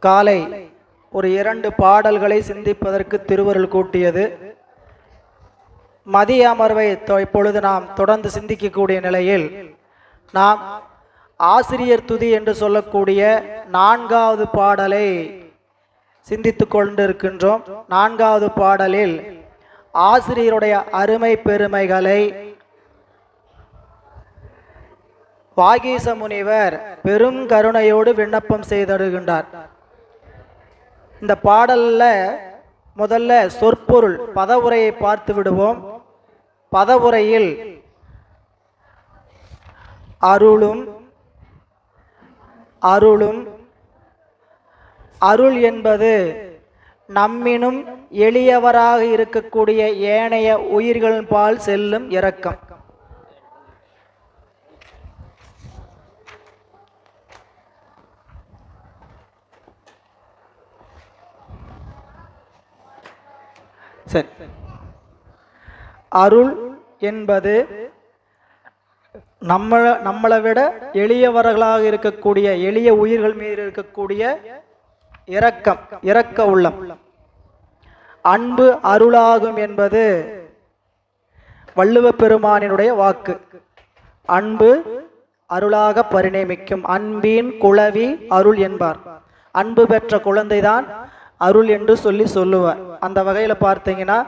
காலை ஒரு 2 பாடல்களை சிந்திப்பதற்கு திருவருள் கூட்டியது. மதிய அமர்வை இப்பொழுது நாம் தொடர்ந்து சிந்திக்கக்கூடிய நிலையில் நாம் ஆசிரியர் துதி என்று சொல்லக்கூடிய 4வது பாடலை சிந்தித்து கொண்டிருக்கின்றோம். 4வது பாடலில் ஆசிரியருடைய அருமை பெருமைகளை வாகீச முனிவர் பெரும் கருணையோடு விண்ணப்பம் செய்திருக்கின்றார். இந்த பாடல்ல முதல்ல சொற்பொருள் பதவுரையை பார்த்து விடுவோம். பதவுரையில் அருளும் அருளும் அருள் என்பது நம்மினும் எளியவராக இருக்கக்கூடிய ஏனைய உயிர்கள் பால் செல்லும் இரக்கம். சரி, அருள் என்பது நம்மளை விட எளியவர்களாக இருக்கக்கூடிய எளிய உயிர்கள் மீது இருக்கக்கூடிய இரக்கம், இரக்க உள்ளம். அன்பு அருளாகும் என்பது வள்ளுவ பெருமானினுடைய வாக்கு. அன்பு அருளாக பரிணமிக்கும், அன்பின் குளவி அருள் என்பார். அன்பு பெற்ற குழந்தைதான் அருள் என்று சொல்லுவார். அந்த வகையில் பார்த்தீங்கன்னா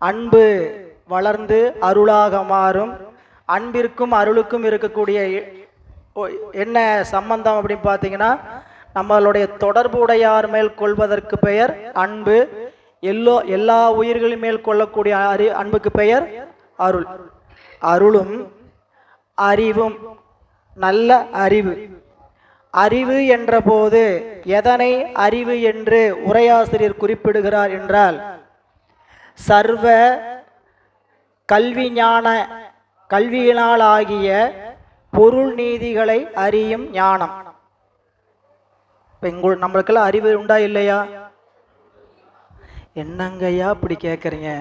அன்பு வளர்ந்து அருளாக மாறும். அன்பிற்கும் அருளுக்கும் இருக்கக்கூடிய என்ன சம்பந்தம் அப்படின்னு பார்த்தீங்கன்னா, நம்மளுடைய தொடர்புடையார் மேல் கொள்வதற்கு பெயர் அன்பு. எல்லா உயிர்களின் மேல் கொள்ளக்கூடிய அன்புக்கு பெயர் அருள். அருளும் அறிவும், நல்ல அறிவு. அறிவு என்ற போது எதனை அறிவு என்று உரையாசிரியர் குறிப்பிடுகிறார் என்றால், சர்வ கல்வியினால் ஆகிய பொருள் நீதிகளை அறியும் ஞானம். நம்மளுக்கெல்லாம் அறிவு உண்டா இல்லையா? என்னங்கய்யா இப்படி கேட்குறீங்க?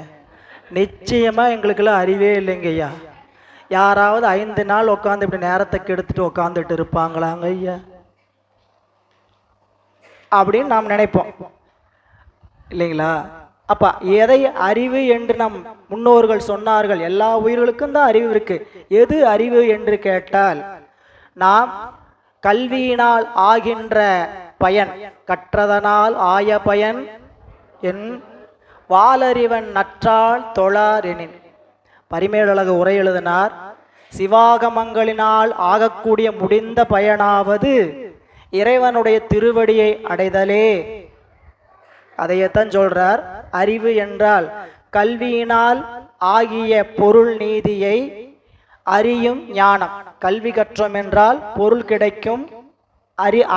நிச்சயமா எங்களுக்கெல்லாம் அறிவே இல்லைங்கய்யா. யாராவது 5 நாள் உட்காந்து இப்படி நேரத்தை கெடுத்துட்டு உட்காந்துட்டு இருப்பாங்களாங்க ஐயா அப்படின்னு நாம் நினைப்போம் இல்லைங்களா? அப்ப எதை அறிவு என்று நம் முன்னோர்கள் சொன்னார்கள்? எல்லா உயிர்களுக்கும் தான் அறிவு இருக்கு. எது அறிவு என்று கேட்டால், நாம் கல்வியினால் ஆகின்ற பயன், கற்றதனால் ஆய பயன் என் வாலறிவன் நற்றால் தொழார் எனின். பரிமேலழகு உரை எழுதினார், சிவாகமங்களினால் ஆகக்கூடிய முடிந்த பயனாவது இறைவனுடைய திருவடியை அடைதலே. அதையத்தான் சொல்றார். அறிவு என்றால் கல்வியினால் ஆகிய பொருள் நீதியை அறியும் ஞானம். கல்வி கற்றோம் என்றால் பொருள் கிடைக்கும்,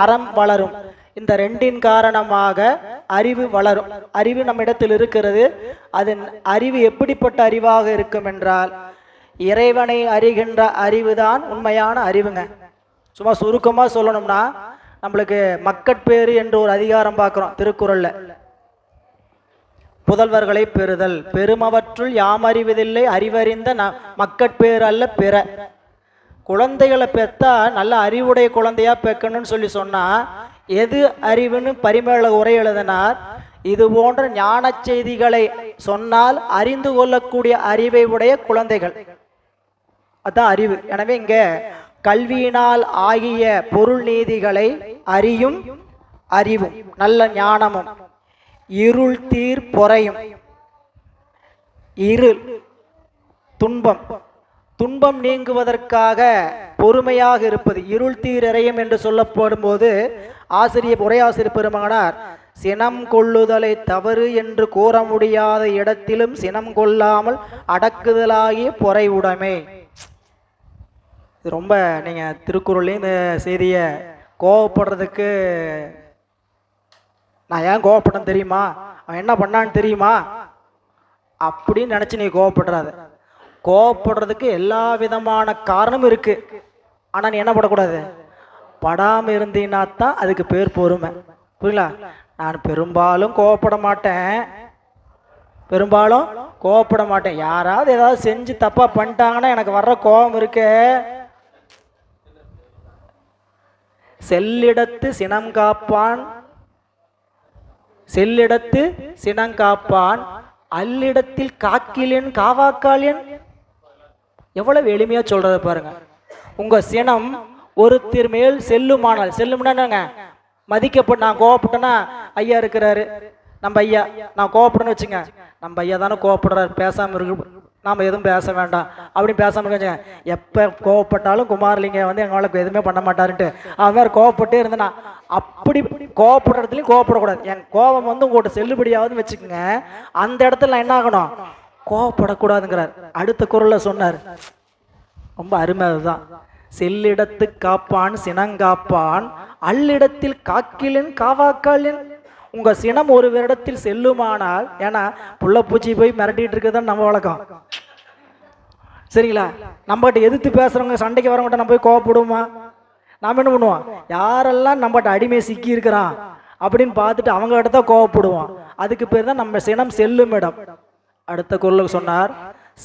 அறம் வளரும். இந்த 2 காரணமாக அறிவு வளரும். அறிவு நம்ம இடத்தில் இருக்கிறது. அதன் அறிவு எப்படிப்பட்ட அறிவாக இருக்கும் என்றால், இறைவனை அறிகின்ற அறிவுதான் உண்மையான அறிவுங்க. சும்மா சுருக்கமா சொல்லணும்னா, நம்மளுக்கு மக்கட்பேறு என்ற ஒரு அதிகாரம் பார்க்கிறோம் திருக்குறள்ல. புதல்வர்களை பெறுதல், பெருமவற்றுள் யாம் அறிவதில்லை அறிவறிந்த மக்கட்பேறு அல்ல பிற. குழந்தைகளை பெற்றா நல்ல அறிவுடைய குழந்தையா பெக்கணும்னு சொல்லி சொன்னா, எது அறிவுன்னு பரிமேலழகு உரை எழுதினார். இது போன்ற ஞான செய்திகளை சொன்னால் அறிந்து கொள்ளக்கூடிய அறிவை உடைய குழந்தைகள், அதான் அறிவு. எனவே இங்க கல்வியினால் ஆகிய பொருள் நீதிகளை அறியும் அறிவும், நல்ல ஞானமும். இருள் தீர் பொறையும். இருள் துன்பம் நீங்குவதற்காக பொறுமையாக இருப்பது. இருள் தீர் இறையும் என்று சொல்லப்படும் போது உரையாசிரியர் பெருமகனார், சினம் கொள்ளுதலை தவறு என்று கூற முடியாத இடத்திலும் சினம் கொள்ளாமல் அடக்குதலாகிய பொறை உடைமை. இது ரொம்ப நீங்க திருக்குறளையும் இந்த செய்தியை கோவப்படுறதுக்கு, நான் ஏன் கோவப்பட்டேன் தெரியுமா, அவன் என்ன பண்ணான்னு தெரியுமா அப்படின்னு நினைச்சு நீ கோவப்படுறாத. கோவப்படுறதுக்கு எல்லா விதமான காரணமும் இருக்கு. ஆனா நீ என்ன படக்கூடாது, படாம இருந்தீன்னா தான் அதுக்கு பேர் பொறுமை. புரியல? நான் பெரும்பாலும் கோவப்பட மாட்டேன். யாராவது ஏதாவது செஞ்சு தப்பா பண்ணிட்டாங்கன்னா எனக்கு வர்ற கோபம் இருக்கு. செல்லிடத்து சினம் காப்பான், செல்லிடத்து சினங்காப்பான், அல்லிடத்தில் காக்கிலேன் காவாக்காலேன். எவ்வளவு எளிமையா சொல்றத பாருங்க. உங்க சினம் ஒருத்தர் மேல் செல்லுமானால், செல்லும்னா மதிக்கப்பட்டு, நான் கோவப்பட்டேன்னா ஐயா இருக்கிறாரு, நம்ம ஐயா, நான் கோவப்படுன்னு வச்சுங்க, நம்ம ஐயா தானே கோவப்படுறாரு, பேசாம இருக்கு, நாம் எதுவும் பேச வேண்டாம் அப்படின்னு பேசாம இருக்க. எப்போ கோவப்பட்டாலும் குமாரலிங்க வந்து எங்களுக்கு எதுவுமே பண்ண மாட்டாருன்ட்டு அவன் வேறு கோவப்பட்டே இருந்தேன்னா, அப்படி கோவப்படுற இடத்துலையும் கோவப்படக்கூடாது. என் கோபம் வந்து உங்கள்கிட்ட செல்லுபடியாவதுன்னு வச்சுக்கோங்க, அந்த இடத்துல நான் என்ன ஆகணும், கோவப்படக்கூடாதுங்கிறார். அடுத்த குறள்ல சொன்னார், ரொம்ப அருமை. அதுதான், செல்லிடத்து காப்பான் சினங்காப்பான், அல்லிடத்தில் காக்கிலின் காவாக்காலின். உங்க சினம் ஒரு இடத்தில் செல்லுமானால், ஏன்னா புள்ள பூச்சி போய் மிரட்டிட்டு இருக்குதான் நம்ம வழக்கம், சரிங்களா? நம்மகிட்ட எதிர்த்து பேசுறவங்க சண்டைக்கு வரவங்கிட்ட நம்ம போய் கோவப்படுவோமா? நாம் என்ன பண்ணுவோம், யாரெல்லாம் நம்மகிட்ட அடிமை சிக்கி இருக்கிறான் அப்படின்னு பார்த்துட்டு அவங்க கிட்ட தான் கோவப்படுவோம். அதுக்கு பேர் தான் நம்ம சினம் செல்லும் இடம். அடுத்த குறளுக்கு சொன்னார்,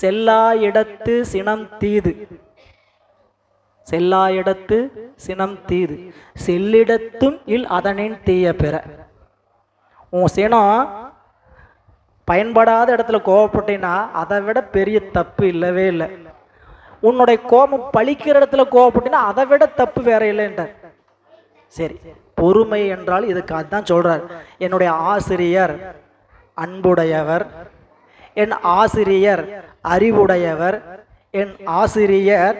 செல்லா இடத்து சினம் தீது, செல்லா இடத்து சினம் தீது, செல்லிடத்தும் இல் அதனின் தீய பெற. உன் சினம் பயன்படாத இடத்துல கோவப்பட்டீங்கன்னா அதை விட பெரிய தப்பு இல்லவே இல்லை. உன்னுடைய கோபம் பழிக்கிற இடத்துல கோவப்பட்டீங்கன்னா அதை விட தப்பு வேற இல்லைன்றார். சரி, பொறுமை என்றால் இதுக்கு அதுதான் சொல்றார். என்னுடைய ஆசிரியர் அன்புடையவர், என் ஆசிரியர் அறிவுடையவர், என் ஆசிரியர்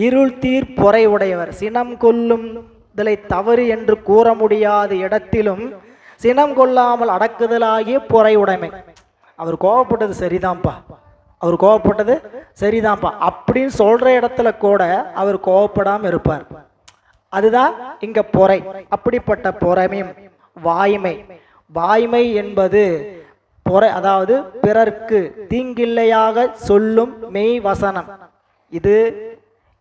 இருள் தீர் பொறை உடையவர். சினம் கொள்ளும் இதனை தவறு என்று கூற முடியாத இடத்திலும் சினம் கொள்ளாமல் அடக்குதலாகிய பொறை உடைமை. அவர் கோவப்பட்டது சரிதான்ப்பா, அவர் கோவப்பட்டது சரிதான்ப்பா அப்படின்னு சொல்ற இடத்துல கூட அவர் கோவப்படாம இருப்பார். அதுதான் இங்க பொறை. அப்படிப்பட்ட பொறைமையும் வாய்மை. வாய்மை என்பது பொறை, அதாவது பிறர்க்கு தீங்கில்லையாக சொல்லும் மெய் வசனம். இது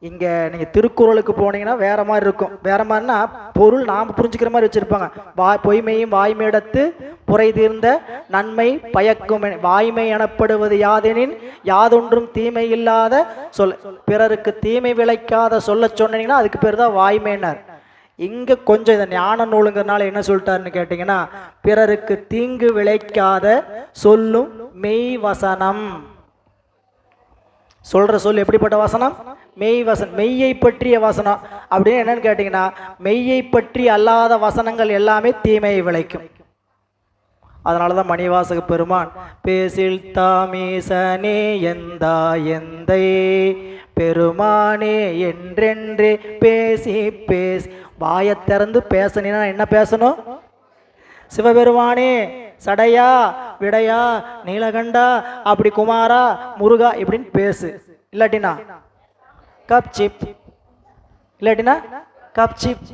இங்க நீங்க திருக்குறளுக்கு போனீங்கன்னா வேற மாதிரி இருக்கும். வேற மாதிரினா பொருள் நாம புரிஞ்சுக்கிற மாதிரி வச்சிருப்பாங்க. பொய்மையும் வாய்மையிடத்து புரை தீர்ந்த நன்மை பயக்கும். வாய்மை எனப்படுவது யாதெனின் யாதொன்றும் தீமை இல்லாத சொல், பிறருக்கு தீமை விளைக்காத சொல்ல சொன்னீங்கன்னா அதுக்கு பேர் தான் வாய்மையினர். இங்க கொஞ்சம் இந்த ஞான நூலுங்கிறனால என்ன சொல்லிட்டாருன்னு கேட்டீங்கன்னா, பிறருக்கு தீங்கு விளைக்காத சொல்லும் மெய் வசனம். சொல்ற சொல் எப்படிப்பட்ட வசனம்? மெய் வசனம், மெய்யை பற்றிய வசனம். அப்படின்னு என்னன்னு கேட்டீங்கன்னா, மெய்யை பற்றி அல்லாத வசனங்கள் எல்லாமே தீமையை விளைக்கும். அதனாலதான் மணிவாசக பெருமான் பேசில் தாமீசனே எந்தா எந்தை பெருமானே என்றென்றே பேசி பேசி. வாயை திறந்து பேசணும்னா என்ன பேசணும்? சிவபெருமானே சடையா விடையா நீலகண்டா அப்படி குமாரா முருகா இப்படின்னு பேசு. இல்லாட்டினா கப் சிப், இல்லாட்டினா கப் சிப்.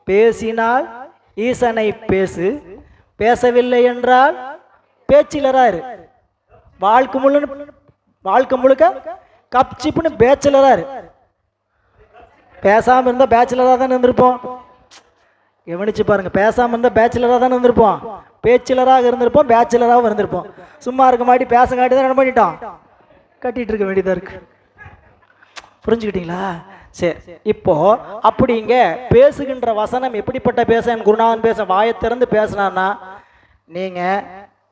பேசினால் ஈசனை பேசு, பேசவில்லை என்றால் பேச்சிலராரு. வாழ்க்கை முழுக்க கப் சிப்னு பேச்சிலராரு. பேசாம இருந்தா பேச்சிலரா தான் இருந்திருப்போம். கவனிச்சு பாருங்க, பேசாம இருந்தா பேச்சிலரா தான் இருந்திருப்போம், பேச்சிலராக இருந்திருப்போம், பேச்சிலராகவும் இருந்திருப்போம். சும்மா இருக்க மாட்டி பேசங்காட்டி தான் என்ன பண்ணிட்டோம், கட்டிட்டு இருக்க வேண்டியதா இருக்கு. புரிஞ்சுக்கிட்டீங்களா? சரி, இப்போ அப்படி இங்க பேசுகின்ற வசனம் எப்படிப்பட்ட பேச, என் குருநாதன் பேச வாயை திறந்து பேசினார்னா, நீங்க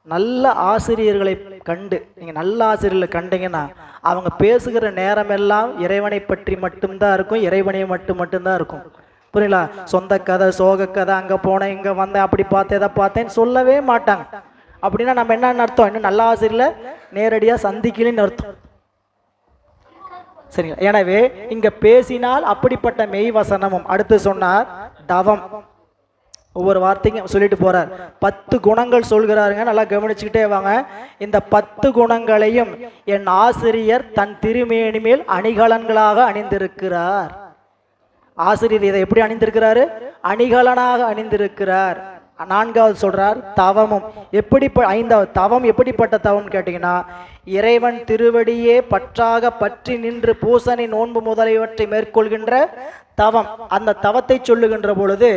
நல்ல ஆசிரியர்களை கண்டு, நீங்க நல்ல ஆசிரியர்களை கண்டீங்கன்னா அவங்க பேசுகிற நேரமெல்லாம் இறைவனை பற்றி மட்டும்தான் இருக்கும், இறைவனை மட்டும்தான் இருக்கும். புரியல? சொந்த கதை சோக கதை, அங்க போனேன் இங்க வந்தேன் அப்படி பார்த்தேன் இதை பார்த்தேன்னு சொல்லவே மாட்டாங்க. அப்படின்னா நம்ம என்ன அர்த்தம்? இன்னும் நல்ல ஆசிரியர்ல நேரடியா சந்திக்கலன்னு அர்த்தம். சரிங்களா? எனவே இங்க பேசினால் அப்படிப்பட்ட மெய் வசனமும். அடுத்து சொன்னார் தவம். ஒவ்வொரு வார்த்தைக்கும் சொல்லிட்டு போறார். 10 குணங்கள் சொல்கிறாருங்க, நல்லா கவனிச்சுக்கிட்டே வாங்க. இந்த 10 குணங்களையும் என் ஆசிரியர் தன் திருமேனி மேல் அணிகலன்களாக அணிந்திருக்கிறார். ஆசிரியர் இதை எப்படி அணிந்திருக்கிறாரு? அணிகலனாக அணிந்திருக்கிறார். 4வது சொல்றார் தவமும். ஐந்தாவது தவம் எப்படிப்பட்ட தவம் கேட்டீங்கன்னா, இறைவன் திருவடியே பற்றாக பற்றி நின்று பூசணி நோன்பு முதலியவற்றை மேற்கொள்கின்ற தவம். அந்த தவத்தை சொல்லுகின்ற பொழுது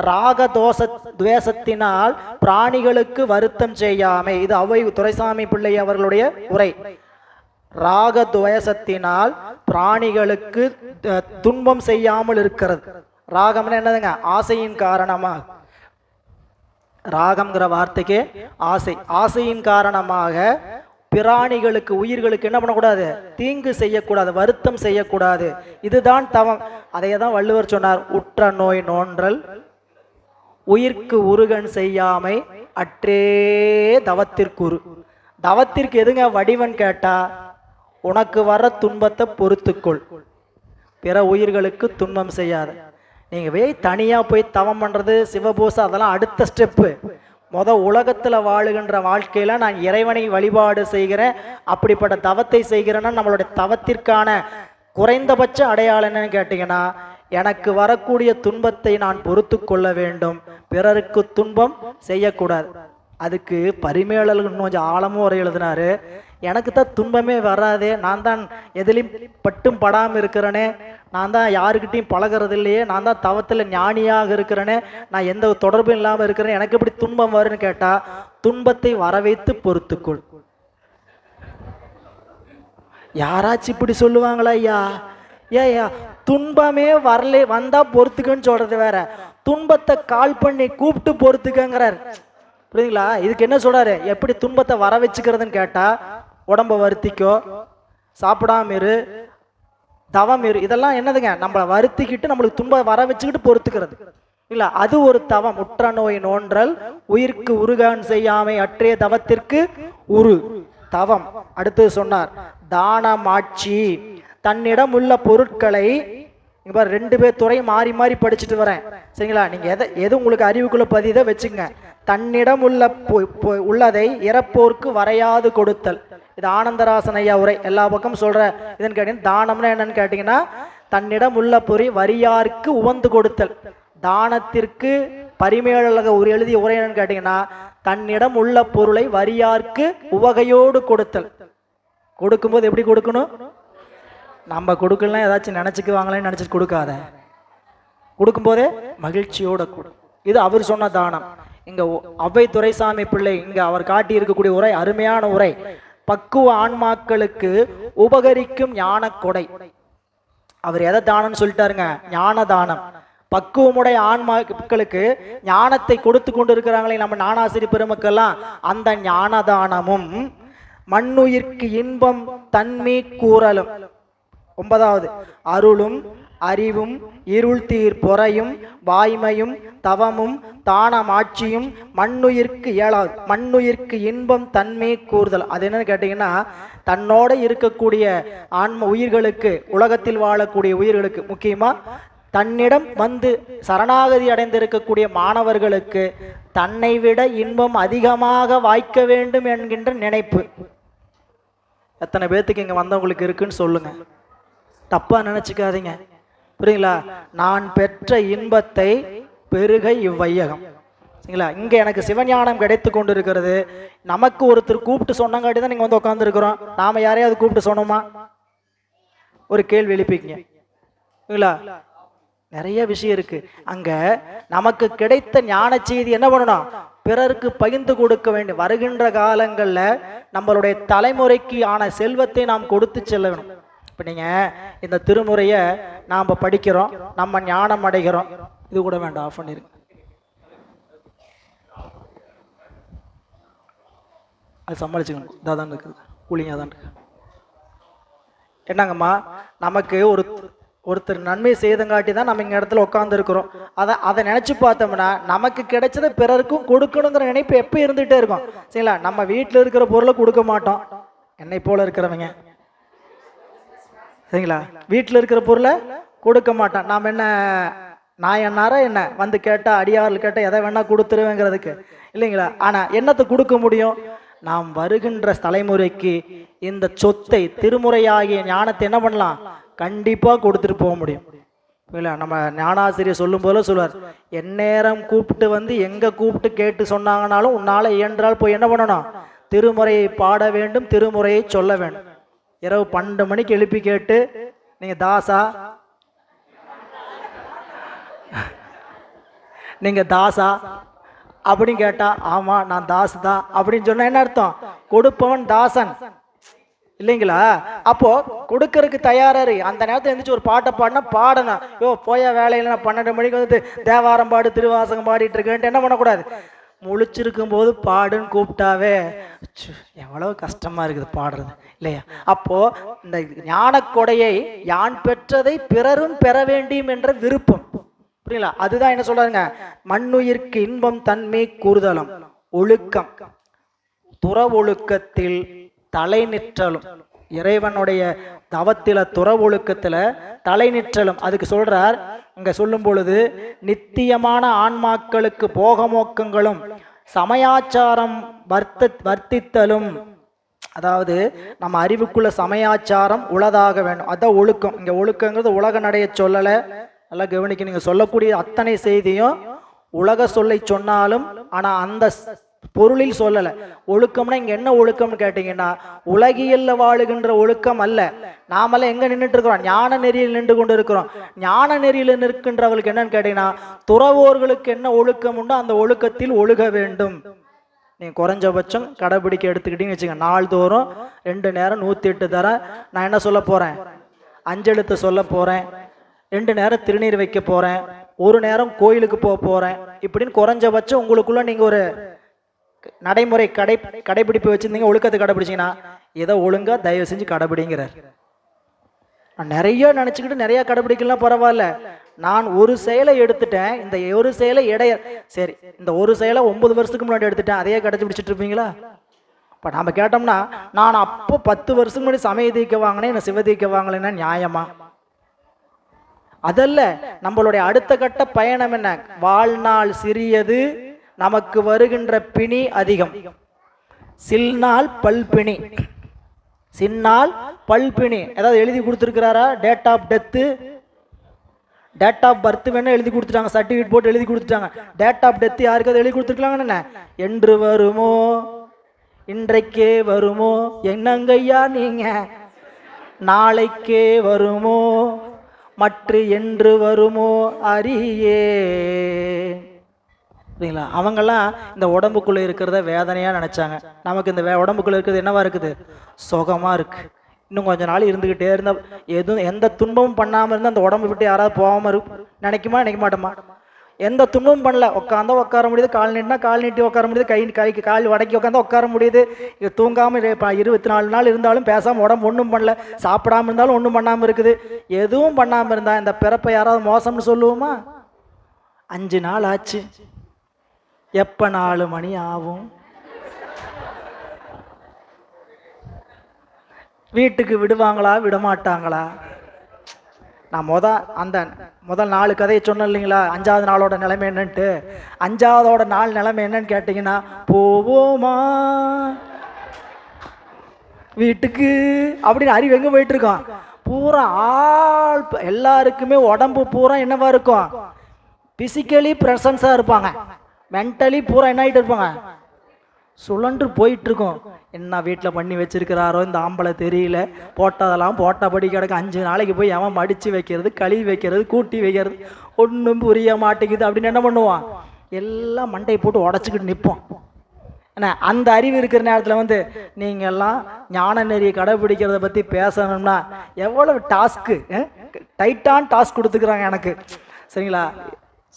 ராக தோஷ துவேஷத்தினால் பிராணிகளுக்கு வருத்தம் செய்யாமை. இது அவை துரைசாமி பிள்ளை அவர்களுடைய உரை. ராக துவேஷத்தினால் பிராணிகளுக்கு துன்பம் செய்யாமல் இருக்கிறது. ராகம்னு என்னதுங்க? ஆசையின் காரணமாக. ராகம்ங்கிற வார்த்தைக்கு ஆசை. ஆசையின் காரணமாக பிராணிகளுக்கு, உயிர்களுக்கு என்ன பண்ணக்கூடாது? தீங்கு செய்யக்கூடாது, வருத்தம் செய்யக்கூடாது. இதுதான் தவம். அதையே தான் வள்ளுவர் சொன்னார், உற்ற நோய் நோன்றல் உயிர்க்கு உருகன் செய்யாமை அற்றே தவத்திற்குரு. தவத்திற்கு எதுங்க வடிவன் கேட்டா, உனக்கு வர துன்பத்தை பொறுத்துக்கொள், பிற உயிர்களுக்கு துன்பம் செய்யாத. நீங்கள் தனியாக போய் தவம் பண்ணுறது, சிவபூசை, அதெல்லாம் அடுத்த ஸ்டெப்பு. உலகத்தில் வாழுகின்ற வாழ்க்கையில் நான் இறைவனை வழிபாடு செய்கிறேன், அப்படிப்பட்ட தவத்தை செய்கிறேன்னா நம்மளுடைய தவத்திற்கான குறைந்தபட்ச அடையாளம் என்னன்னு கேட்டிங்கன்னா, எனக்கு வரக்கூடிய துன்பத்தை நான் பொறுத்து கொள்ள வேண்டும், பிறருக்கு துன்பம் செய்யக்கூடாது. அதுக்கு பரிமேலல் இன்னும் கொஞ்சம் ஆழமும் உரை எழுதினாரு. எனக்கு தான் துன்பமே வராதே, நான் தான் எதிலையும் பட்டும் படாமல் இருக்கிறேனே, நான் தான் யாருக்கிட்டையும் பழகிறது இல்லையே, நான் தான் தவத்தில் ஞானியாக இருக்கிறேனே, நான் எந்த தொடர்பும் இல்லாமல் இருக்கிறேன், எனக்கு எப்படி துன்பம் வரும்னு கேட்டால், துன்பத்தை வர வைத்து பொறுத்துக்கொள். யாராச்சும் இப்படி சொல்லுவாங்களா? ஐயா ஏயா துன்பமே வரல வந்தா பொறுத்துக்கன்னு சொல்றது வேற, துன்பத்தை கால் பண்ணி கூப்பிட்டு பொறுத்துக்கங்கிறார். புரியுதுங்களா? இதுக்கு என்ன சொல்றாரு? எப்படி துன்பத்தை வர வச்சுக்கிறதுன்னு கேட்டா, உடம்ப வருத்திக்கோ, சாப்பிடாம இரு, தவம் இரு. இதெல்லாம் என்னதுங்க? நம்மளை வருத்திக்கிட்டு நம்மளுக்கு துன்பம் வர வச்சுக்கிட்டு பொறுத்துக்கிறது இல்ல, அது ஒரு தவம். உற்ற நோய் நோன்றல் உயிர்க்கு உருகான் செய்யாமை அற்றே தவத்திற்கு உரு தவம். அடுத்து சொன்னார் தானமாட்சி. தன்னிடம் உள்ள பொருட்களை, இப்போ 2 பேர் துறை மாறி மாறி படிச்சுட்டு வரேன், சரிங்களா? நீங்க எது உங்களுக்கு அறிவுக்குள்ள பதிதை வச்சுங்க. தன்னிடம் உள்ளதை இறப்போர்க்கு வரையாது கொடுத்தல். இது ஆனந்தராசன் ஐயா உரை, எல்லா பக்கம் சொல்ற. இதுன்னு கேட்டீங்கன்னா, தானம்னா என்னன்னு கேட்டீங்கன்னா, தன்னிடம் உள்ள பொறி வரியாருக்கு உவந்து கொடுத்தல். தானத்திற்கு பரிமேலழக ஒரு எழுதிய உரை என்னன்னு கேட்டீங்கன்னா, தன்னிடம் உள்ள பொருளை வரியாருக்கு உவகையோடு கொடுத்தல். கொடுக்கும்போது எப்படி கொடுக்கணும்? நம்ம கொடுக்கலாம் ஏதாச்சும் நினைச்சுக்குவாங்களேன்னு நினைச்சிட்டு கொடுக்காத, கொடுக்கும்போதே மகிழ்ச்சியோட கொடு. இது அவர் சொன்ன தானம். இங்க அவ்வை துரைசாமி பிள்ளை இங்க அவர் காட்டி இருக்கக்கூடிய உரை அருமையான உரை. பக்குவ ஆன்மாக்களுக்கு உபகரிக்கும் ஞான கொடை. அவர் எதை தானம்னு சொல்லிட்டாருங்க? ஞான தானம். பக்குவமுடைய ஆன்மாக்களுக்கு ஞானத்தை கொடுத்து கொண்டு இருக்கிறாங்களே நம்ம ஞானாசிரி பெருமக்கெல்லாம், அந்த ஞான தானமும் மண்ணுயிர்க்கு இன்பம் தன்மை கூறலும். 9வது அருளும் அறிவும் இருள் தீர் பொறையும் வாய்மையும் தவமும் தானமாட்சியும் மண்ணுயிர்க்கு 7வது மண்ணுயிர்க்கு இன்பம் தன்மை கூறுதல். அது என்னன்னு கேட்டீங்கன்னா, தன்னோட இருக்கக்கூடிய ஆன்ம உயிர்களுக்கு, உலகத்தில் வாழக்கூடிய உயிர்களுக்கு, முக்கியமா தன்னிடம் வந்து சரணாகதி அடைந்திருக்கக்கூடிய மாணவர்களுக்கு தன்னை விட இன்பம் அதிகமாக வாய்க்க வேண்டும் என்கின்ற நினைப்பு எத்தனை பேர்த்துக்கு இங்க வந்தவங்களுக்கு இருக்குன்னு சொல்லுங்க. தப்பா நினைச்சுக்காதீங்க, புரியுங்களா? நான் பெற்ற இன்பத்தை பெருக இவ்வையகம், சரிங்களா? இங்க எனக்கு சிவஞானம் கிடைத்து கொண்டு இருக்கிறது. நமக்கு ஒருத்தர் கூப்பிட்டு சொன்னங்காட்டி தான் நீங்க வந்து உட்கார்ந்து இருக்கிறோம். நாம யாரையாவது கூப்பிட்டு சொன்னோமா? ஒரு கேள்வி எழுப்பிக்கங்க, சரிங்களா? நிறைய விஷயம் இருக்கு. அங்க நமக்கு கிடைத்த ஞான செய்தி என்ன பண்ணணும்? பிறருக்கு பகிர்ந்து கொடுக்க வேண்டும். வருகின்ற காலங்கள்ல நம்மளுடைய தலைமுறைக்கு ஆன செல்வத்தை நாம் கொடுத்து செல்ல வேணும். இப்ப நீங்க இந்த திருமுறையை நாம படிக்கிறோம், நம்ம ஞானம் அடைகிறோம். இது கூட வேண்டாம், ஆஃப் பண்ணிருங்க. அது சமாளிச்சுக்கணும். இதாக தான் இருக்குது, கூலிங்காக தான் இருக்கு. என்னங்கம்மா, நமக்கு ஒருத்தர் நன்மை செய்தங்காட்டி தான் நம்ம இங்க இடத்துல உட்கார்ந்து இருக்கிறோம். அதை நினைச்சு பார்த்தோம்னா நமக்கு கிடைச்சதை பிறருக்கும் கொடுக்கணுங்கிற நினைப்பு எப்போ இருந்துகிட்டே இருக்கும், சரிங்களா? நம்ம வீட்டில் இருக்கிற பொருளை கொடுக்க மாட்டோம், என்னை போல இருக்கிறவங்க, சரிங்களா? வீட்டில் இருக்கிற பொருளை கொடுக்க மாட்டான். நாம் என்ன நாயன்னாரா என்ன வந்து கேட்டா, அடியார்கள் கேட்டால் எதை வேணா கொடுத்துருவேங்கிறதுக்கு இல்லைங்களா? ஆனால் என்னத்தை கொடுக்க முடியும்? நாம் வருகின்ற தலைமுறைக்கு இந்த சொத்தை, திருமுறையாகிய ஞானத்தை என்ன பண்ணலாம்? கண்டிப்பாக கொடுத்துட்டு போக முடியும், இல்லை? நம்ம ஞானாசிரியர் சொல்லும் போல சொல்லுவார், எந்நேரம் கூப்பிட்டு வந்து எங்கே கூப்பிட்டு கேட்டு சொன்னாங்கனாலும் உன்னால் இயன்றால் போய் என்ன பண்ணணும்? திருமுறையை பாட வேண்டும், திருமுறையை சொல்ல வேண்டும். இரவு 12 மணிக்கு எழுப்பி கேட்டு நீங்கள் தாசா, நீங்கள் தாசா அப்படின்னு கேட்டா, ஆமாம் நான் தாசு தான் அப்படின்னு சொன்ன என்ன அர்த்தம்? கொடுப்பவன் தாசன், இல்லைங்களா? அப்போ கொடுக்கறதுக்கு தயாராரு. அந்த நேரத்தில் எழுந்திரிச்சு ஒரு பாட்டை பாடினா பாடணும். போய வேலையில் நான் 12 மணிக்கு வந்து தேவாரம் பாடு திருவாசகம் பாடிட்டு இருக்கேன்ட்டு என்ன பண்ணக்கூடாது. முழிச்சிருக்கும் போது பாடுன்னு கூப்பிட்டாவே எவ்வளவு கஷ்டமா இருக்குது பாடுறது இல்லையா? அப்போ இந்த ஞான கொடையை யான் பெற்றதை பிறரும் பெற வேண்டும் என்ற விருப்பம், புரியல? அதுதான் என்ன சொல்றாங்க, மண்ணுயிர்க்கு இன்பம் தன்மை கூறுதலும் ஒழுக்கம் துறவொழுக்கத்தில் தலை நிற்றலும். இறைவனுடைய தவத்தில துறவொழுக்கத்துல தலை நிற்றலும். அதுக்கு சொல்றார் இங்க சொல்லும் பொழுது, நித்தியமான ஆன்மாக்களுக்கு போகமோக்கங்களும் சமயாச்சாரம் வர்த்தித்தலும். அதாவது நம்ம அறிவுக்குள்ள சமயாச்சாரம் உளதாக வேண்டும், அதான் ஒழுக்கம். இங்க ஒழுக்கங்கிறது உலக நடைய சொல்லலை, நல்லா கவனிக்க. நீங்க சொல்லக்கூடிய அத்தனை செய்தியும் உலக சொல்லை சொன்னாலும் ஆனா அந்த பொருளில் சொல்லலை. ஒழுக்கம்னா இங்க என்ன ஒழுக்கம்னு கேட்டீங்கன்னா, உலகியல்ல வாழுகின்ற ஒழுக்கம் அல்ல. நாமெல்லாம் எங்க நின்றுட்டு இருக்கிறோம், ஞான நெறியில் நின்று கொண்டு இருக்கிறோம். ஞான நெறியில் நிற்கின்றவர்களுக்கு என்னன்னு கேட்டீங்கன்னா, துறவோர்களுக்கு என்ன ஒழுக்கம் உண்டோ அந்த ஒழுக்கத்தில் ஒழுக வேண்டும். நீங்க குறைஞ்சபட்சம் கடைபிடிக்க எடுத்துக்கிட்டீங்கன்னு வச்சுங்க, நாள்தோறும் 2 நேரம் 108 தரேன். நான் என்ன சொல்ல போறேன், 5 எழுத்து சொல்ல போறேன், 2 நேரம் திருநீர் வைக்க போறேன், 1 நேரம் கோயிலுக்கு போக போறேன். இப்படின்னு குறைஞ்சபட்சம் உங்களுக்குள்ள நீங்க ஒரு நடைமுறை கடைபிடிப்பு வச்சிருந்தீங்க, ஒழுக்கத்தை கடைபிடிச்சீங்கன்னா ஏதோ ஒழுங்கா தயவு செஞ்சு கடைபிடிங்கிறார். நான் நிறைய நினைச்சுக்கிட்டு நிறைய கடைபிடிக்கலாம் பரவாயில்ல, நான் ஒரு செயலை எடுத்துட்டேன், இந்த ஒரு செயலை சரி இந்த ஒரு செயலை 9 வருஷத்துக்கு முன்னாடி எடுத்துட்டேன், அதையே கடைபிடிச்சிட்டு இருப்பீங்களா? இப்போ நாம கேட்டோம்னா, நான் அப்போ 10 வருஷத்துக்கு முன்னாடி சமய தீக்க வாங்கினேன், என்ன சிவ தீக்க வாங்கலைன்னா நியாயமா? அதல்ல, நம்மளுடைய அடுத்த கட்ட பயணம் என்ன, வாழ்நாள் சிறியது நமக்கு வருகின்ற பிணி அதிகம். சில்நாள் பல்பிணி, சின்னால் பல்பிணி. ஏதாவது எழுதி கொடுத்துருக்கிறாரா? Date of death, date of birth வேணா எழுதி கொடுத்துட்டாங்க, சர்டிஃபிகேட் போட்டு எழுதி கொடுத்துட்டாங்க. டேட் ஆஃப் டெத் யாருக்காவது எழுதி கொடுத்துருக்கலாங்கன்னு, என்று வருமோ இன்றைக்கே வருமோ என்னங்கய்யா நீங்க, நாளைக்கே வருமோ மற்ற என்று வருமோ அறியே. சரிங்களா? அவங்கெல்லாம் இந்த உடம்புக்குள்ளே இருக்கிறத வேதனையாக நினச்சாங்க. நமக்கு இந்த உடம்புக்குள்ளே இருக்கிறது என்னவா இருக்குது, சுகமாக இருக்கு. இன்னும் கொஞ்ச நாள் இருந்துக்கிட்டே இருந்தால் எதுவும் எந்த துன்பமும் பண்ணாமல் இருந்தால் அந்த உடம்பு விட்டு யாராவது போகாமல் இருக்கும் நினைக்க மாட்டோமா? எந்த துன்பமும் பண்ணல, உட்காந்தா உட்கார முடியுது, கால் நீட்டினா கால் நீட்டி உட்கார முடியுது, கைக்கு கால் வடக்கி உட்காந்தா உட்கார முடியுது. இது தூங்காமல் 24 நாள் இருந்தாலும் பேசாமல் உடம்பு ஒன்றும் பண்ணல, சாப்பிடாமல் இருந்தாலும் ஒன்றும் பண்ணாமல் இருக்குது. எதுவும் பண்ணாமல் இருந்தால் இந்த பிறப்பை யாராவது மோசம்னு சொல்லுவோமா? 5 நாள் ஆச்சு, எப்ப 4 மணி ஆகும், வீட்டுக்கு விடுவாங்களா விடமாட்டாங்களா? நான் முதல் 4 கதையை சொன்னேன் இல்லைங்களா, 5ஆவது நாளோட நிலைமை என்னன்ட்டு. 5ஆவதோட நாள் நிலைமை என்னன்னு கேட்டீங்கன்னா, போவோமா வீட்டுக்கு அப்படின்னு அறிவு எங்க போயிட்டு இருக்கோம். பூரா ஆள் எல்லாருக்குமே உடம்பு பூரா என்னவா இருக்கும், பிசிக்கலி பிரசன்ஸா இருப்பாங்க, மென்டலி பூரா என்ன ஆகிட்டு இருப்பாங்க, சுழன்று போயிட்டு இருக்கோம். என்ன வீட்டில் பண்ணி வச்சிருக்கிறாரோ இந்த ஆம்பளை தெரியல, போட்டதெல்லாம் போட்டபடி கிடக்கு. 5 நாளைக்கு போய் அவன் மடித்து வைக்கிறது, கழுவி வைக்கிறது, கூட்டி வைக்கிறது, ஒன்றும் புரிய மாட்டேங்குது அப்படின்னு என்ன பண்ணுவான், எல்லாம் மண்டையை போட்டு உடச்சிக்கிட்டு நிற்போம். ஏன்னா அந்த அறிவு இருக்கிற நேரத்தில் வந்து நீங்கள்லாம் ஞான நெறியை கடைபிடிக்கிறத பற்றி பேசணும்னா எவ்வளவு டாஸ்க்கு, டைட்டான டாஸ்க் கொடுத்துக்கிறாங்க எனக்கு. சரிங்களா?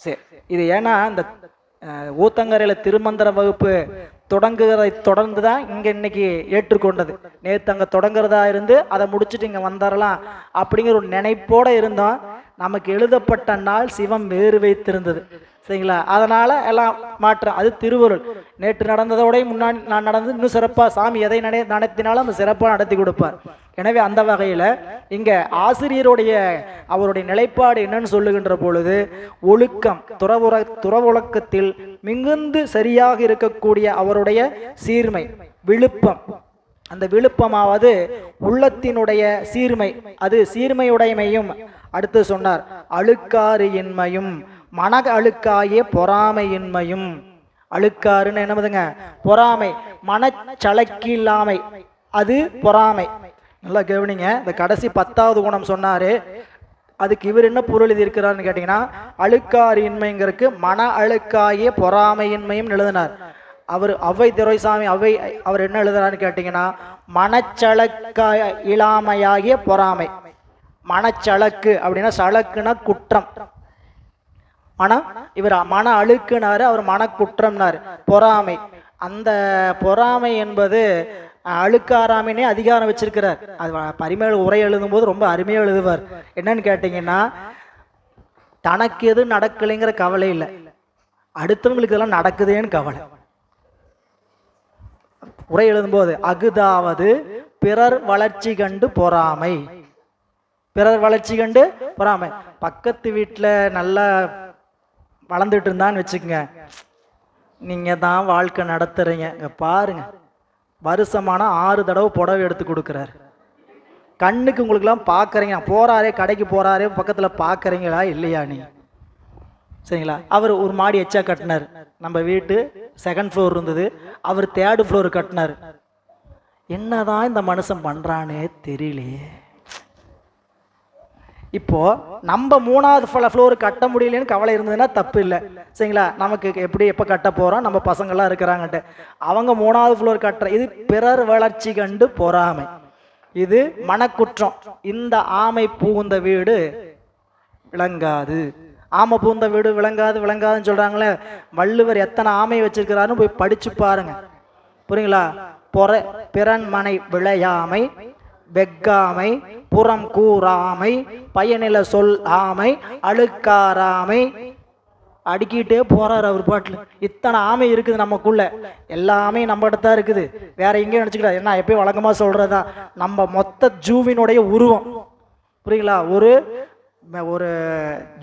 சரி, இது ஏன்னா இந்த ஊத்தங்கரையில் திருமந்திர வகுப்பு தொடங்குறதை தொடர்ந்து தான் இங்கே இன்னைக்கு ஏற்றுக்கொண்டது. நேற்று அங்கே தொடங்குறதா இருந்து அதை முடிச்சுட்டு இங்கே வந்துடலாம் அப்படிங்கிற ஒரு நினைப்போடு இருந்தோம். நமக்கு எழுதப்பட்ட நாள் சிவம் வேறு வைத்திருந்தது. சரிங்களா? அதனால் எல்லாம் மாற்றம். அது திருவருள். நேற்று நடந்ததோடய முன்னாடி நான் நடந்தது இன்னும் சிறப்பாக சாமி எதை நடத்தினாலும் அந்த சிறப்பாக நடத்தி கொடுப்பார். எனவே அந்த வகையில் இங்கே ஆசிரியருடைய அவருடைய நிலைப்பாடு என்னன்னு சொல்லுகின்ற பொழுது, ஒழுக்கம் துறவொழுக்கத்தில் மிகுந்து சரியாக இருக்கக்கூடிய அவருடைய சீர்மை விழுப்பம், அந்த விழுப்பமாவது உள்ளத்தினுடைய சீர்மை, அது சீர்மையுடைமையும். அடுத்து சொன்னார் அழுக்காறு மன அழுக்காயே பொறாமையின்மையும். அழுக்காருன்னு என்னதுங்க, பொறாமை, மனச்சலக்கி இல்லாமை, அது பொறாமை. நல்லா கவனிங்க, இந்த கடைசி 10வது குணம் சொன்னாரு, அதுக்கு இவர் என்ன பொருள் எழுதி இருக்கிறாருன்னு கேட்டீங்கன்னா, அழுக்காரின்மைங்கிறதுக்கு மன அழுக்காயே பொறாமையின்மையும் எழுதினார். அவர் ஔவை துரைசாமி அவர் என்ன எழுதுறான்னு கேட்டீங்கன்னா, மனச்சளக்க இல்லாமையாகிய பொறாமை. மனச்சளக்கு அப்படின்னா, சளக்குனா குற்றம். இவர் மன அழுக்குனாரு, அவர் மனக்குற்றம்னாரு, பொறாமை. அந்த பொறாமை என்பது அழுக்காராமினே அதிகாரம் வச்சிருக்கிறார். அது பரிமேல் உரை எழுதும் போது ரொம்ப அருமையாக எழுதுவார். என்னன்னு கேட்டீங்கன்னா, தனக்கு எது நடக்கலைங்கிற கவலை இல்லை, அடுத்தவங்களுக்கு இதெல்லாம் நடக்குதேன்னு கவலை. உரை எழுதும்போது அகுதாவது பிறர் வளர்ச்சி கண்டு பொறாமை. பிறர் வளர்ச்சி கண்டு பொறாமை. பக்கத்து வீட்டில் நல்லா வளர்ந்துட்டு இருந்தான்னு வச்சுக்கோங்க, நீங்க தான் வாழ்க்கை நடத்துறீங்க, இங்க பாருங்க வருஷமான 6 தடவை புடவை எடுத்து கொடுக்குறாரு, கண்ணுக்கு உங்களுக்குலாம் பார்க்குறீங்க, போறாரே கடைக்கு போறாரே பக்கத்தில் பார்க்குறீங்களா இல்லையா நீ? சரிங்களா? அவர் ஒரு மாடி எச்சா கட்டினார். நம்ம வீட்டு 2nd ஃப்ளோர் இருந்தது, அவர் 3rd ஃப்ளோர் கட்டினார். என்னதான் இந்த மனுஷன் பண்றானே தெரியலையே. இப்போ நம்ம 3வது ஃப்ளோர் கட்ட முடியலன்னு கவலை இருந்ததுன்னா தப்பு இல்லை. சரிங்களா? நமக்கு எப்படி எப்போ கட்ட போறோம், நம்ம பசங்கள்லாம் இருக்கிறாங்கன்ட்டு. அவங்க 3வது ஃப்ளோர் கட்டுற இது பிறர் வளர்ச்சி கண்டு பொறாமை, இது மனக்குற்றம். இந்த ஆமை பூந்த வீடு விளங்காது. ஆமை பூந்த வீடு விளங்காதுன்னு சொல்றாங்களே, வள்ளுவர் எத்தனை ஆமை வச்சிருக்கிறாருன்னு போய் படிச்சு பாருங்க, புரியுங்களா? பிறன் மனை விளையாமை, வெக்காமை, புறம் கூறாமை, பயனில சொல் ஆமை, அழுக்காராமை, அடுக்கிட்டே போறாரு அவர் பாட்டில். இத்தனை ஆமை இருக்குது நமக்குள்ள, எல்லாமே நம்ம இடத்தான் இருக்குது, வேற எங்கேயும் நினைச்சுக்கிட்டா என்ன எப்பயும் வழக்கமா சொல்றதா நம்ம மொத்த ஜூவினுடைய உருவம், புரியுங்களா? ஒரு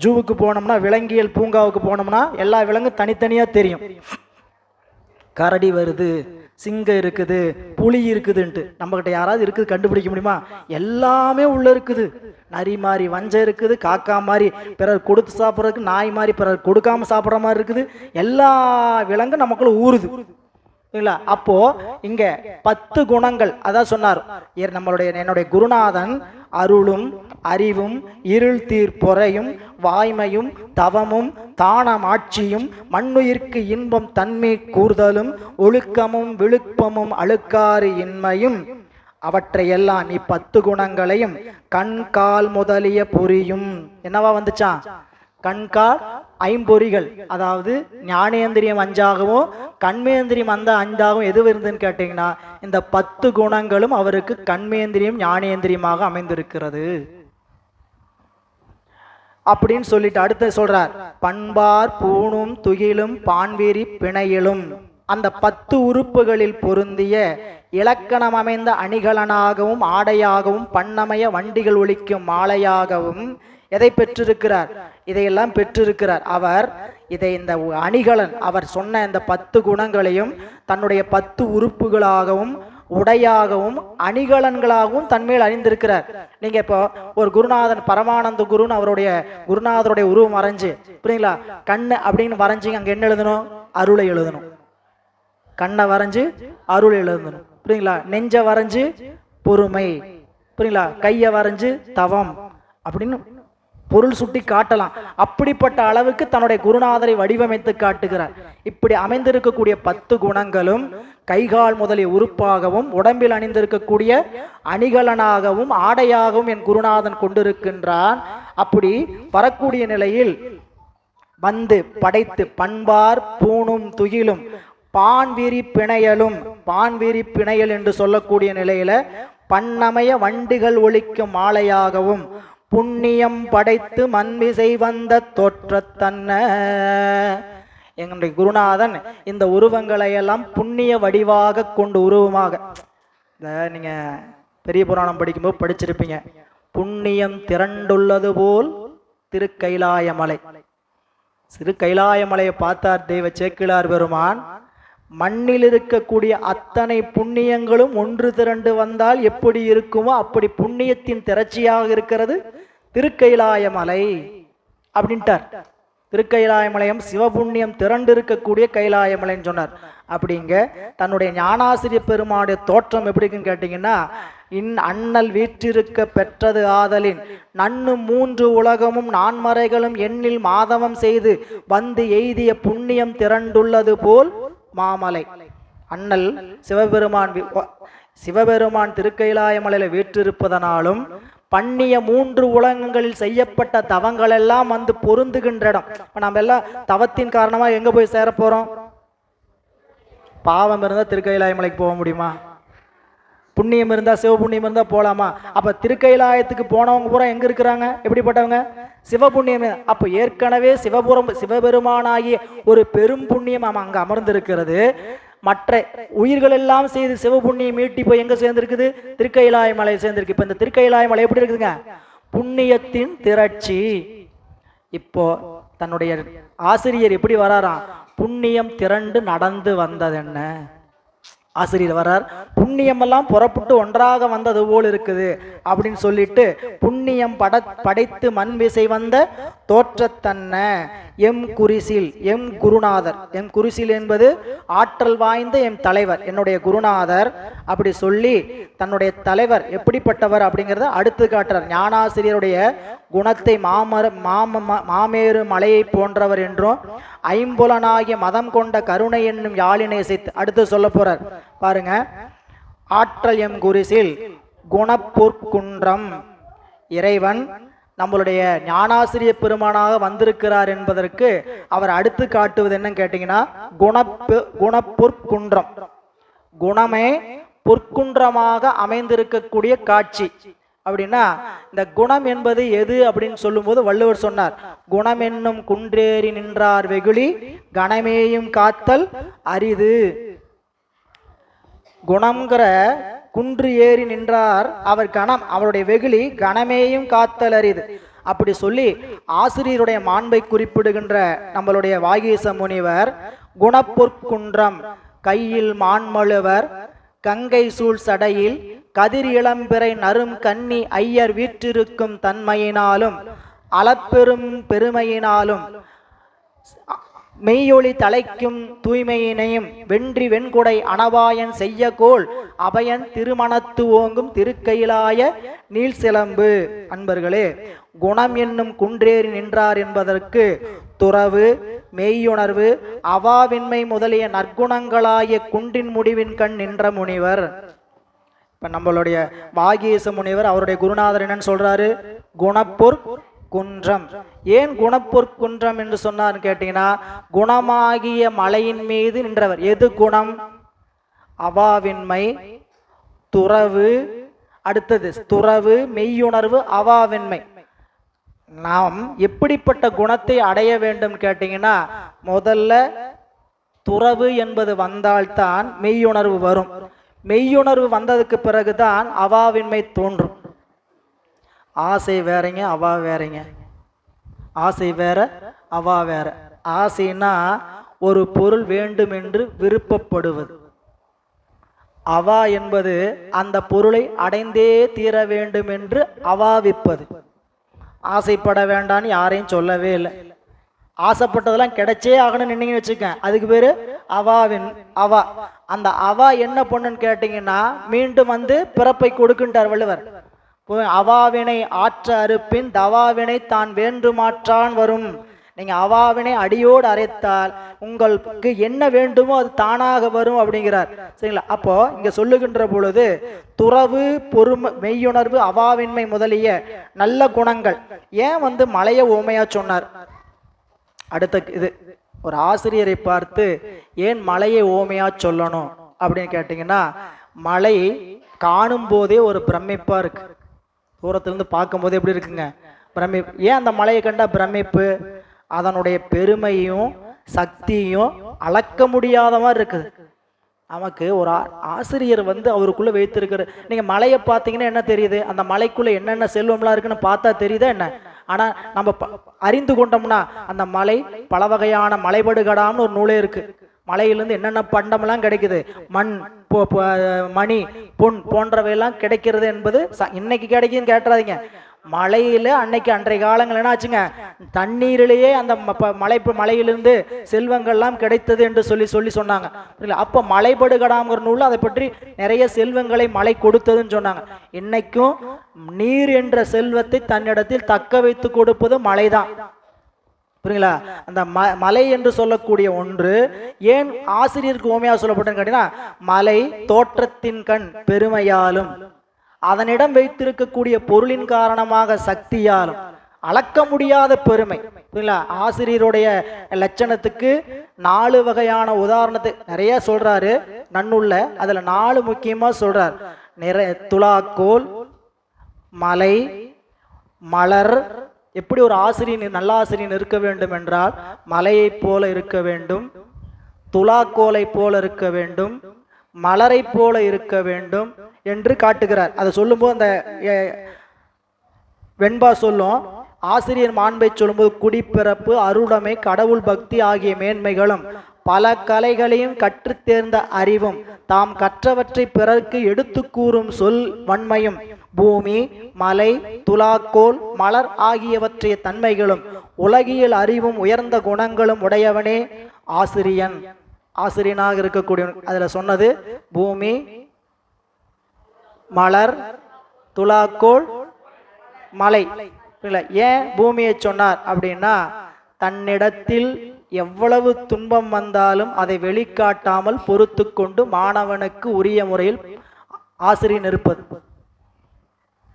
ஜூவுக்கு போனோம்னா, விலங்கியல் பூங்காவுக்கு போனோம்னா எல்லா விலங்கும் தனித்தனியா தெரியும். கரடி வருது, சிங்கம் இருக்குது, புலி இருக்குதுன்ட்டு நம்ம கிட்ட யாராவது இருக்குது கண்டுபிடிக்க முடியுமா? எல்லாமே உள்ள இருக்குது. நரி மாதிரி வஞ்சம் இருக்குது, காக்கா மாதிரி பிறர் கொடுத்து சாப்பிட்றதுக்கு, நாய் மாதிரி பிறர் கொடுக்காம சாப்பிட்ற மாதிரி இருக்குது. எல்லா விலங்கும் நமக்குள்ள ஊறுது, இல்லைங்களா? அப்போ இங்க 10 குணங்கள் அதான் சொன்னார் என்னுடைய குருநாதன். அருளும் அறிவும் இருள் தீர் பொறையும் வாய்மையும் தவமும் தானம் ஆட்சியும் மண்ணுயிர்க்கு இன்பம் தன்மை கூறுதலும் ஒழுக்கமும் விழுப்பமும் அழுக்காறு இன்மையும் அவற்றையெல்லாம் 10 குணங்களையும் கண்கால் முதலிய பொறியும். என்னவா வந்துச்சான்? கண்கால் ஐம்பொறிகள், அதாவது ஞானேந்திரியம் 5ஆகவும் கண்மேந்திரியம் அந்த 5ஆகவும் எது இருந்துன்னு கேட்டீங்கன்னா, இந்த 10 குணங்களும் அவருக்கு கண்மேந்திரியம் ஞானேந்திரியமாக அமைந்திருக்கிறது அப்படின்னு சொல்லிட்டு அடுத்து சொல்றார். பண்பார் பூணும் துகிலும் பான்வீரி பிணையிலும். அந்த 10 உறுப்புகளில் பொருந்திய இலக்கணம் அமைந்த அணிகலனாகவும் ஆடையாகவும் பண்ணமய வண்டிகள் ஒலிக்கும் மாலையாகவும் எதை பெற்றிருக்கிறார்? இதையெல்லாம் பெற்றிருக்கிறார் அவர். இதை இந்த அணிகலன் அவர் சொன்ன இந்த 10 குணங்களையும் தன்னுடைய 10 உறுப்புகளாகவும் உடையாகவும் அணிகலன்களாகவும் தன்மையில் அறிந்திருக்கிறார். நீங்க இப்போ ஒரு குருநாதன் பரமானந்த குருன்னு அவருடைய குருநாதருடைய உருவம் வரைஞ்சு, புரியுங்களா? கண்ணு அப்படின்னு வரைஞ்சிங்க, அங்க என்ன எழுதணும்? அருளை எழுதணும். கண்ணை வரைஞ்சு அருள் எழுதணும், புரியுங்களா? நெஞ்ச வரைஞ்சு பொறுமை, புரியுங்களா? கையை வரைஞ்சு தவம் அப்படின்னு பொருள் சுட்டி காட்டலாம். அப்படிப்பட்ட அளவுக்கு தன்னுடைய குருநாதரை வடிவமைத்து காட்டுகிறார். இப்படி அமைந்திருக்கக்கூடிய 10 குணங்களும் கைகால் முதலிய உறுப்பாகவும் உடம்பில் அணிந்திருக்கக்கூடிய அணிகலனாகவும் ஆடையாகவும் என் குருநாதன் கொண்டிருக்கின்றான். அப்படி வரக்கூடிய நிலையில் வந்து படைத்து பண்பார் பூணும் துகிலும் பான்விரி பிணையலும், பான்விரி பிணையல் என்று சொல்லக்கூடிய நிலையில பண்ணமய வண்டிகள் ஒலிக்கும் மாலையாகவும் புண்ணியம் படைத்து மண்மிசை வந்த தோற்றத்தன்ன. எங்களுடைய குருநாதன் இந்த உருவங்களை எல்லாம் புண்ணிய வடிவாக கொண்டு உருவமாக, நீங்க பெரிய புராணம் படிக்கும்போது படிச்சிருப்பீங்க, புண்ணியம் திரண்டுள்ளது போல் திருக்கைலாயமலை. சிறு கைலாயமலையை பார்த்தார் தெய்வ சேக்கிழார் பெருமான். மண்ணில் இருக்கக்கூடிய அத்தனை புண்ணியங்களும் ஒன்று திரண்டு வந்தால் எப்படி இருக்குமோ அப்படி புண்ணியத்தின் திரட்சியாக இருக்கிறது திருக்கைலாயமலை அப்படின்ட்டார். திருக்கைலாயமலையம் சிவபுண்ணியம் திரண்டு இருக்கக்கூடிய கைலாயமலைன்னு சொன்னார். அப்படிங்க தன்னுடைய ஞானாசிரிய பெருமானுடைய தோற்றம் எப்படி இருக்குன்னு கேட்டீங்கன்னா, அண்ணல் வீற்றிருக்க பெற்றது ஆதலின் நன்னு 3 உலகமும் 4 மறைகளும் எண்ணில் மாதவம் செய்து வந்து எய்திய புண்ணியம் திரண்டுள்ளது போல் மாமலை. அண்ணல் சிவபெருமான் திருக்கைலாயமலையில் வீற்றிருப்பதனாலும் பண்ணிய 3 உலகங்களில் செய்யப்பட்ட தவங்கள் எல்லாம் வந்து பொருந்துகின்ற இடம். நம்ம எல்லாம் தவத்தின் காரணமா எங்க போய் சேர போறோம்? பாவம் இருந்தா திருக்கைலாயமலைக்கு போக முடியுமா? புண்ணியம் இருந்தா, சிவபுண்ணியம் இருந்தா போலாமா? அப்ப திருக்கைலாயத்துக்கு போனவங்க பூரா எங்க இருக்கிறாங்க? எப்படிப்பட்டவங்க? சிவபுண்ணியம். அப்ப ஏற்கனவே சிவபெருமானாகிய ஒரு பெரும் புண்ணியம் அங்க அமர்ந்திருக்கிறது. மற்ற உயிர்கள் எல்லாம் செய்து சிவபுண்ணியம் மீட்டி போய் எங்க சேர்ந்திருக்குது? திருக்கைலாய மலை சேர்ந்திருக்கு. இப்ப இந்த திருக்கைலாய மலை எப்படி இருக்குதுங்க? புண்ணியத்தின் திரட்சி. இப்போ தன்னுடைய ஆசிரியர் எப்படி வராராம்? புண்ணியம் திரண்டு நடந்து வந்தது என்ன? ஆசிரியர் வரார், புண்ணியம் எல்லாம் புறப்பட்டு ஒன்றாக வந்தது போல் இருக்குது அப்படின்னு சொல்லிட்டு, புண்ணியம் படைத்து மண் விசை வந்த தோற்றத்தன்ன எம் குரிசில், எம் குருநாதர். எம் குரிசில் என்பது ஆற்றல் வாய்ந்த எம் தலைவர், என்னுடைய குருநாதர். அப்படி சொல்லி தன்னுடைய தலைவர் எப்படிப்பட்டவர் அப்படிங்கிறத அடுத்து காட்டுறார். ஞானாசிரியருடைய குணத்தை மாமேரு மலையை போன்றவர் என்றும், ஐம்புலனாகிய மதம் கொண்ட கருணை என்னும் யாழினை இசைத்து அடுத்து சொல்ல போறார். பாருங்க, ஆற்றல் எம் குரிசில் குணப்பொற்குன்றம். இறைவன் நம்மளுடைய ஞானாசிரிய பெருமானாக வந்திருக்கிறார் என்பதற்கு அவர் அடுத்து காட்டுவது என்னன்னு கேட்டீங்கன்னா, குணப்பொற்குன்றம். குணமே பொற்குன்றமாக அமைந்திருக்கக்கூடிய காட்சி. அப்படின்னா இந்த குணம் என்பது எது அப்படின்னு சொல்லும்போது வள்ளுவர் சொன்னார், குணம் என்னும் குன்றேறி நின்றார் வெகுளி கணமேயும் காத்தல் அரிது. குணம்ங்கிற குன்று ஏறி நின்றார் அவர் கணம், அவருடைய வெகுளி கணமேயும் காத்தல் அரிது. அப்படி சொல்லி ஆசிரியருடைய மாண்பை குறிப்பிடுகின்ற நம்மளுடைய வாகீச முனிவர் குணப்பொற்குன்றம் கையில் மான்மழுவர் கங்கை சூழ் சடையில் கதிர் இளம்பிறை நரும் கன்னி ஐயர் வீற்றிருக்கும் தன்மையினாலும் அளப்பெரும் பெருமையினாலும் மெய்யொளி தலைக்கும் தூய்மையினையும் வென்றி வெண்குடை அனவாயன் செய்யகோள் அபயன் திருமணத்து ஓங்கும் திருக்கையிலாய நீள் சிலம்பு. அன்பர்களே, குணம் என்னும் குன்றேறி நின்றார் என்பதற்கு துறவு, மெய்யுணர்வு, அவாவின்மை முதலிய நற்குணங்களாகிய குன்றின் முடிவின் கண் நின்ற முனிவர். இப்ப நம்மளுடைய வாகீச முனிவர் அவருடைய குருநாதர் என்னன்னு சொல்றாரு? குணப்பொற் குன்றம். ஏன் குணப்பொற்குன்றம் என்று சொன்னார் கேட்டீங்கன்னா, குணமாகிய மலையின் மீது நின்றவர். எது குணம்? அவாவின்மை, துறவு, அடுத்தது துறவு, மெய்யுணர்வு, அவாவின்மை. நாம் எப்படிப்பட்ட குணத்தை அடைய வேண்டும் கேட்டீங்கன்னா, முதல்ல துறவு என்பது வந்தால்தான் மெய்யுணர்வு வரும். மெய்யுணர்வு வந்ததுக்கு பிறகுதான் அவாவின்மை தோன்றும். ஆசை வேறங்க, அவா வேறங்க. ஆசை வேற, அவா வேற. ஆசைனா ஒரு பொருள் வேண்டும் என்று விருப்பப்படுவது. அவா என்பது அந்த பொருளை அடைந்தே தீர வேண்டும் என்று அவாவிப்பது. ஆசைப்பட வேண்டான்னு யாரையும் சொல்லவே இல்லை. ஆசைப்பட்டதெல்லாம் கிடைச்சே ஆகணும்னு நினைங்க வச்சுக்க, அதுக்கு பேரு அவாவின் அவா. அந்த அவா என்ன பண்ணுன்னு கேட்டீங்கன்னா, மீண்டும் வந்து பிறப்பை கொடுக்கின்றார் வள்ளுவர். அவாவினை ஆற்ற அறுப்பின் தவாவினை தான் வேண்டு மாற்றான் வரும். நீங்க அவாவினை அடியோடு அரைத்தால் உங்களுக்கு என்ன வேண்டுமோ அது தானாக வரும் அப்படிங்கிறார். சரிங்களா? அப்போ இங்க சொல்லுகின்ற பொழுது துறவு, பொறுமை, மெய்யுணர்வு, அவாவின்மை முதலிய நல்ல குணங்கள். ஏன் வந்து மலையை ஓமையா சொன்னார்? அடுத்த இது ஒரு ஆசிரியரை பார்த்து ஏன் மலையை ஓமையா சொல்லணும் அப்படின்னு கேட்டீங்கன்னா, மலை காணும் போதே ஒரு பிரமிப்பா இருக்கு. தூரத்திலிருந்து பார்க்கும் போது எப்படி இருக்குங்க? பிரமிப்பு. ஏன் அந்த மலையை கண்டா பிரமிப்பு? அதனுடைய பெருமையும் சக்தியும் அளக்க முடியாத மாதிரி இருக்குது. நமக்கு ஒரு ஆசிரியர் வந்து அவருக்குள்ள வைத்திருக்கிற, நீங்க மலையை பார்த்தீங்கன்னா என்ன தெரியுது? அந்த மலைக்குள்ள என்னென்ன செல்வம்லாம் இருக்குன்னு பார்த்தா தெரியுதா என்ன? ஆனா நம்ம அறிந்து கொண்டோம்னா அந்த மலை பல வகையான மலைபடுகடாம்னு ஒரு நூலே இருக்கு. மலையிலிருந்து என்னென்ன பண்டமெல்லாம் கிடைக்குது, மண், மணி, பொன் போன்றவையெல்லாம் கிடைக்கிறது என்பது இன்னைக்கு கிடைக்குன்னு கேட்டுறாதீங்க. மலையில அன்றைய காலங்கள் என்ன ஆச்சுங்க, தண்ணீரிலேயே அந்த மலையிலிருந்து செல்வங்கள்லாம் கிடைத்தது என்று சொல்லி சொன்னாங்க. அப்ப மலைபடுகடாங்கிற நூல் அதை பற்றி நிறைய செல்வங்களை மலை கொடுத்ததுன்னு சொன்னாங்க. இன்னைக்கும் நீர் என்ற செல்வத்தை தன்னிடத்தில் தக்க வைத்து கொடுப்பது மலைதான். புரியுங்களா? அந்த மலை என்று சொல்லக்கூடிய ஒன்று ஏன் ஆசிரியருக்கு ஓமையாக சொல்லப்பட்டேன்னு கேட்டீங்கன்னா, மலை தோற்றத்தின் கண் பெருமையாலும் அதனிடம் வைத்திருக்கக்கூடிய பொருளின் காரணமாக சக்தியாலும் அளக்க முடியாத பெருமை. புரியுங்களா? ஆசிரியருடைய லட்சணத்துக்கு 4 வகையான உதாரணத்தை நிறைய சொல்றாரு நன்னுள்ள. அதுல 4 முக்கியமா சொல்றார். துலாக்கோல், மலை, மலர். எப்படி ஒரு ஆசிரியர் நல்ல ஆசிரியர் இருக்க வேண்டும் என்றால் மலையை போல இருக்க வேண்டும், துலாக்கோலை போல இருக்க வேண்டும், மலரை போல இருக்க வேண்டும் என்று காட்டுகிறார். அதை சொல்லும்போது அந்த வெண்பா சொல்லும், ஆசிரியர் மாண்பை சொல்லும்போது குடிப்பிறப்பு, அருடமை, கடவுள் பக்தி ஆகிய மேன்மைகளும் பல கலைகளையும் கற்று தேர்ந்த அறிவும் தாம் கற்றவற்றை பிறருக்கு எடுத்து கூறும் சொல் வன்மையும் பூமி, மலை, துலாக்கோல், மலர் ஆகியவற்றைய தன்மைகளும் உலகியல் அறிவும் உயர்ந்த குணங்களும் உடையவனே ஆசிரியன். ஆசிரியனாக இருக்கக்கூடிய அதுல சொன்னது பூமி, மலர், துலாக்கோல், மலை. ஏன் பூமியை சொன்னார் அப்படின்னா, தன்னிடத்தில் எவ்வளவு துன்பம் வந்தாலும் அதை வெளிக்காட்டாமல் பொறுத்து கொண்டு மாணவனுக்கு உரிய முறையில் ஆசிரியர் இருப்பது.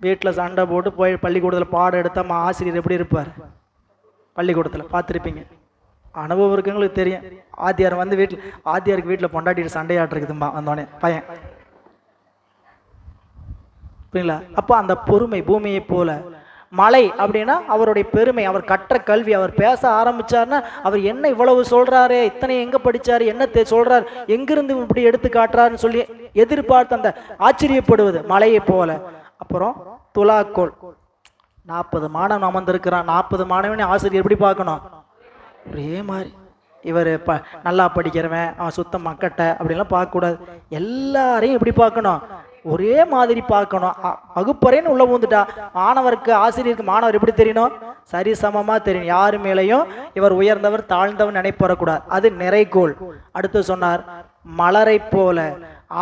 வீட்டில் சண்டை போட்டு போய் பள்ளிக்கூடத்தில் பாடம் எடுத்தால் ஆசிரியர் எப்படி இருப்பார்? பள்ளிக்கூடத்தில் பார்த்துருப்பீங்க, அனுபவம் இருக்குங்களுக்கு தெரியும். ஆத்தியார் வந்து ஆத்தியாருக்கு வீட்டில் பொண்டாட்டிட்டு சண்டையாட்டுருக்குதும்பா வந்தோடனே பையன். புரியுங்களா? அப்போ அந்த பொறுமை பூமியை போல. மலை அப்படின்னா அவருடைய பெருமை, அவர் கற்ற கல்வி. அவர் பேச ஆரம்பிச்சார்னா அவர் என்ன இவ்வளவு சொல்றாரு, இத்தனை எங்க படிச்சாரு, என்ன சொல்றாரு, எங்கிருந்து இப்படி எடுத்து காட்டுறாருன்னு சொல்லி எதிர்பார்த்து அந்த ஆச்சரியப்படுவது மலையை போல. அப்புறம் துலாக்கோல், 40 மாணவன் அமர்ந்திருக்கிறான். 40 மாணவனை ஆசிரியர் எப்படி பார்க்கணும்? ஒரே மாதிரி. இவர் நல்லா படிக்கிறவன், அவன் சுத்தம் மக்கட்ட அப்படின்லாம் பார்க்கக்கூடாது. எல்லாரையும் எப்படி பார்க்கணும்? ஒரே மாதிரி பார்க்கணும். வகுப்பறைன்னு உள்ள பூந்துட்டா மாணவருக்கு ஆசிரியருக்கு மாணவர் எப்படி தெரியணும்? சரிசமமா தெரியும். யாரு மேலையும் இவர் உயர்ந்தவர் தாழ்ந்தவர் நினைப்படக்கூடாது. அது நிறைகோள். அடுத்து சொன்னார், மலரை போல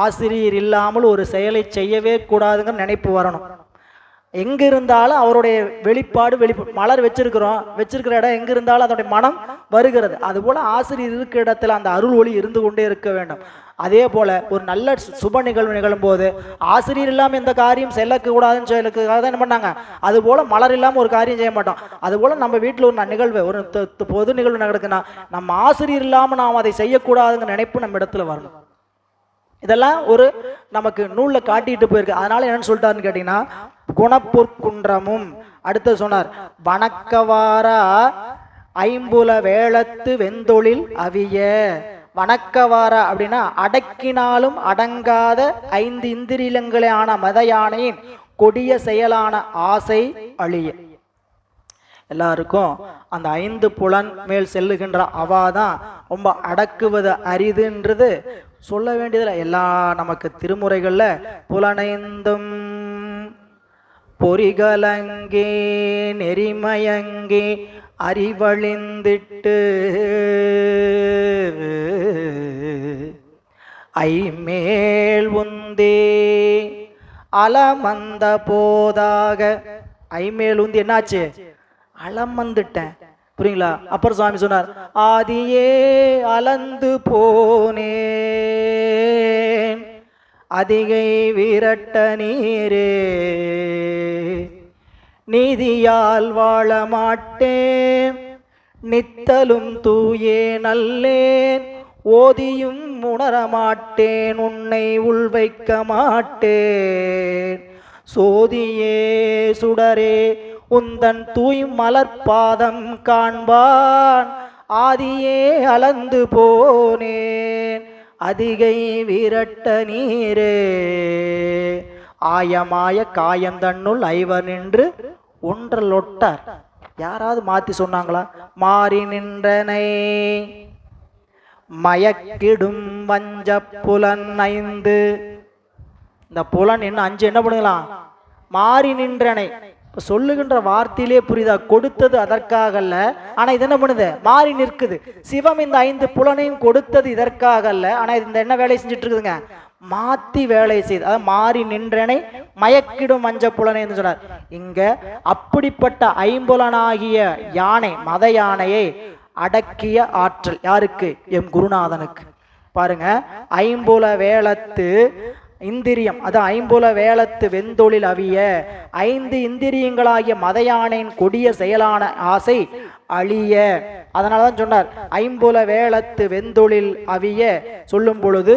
ஆசிரியர் இல்லாமல் ஒரு செயலை செய்யவே கூடாதுங்கிற நினைப்பு வரணும். எங்க இருந்தாலும் அவருடைய வெளிப்பாடு மலர் வச்சிருக்கிற இடம் எங்க இருந்தாலும் அதனுடைய மனம் வருகிறது. அதுபோல ஆசிரியர் இருக்கிற இடத்துல அந்த அருள் ஒளி இருந்து கொண்டே இருக்க வேண்டும். அதே போல ஒரு நல்ல சுப நிகழ்வு நிகழும் போது ஆசிரியர் இல்லாமல் எந்த காரியம் செல்லக்கூடாதுன்னு சொல்லுக்காக தான் என்ன பண்ணாங்க. அது போல மலர் இல்லாமல் ஒரு காரியம் செய்ய மாட்டோம். அது போல நம்ம வீட்டில் ஒரு நிகழ்வு, ஒரு பொது நிகழ்வு நடக்குதுன்னா நம்ம ஆசிரியர் இல்லாமல் நாம் அதை செய்யக்கூடாதுங்கிற நினைப்பு நம்ம இடத்துல வரணும். இதெல்லாம் ஒரு நமக்கு நூலில் காட்டிட்டு போயிருக்கு. அதனால என்னன்னு சொல்லிட்டாருன்னு கேட்டீங்கன்னா, குணப்பொற்குன்றமும். அடுத்து சொன்னார், வணக்கவாரா ஐம்புல வேளத்து வெந்தொழில் அவிய. வணக்கவாரா அப்படின்னா அடக்கினாலும் அடங்காத 5 இந்திரியங்களான மத யானையின் கொடிய செயலான ஆசை அழிய. எல்லாருக்கும் அந்த 5 புலன் மேல் செல்லுகின்ற அவாதான் ரொம்ப அடக்குவது அரிதுன்றது சொல்ல வேண்டியதில்லை. எல்லா நமக்கு திருமுறைகள்ல புலனைந்தும் பொறிகலங்கே நெறிமயங்கே அறிவழிந்திட்டு ஐமேல் உந்தே அலமந்த போதாக. ஐமேல் உந்தி என்னாச்சு? அலம் வந்துட்டேன். புரியுங்களா? அப்புறம் சுவாமி சொன்னார், ஆதியே அலந்து போனேன் அதிகை விரட்ட நீரே நீதியால் வாழ மாட்டேன் நித்தலும் தூயே நல்லேன் ஓதியும் உணரமாட்டேன் உன்னை உள்வைக்க மாட்டேன் சோதியே சுடரே உந்தன் தூய் மலர்பாதம் காண்பான் ஆதியே அலந்து போனேன் அதிகை விரட்ட நீரே ஆயமாய காயந்தன்னுள் ஐவர் நின்று ஒன்றலொட்டார். யாராவது மாத்தி சொன்னாங்களா? மாறி நின்றனை மயக்கிடும் வஞ்ச புலன் 5. இந்த புலன் என்ன 5 என்ன பண்ணுங்களாம்? மாறி நின்றனை. இப்போ சொல்லுகின்ற வார்த்தையிலே புரியுதா? கொடுத்தது அதற்காக அல்ல, ஆனால் இது என்ன பண்ணுது? மாறி நிற்குது. சிவம் இந்த 5 புலனையும் கொடுத்தது இதற்காக அல்ல, ஆனால் இந்த என்ன வேலையை செஞ்சுட்டு இருக்குதுங்க? மாத்தி வேலை செய்து, அதாவது மாறி நின்றனை மயக்கிடும் மஞ்ச புலனை என்று சொன்னார். இங்க அப்படிப்பட்ட ஐம்புலனாகிய யானை, மத யானையை அடக்கிய ஆற்றல் யாருக்கு? எம் குருநாதனுக்கு. பாருங்க, ஐம்புல வேளத்து இந்திரியம், அது ஐம்புல வேளத்து வெந்தொழில் அவிய, 5 இந்திரியங்களாகிய மத யானையின் கொடிய செயலான ஆசை அழிய. அதனாலதான் சொன்னார் ஐம்புல வேளத்து வெந்தொழில் அவிய சொல்லும் பொழுது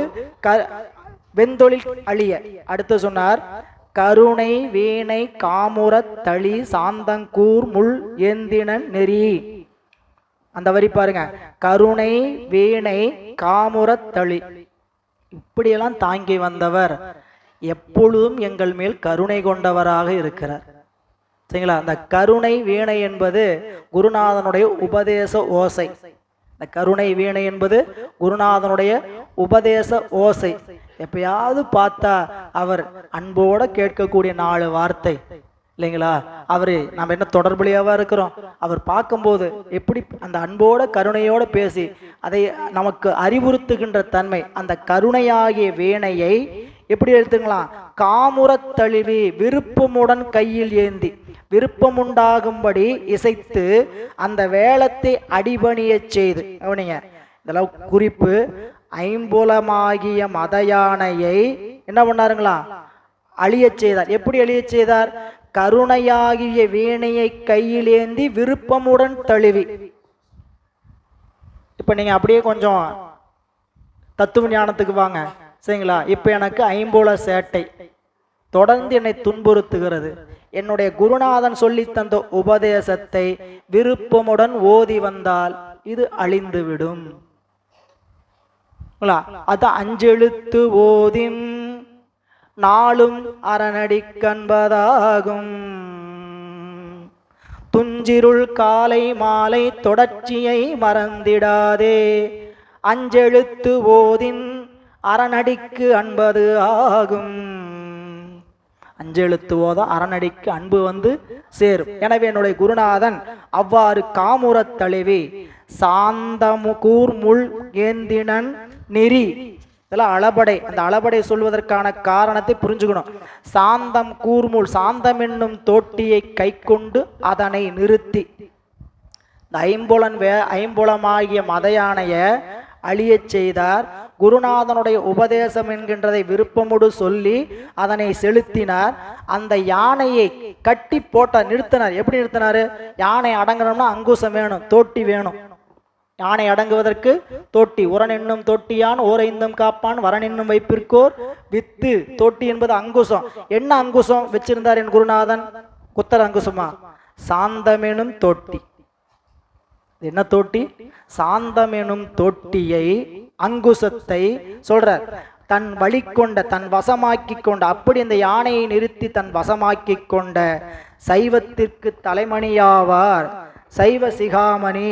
வெந்தொழில் அழிய. அடுத்து சொன்னார் கருணை வீணை காமுற தளி சாந்தங்கூர் முள் ஏந்தினன் நெறி. அந்த வரி பாருங்க, கருணை வீணை காமுற தளி, இப்படியெல்லாம் தாங்கி வந்தவர் எப்பொழுதும் எங்கள் மேல் கருணை கொண்டவராக இருக்கிறார். சரிங்களா? அந்த கருணை வீணை என்பது குருநாதனுடைய உபதேச ஓசை. இந்த கருணை வீணை என்பது குருநாதனுடைய உபதேச ஓசை. எப்பயாவது பார்த்தா அவர் அன்போட கேட்கக்கூடிய 4 வார்த்தை இல்லைங்களா? அவரு நம்ம என்ன தொடர்புலையாவா இருக்கிறோம்? அவர் பார்க்கும்போது எப்படி அந்த அன்போட கருணையோட பேசி அதை நமக்கு அறிவுறுத்துகின்ற தன்மை, அந்த கருணையாகிய வீணையை எப்படி எடுத்துக்கலாம்? காமுற தழுவி விருப்பமுடன் கையில் ஏந்தி, விருப்பமுண்டாகும்படி இசைத்து அந்த வேளத்தை அடிபணிய செய்து. கவனிங்க, இதெல்லாம் குறிப்பு. ஐம்புலமாகிய மத யானையை என்ன பண்ணாருங்களா? அழிய செய்தார். எப்படி அழிய செய்தார்? கருணையாகிய வீணையை கையிலேந்தி விருப்பமுடன் தழுவி. இப்ப நீங்க அப்படியே கொஞ்சம் தத்துவ ஞானத்துக்கு வாங்க. சரிங்களா? இப்ப எனக்கு ஐம்புல சேட்டை தொடர்ந்து என்னை துன்புறுத்துகிறது. என்னுடைய குருநாதன் சொல்லி தந்த உபதேசத்தை விருப்பமுடன் ஓதி வந்தால் இது அழிந்துவிடும். அது 5 எழுத்து ஓதின் நாளும் அரணடி கண்பதாகும். துஞ்சிருள் காலை மாலை தொடர்ச்சியை மறந்திடாதே. 5 எழுத்து ஓதின் அரணடிக்கு அன்பது ஆகும். 5 எழுத்து ஓத அரணடிக்கு அன்பு வந்து சேரும். எனவே என்னுடைய குருநாதன் அவ்வாறு காமுறத் தழுவி சாந்தமுகூர் முள் ஏந்தினன் நெறி. இதெல்லாம் அளபடை. அந்த அளபடை சொல்வதற்கான காரணத்தை புரிஞ்சுக்கணும். சாந்தம் கூர்முள், சாந்தம் என்னும் தோட்டியை கை கொண்டு அதனை நிறுத்தி இந்த ஐம்புலமாகிய மத யானைய அழிய செய்தார். குருநாதனுடைய உபதேசம் என்கின்றதை விருப்பமுடு சொல்லி அதனை செலுத்தினார். அந்த யானையை கட்டி போட்டார், நிறுத்தினார். எப்படி நிறுத்தினாரு? யானை அடங்கணும்னா அங்குசம் வேணும், தோட்டி வேணும். யானை அடங்குவதற்கு தோட்டி. உரனென்னும் தொட்டியான் ஓரைந்தும் காப்பான் வரனென்னும் வைப்பிற்கோர் வித்து. தோட்டி என்பது அங்குசம். என்ன அங்குசம் வச்சிருந்தார் என் குருநாதன்? குத்தர் அங்குசமா? சாந்தமெனும் தோட்டி. என்ன தோட்டி? சாந்தமெனும் தோட்டியை, அங்குசத்தை சொல்றார். தன் வழி கொண்ட, தன் வசமாக்கி கொண்ட, அப்படி இந்த யானையை நிறுத்தி தன் வசமாக்கி கொண்ட சைவத்திற்கு தலைமணியாவார் சைவ சிகாமணி.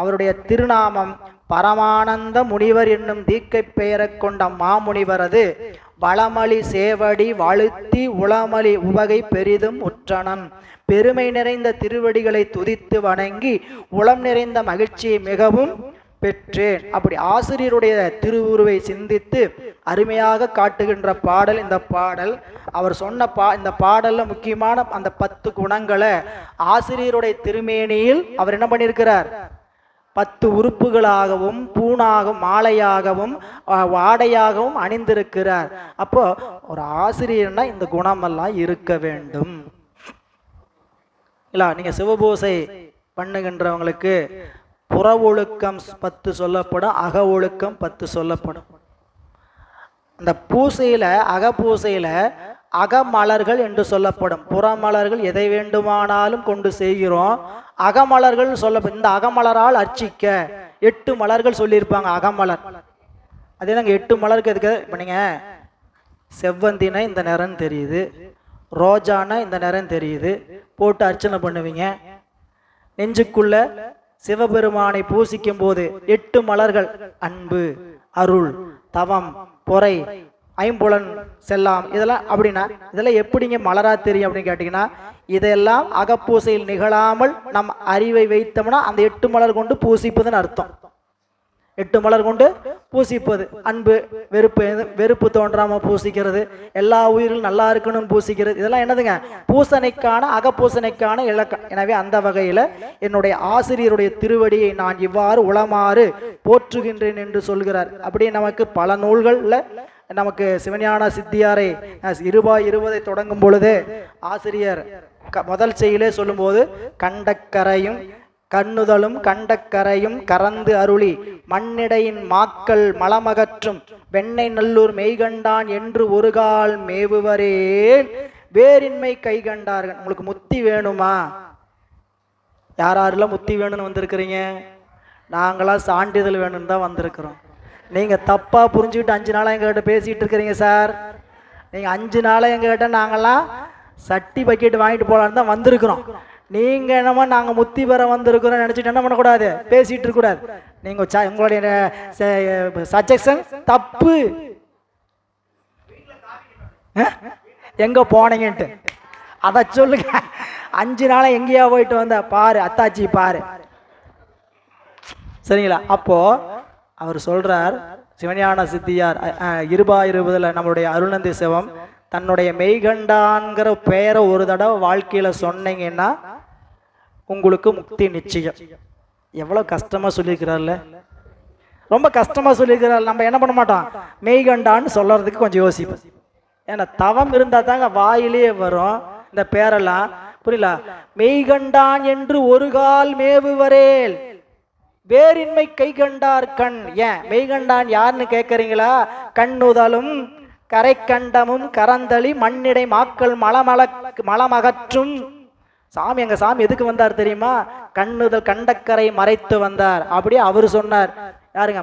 அவருடைய திருநாமம் பரமானந்த முனிவர் என்னும் தீக்கை பெயரை கொண்ட மாமுனிவரது வளமளி சேவடி வழுத்தி உளமளி உவகை பெரிதும் உற்றனன். பெருமை நிறைந்த திருவடிகளை துதித்து வணங்கி உளம் நிறைந்த மகிழ்ச்சியை மிகவும் பெற்றேன். அப்படி ஆசிரியருடைய திருவுருவை சிந்தித்து அருமையாக காட்டுகின்ற பாடல் இந்த பாடல். அவர் சொன்ன இந்த பாடல்ல முக்கியமான அந்த 10 குணங்களை ஆசிரியருடைய திருமேனியில் அவர் என்ன பண்ணியிருக்கிறார்? 10 உறுப்புகளாகவும் பூணாகவும் மாலையாகவும் வாடையாகவும் அணிந்திருக்கிறார். அப்போ ஒரு ஆசிரியர்னா இந்த குணமெல்லாம் இருக்க வேண்டும். இல்ல, நீங்க சிவபூசை பண்ணுகின்றவங்களுக்கு புற ஒழுக்கம் 10 சொல்லப்படும், அக ஒழுக்கம் 10 சொல்லப்படும். அந்த பூசையில, அகப்பூசையில அகமலர்கள் என்று சொல்லப்படும். புறமலர்கள் எதை வேண்டுமானாலும் கொண்டு செய்கிறோம். அகமலர்கள் சொல்லப்படும். இந்த அகமலரால் அர்ச்சிக்க 8 மலர்கள் சொல்லியிருப்பாங்க. அகமலர் அதே தாங்க 8 மலருக்கு எதுக்கு? இப்போ நீங்கள் செவ்வந்தினா இந்த நிறம் தெரியுது, ரோஜானா இந்த நிறம் தெரியுது, போட்டு அர்ச்சனை பண்ணுவீங்க. நெஞ்சுக்குள்ள சிவபெருமானை பூசிக்கும் போது 8 மலர்கள், அன்பு, அருள், தவம், பொறை, ஐம்புலன் செல்லாம், இதெல்லாம் அப்படின்னா இதெல்லாம் எப்படிங்க மலரா தெரியும் அப்படின்னு கேட்டீங்கன்னா, இதெல்லாம் அகப்பூசையில் நிகழாமல் நம் அறிவை வைத்தோம்னா அந்த 8 மலர் கொண்டு பூசிப்பதுன்னு அர்த்தம். 8 மலர் கொண்டு பூசிப்பது. அன்பு, வெறுப்பு, வெறுப்பு தோன்றாமல் பூசிக்கிறது, எல்லா உயிர்களும் நல்லா இருக்கணும்னு பூசிக்கிறது. இதெல்லாம் என்னதுங்க? பூசணைக்கான அகப்பூசணைக்கான இலக்கம். எனவே அந்த வகையில் என்னுடைய ஆசிரியருடைய திருவடியை நான் இவ்வாறு உளமாறு போற்றுகின்றேன் என்று சொல்கிறார். அப்படியே நமக்கு பல நூல்களில் நமக்கு சிவஞான சித்தியாரை இருபாய் 20 தொடங்கும் பொழுது ஆசிரியர் முதல் செய்யிலே சொல்லும்போது, கண்டக்கரையும் கண்ணுதலும் கண்டக்கரையும் கறந்து அருளி மண்ணிடையின் மாக்கள் மலமகற்றும் வெண்ணை நல்லூர் மெய்கண்டான் என்று ஒரு கால் மேவுவரேல் வேறின்மை கை கண்டார்கள். உங்களுக்கு முத்தி வேணுமா? யாரெல்லாம் முத்தி வேணும்னு வந்திருக்கிறீங்க? நாங்களா சான்றிதழ் வேணும்னு தான் வந்திருக்கிறோம். நீங்கள் தப்பாக புரிஞ்சுக்கிட்டு 5 நாளாக எங்ககிட்ட பேசிகிட்டு இருக்கிறீங்க சார். நீங்கள் 5 நாளாக எங்ககிட்ட நாங்கள்லாம் சட்டி பக்கெட் வாங்கிட்டு போகலான்னு தான் வந்திருக்கிறோம். நீங்கள் என்னமோ நாங்கள் முத்தி பெற வந்திருக்கிறோம் நினச்சிட்டு என்ன பண்ணக்கூடாது, பேசிகிட்டு இருக்கக்கூடாது. நீங்கள் உங்களுடைய சஜஷன் தப்பு. எங்கே போனீங்கன்ட்டு அதை சொல்லுங்க. 5 நாளாக எங்கேயா போயிட்டு வந்த பாரு, அத்தாச்சி பாரு, சரிங்களா? அப்போது அவர் சொல்கிறார், சிவஞான சித்தியார் இருபாய் 20 நம்மளுடைய அருணந்தி சிவம் தன்னுடைய மெய்கண்டான்கிற பெயரை ஒரு தடவை வாழ்க்கையில் சொன்னீங்கன்னா உங்களுக்கு முக்தி நிச்சயம். எவ்வளோ கஷ்டமாக சொல்லியிருக்கிறார்ல, ரொம்ப கஷ்டமாக சொல்லியிருக்கிறார். நம்ம என்ன பண்ண மாட்டோம், மெய்கண்டான்னு சொல்கிறதுக்கு கொஞ்சம் யோசிப்போம். ஏன்னா தவம் இருந்தால் தாங்க வாயிலே வரும் இந்த பேரெல்லாம். புரியல? மெய்கண்டான் என்று ஒரு கால் மேவுவரேல் வேறின்மை கை கண்டார் கண். ஏன் மெய்கண்டான் யாருன்னு கேட்குறீங்களா? கண்ணுதலும் கரை கண்டமும் கரந்தளி மண்ணிடை மாக்கள் மலமகற்றும். சாமி, எங்க சாமி எதுக்கு வந்தார் தெரியுமா? கண்ணுதல் கண்டக்கரை மறைத்து வந்தார். அப்படியே அவர் சொன்னார். யாருங்க?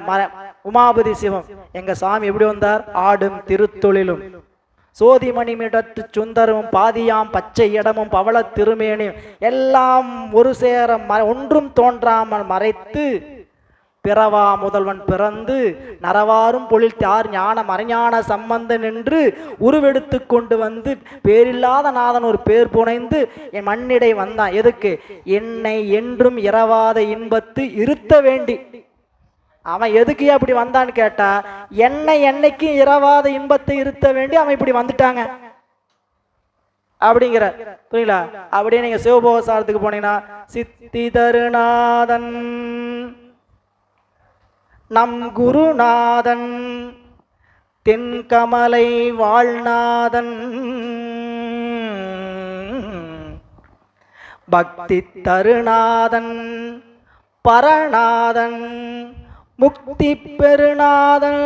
உமாபதி சிவம். எங்க சாமி எப்படி வந்தார்? ஆடும் திருத்தொழிலும் சோதிமணி மிடற்று சுந்தரமும் பாதியாம் பச்சை இடமும் பவள திருமேனியும் எல்லாம் ஒரு சேர ஒன்றும் தோன்றாமல் மறைத்து பிறவா முதல்வன் பிறந்து நரவாரும் பொழில் தார் ஞான மறைஞான சம்பந்தன் என்று உருவெடுத்து கொண்டு வந்து பேரில்லாத நாதன் ஒரு பேர் புனைந்து என் மண்ணிடை வந்தான். எதுக்கு? என்னை என்றும் இரவாத இன்பத்து இருத்த வேண்டி. அவன் எதுக்கு அப்படி வந்தான்னு கேட்டா, என்னைக்கு இரவாத இன்பத்தை இருத்த வேண்டி அவன் இப்படி வந்துட்டாங்க அப்படிங்கிற. புரியல? அப்படியே நீங்க சிவபோகசாரத்துக்கு போனீங்கன்னா, சித்தி தருநாதன் நம் குருநாதன் தென்கமலை வாழ்நாதன் பக்தி தருநாதன் பரநாதன் முக்தி பெருநாதன்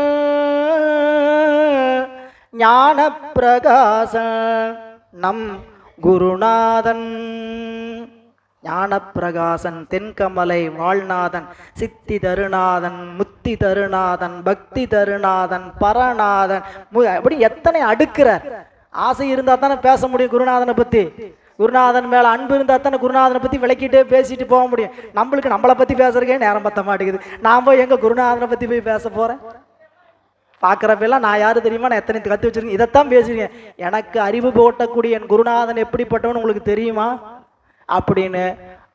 ஞான பிரகாசன் நம் குருநாதன். ஞான பிரகாசன் தென்கமலை வாழ்நாதன் சித்தி தருநாதன் முத்தி தருநாதன் பக்தி தருநாதன் பரநாதன். அப்படி எத்தனை அடுக்கிறார். ஆசை இருந்தா தானே பேச முடியும் குருநாதனை பத்தி. குருநாதன் மேல அன்பு இருந்தா தானே குருநாதனை பத்தி விளக்கிட்டே பேசிட்டு போக முடியும். நம்மளுக்கு நம்மளை பத்தி பேசுறதுக்கே நேரம் பத்த மாட்டேங்குது. நான் போய் எங்க குருநாதனை பத்தி போய் பேச போறேன்? பார்க்குறப்பெல்லாம் நான் யாரு தெரியுமா, நான் எத்தனை கற்று வச்சிருக்கேன், இதைத்தான் பேசுறேன். எனக்கு அறிவு போட்டக்கூடிய என் குருநாதன் எப்படிப்பட்டவன் உங்களுக்கு தெரியுமா அப்படின்னு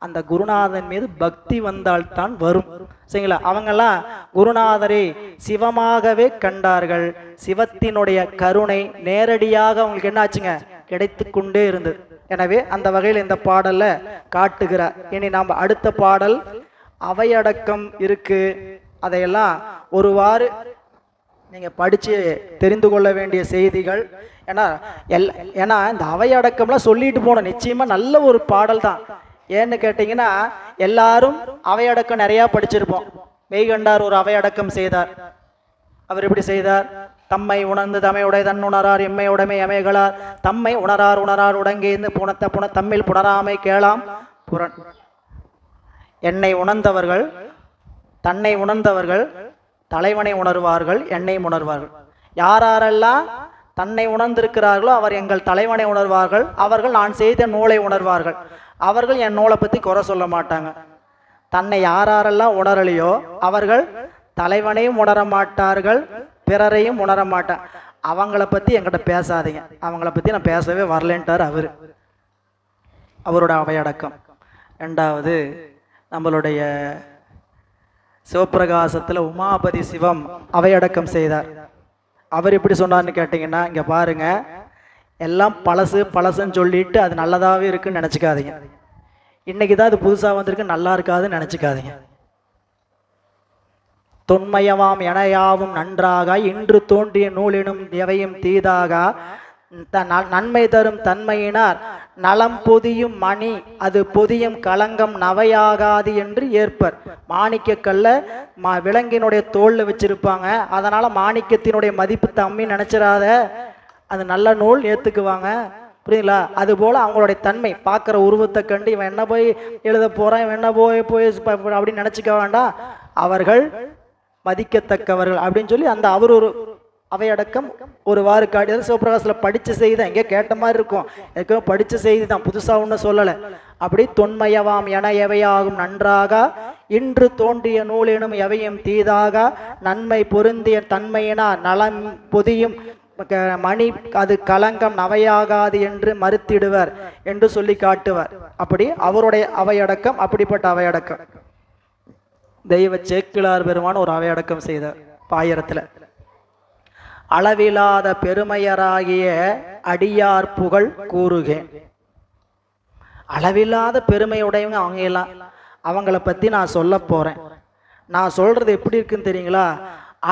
அந்த குருநாதன் மீது பக்தி வந்தால்தான் வரும். சரிங்களா? அவங்கெல்லாம் குருநாதரை சிவமாகவே கண்டார்கள். சிவத்தினுடைய கருணை நேரடியாக அவங்களுக்கு என்ன ஆச்சுங்க, கிடைத்து கொண்டே இருந்தது. எனவே அந்த வகையில் இந்த பாடல்ல காட்டுகிறார். இனி நாம் அடுத்த பாடல் அவையடக்கம் இருக்கு. அதையெல்லாம் ஒருவாறு நீங்க படிச்சு தெரிந்து கொள்ள வேண்டிய செய்திகள். ஏன்னா இந்த அவையடக்கம்லாம் சொல்லிட்டு போனோம். நிச்சயமா நல்ல ஒரு பாடல் தான். ஏன்னு கேட்டீங்கன்னா, எல்லாரும் அவையடக்கம் நிறைய படிச்சிருப்போம். மெய்கண்டார் ஒரு அவையடக்கம் செய்தார். அவர் எப்படி செய்தார்? தம்மை உணர்ந்து தமையுடைய தன் உணரார் எம்மை உடைமை அமைகளார் தம்மை உணரார் உணரார் உடங்கேந்து புனத்த தம்மில் புணராமை கேளாம் புறன். என்னை உணர்ந்தவர்கள், தன்னை உணர்ந்தவர்கள் தலைவனை உணர்வார்கள், என்னை உணர்வார்கள். யாரெல்லாம் தன்னை உணர்ந்திருக்கிறார்களோ அவர் எங்கள் தலைவனை உணர்வார்கள், அவர்கள் நான் செய்த நூலை உணர்வார்கள். அவர்கள் என் நூலை பற்றி குறை சொல்ல மாட்டாங்க. தன்னை யாரெல்லாம் உணரலையோ அவர்கள் தலைவனையும் உணர மாட்டார்கள், பிறரையும் உணர மாட்டார். அவங்கள பற்றி என்கிட்ட பேசாதீங்க, அவங்கள பற்றி நான் பேசவே வரலன்ட்டார் அவர். அவரோட அவையடக்கம். ரெண்டாவது, நம்மளுடைய சிவப்பிரகாசத்தில் உமாபதி சிவம் அவையடக்கம் செய்தார். அவர் எப்படி சொன்னார்னு கேட்டிங்கன்னா, இங்கே பாருங்க, எல்லாம் பழசு பழசுன்னு சொல்லிட்டு அது நல்லதாகவே இருக்குன்னு நினச்சிக்காதீங்க. இன்னைக்கு தான் அது புதுசாக வந்திருக்கு, நல்லா இருக்காதுன்னு நினச்சிக்காதீங்க. தொன்மயவாம் எனையாவும் நன்றாக இன்று தோன்றிய நூலினும் எவையும் தீதாக நன்மை தரும் தன்மையினார் நலம் பொதியும் மணி அது பொதியும் களங்கம் நவையாகாது என்று ஏற்பர். மாணிக்கக்கல்ல விலங்கினுடைய தோல்ல வச்சிருப்பாங்க, அதனால மாணிக்கத்தினுடைய மதிப்பு தம்மி நினைச்சிடாத, அது நல்ல நூல் ஏத்துக்குவாங்க. புரியுங்களா? அது போல அவங்களுடைய தன்மை பார்க்குற உருவத்தை கண்டு இவன் என்ன போய் எழுத போறான், இவன் என்ன போய் அப்படின்னு நினைச்சுக்க வேண்டாம். அவர்கள் மதிக்கத்தக்கவர்கள் அப்படின்னு சொல்லி அந்த அவர் ஒரு அவையடக்கம் ஒருவாறு காட்டி. சிவபிரகாசத்தில் படித்த செய்தி தான், எங்கே கேட்ட மாதிரி இருக்கும், எதுக்கும் படித்த செய்தி தான், புதுசாக ஒன்றும் சொல்லலை. அப்படி தொன்மயவாம் என எவையாகும் நன்றாக இன்று தோன்றிய நூலினும் எவையும் தீதாக நன்மை பொருந்திய தன்மையினார் நலம் பொதியும் மணி அது களங்கம் நவையாகாது என்று மறுத்திடுவர் என்று சொல்லி காட்டுவார். அப்படி அவருடைய அவையடக்கம் அப்படிப்பட்ட அவையடக்கம். தெய்வ சேக்கிழார் பெருமான் ஒரு அவையடக்கம் செய்தார் பாயிரத்தில். அளவிலாத பெருமையராகிய அடியார் புகழ் கூறுகேன். அளவில்லாத பெருமையுடையவங்க அவங்க எல்லாம், அவங்கள பற்றி நான் சொல்ல போகிறேன். நான் சொல்கிறது எப்படி இருக்குன்னு தெரியுங்களா?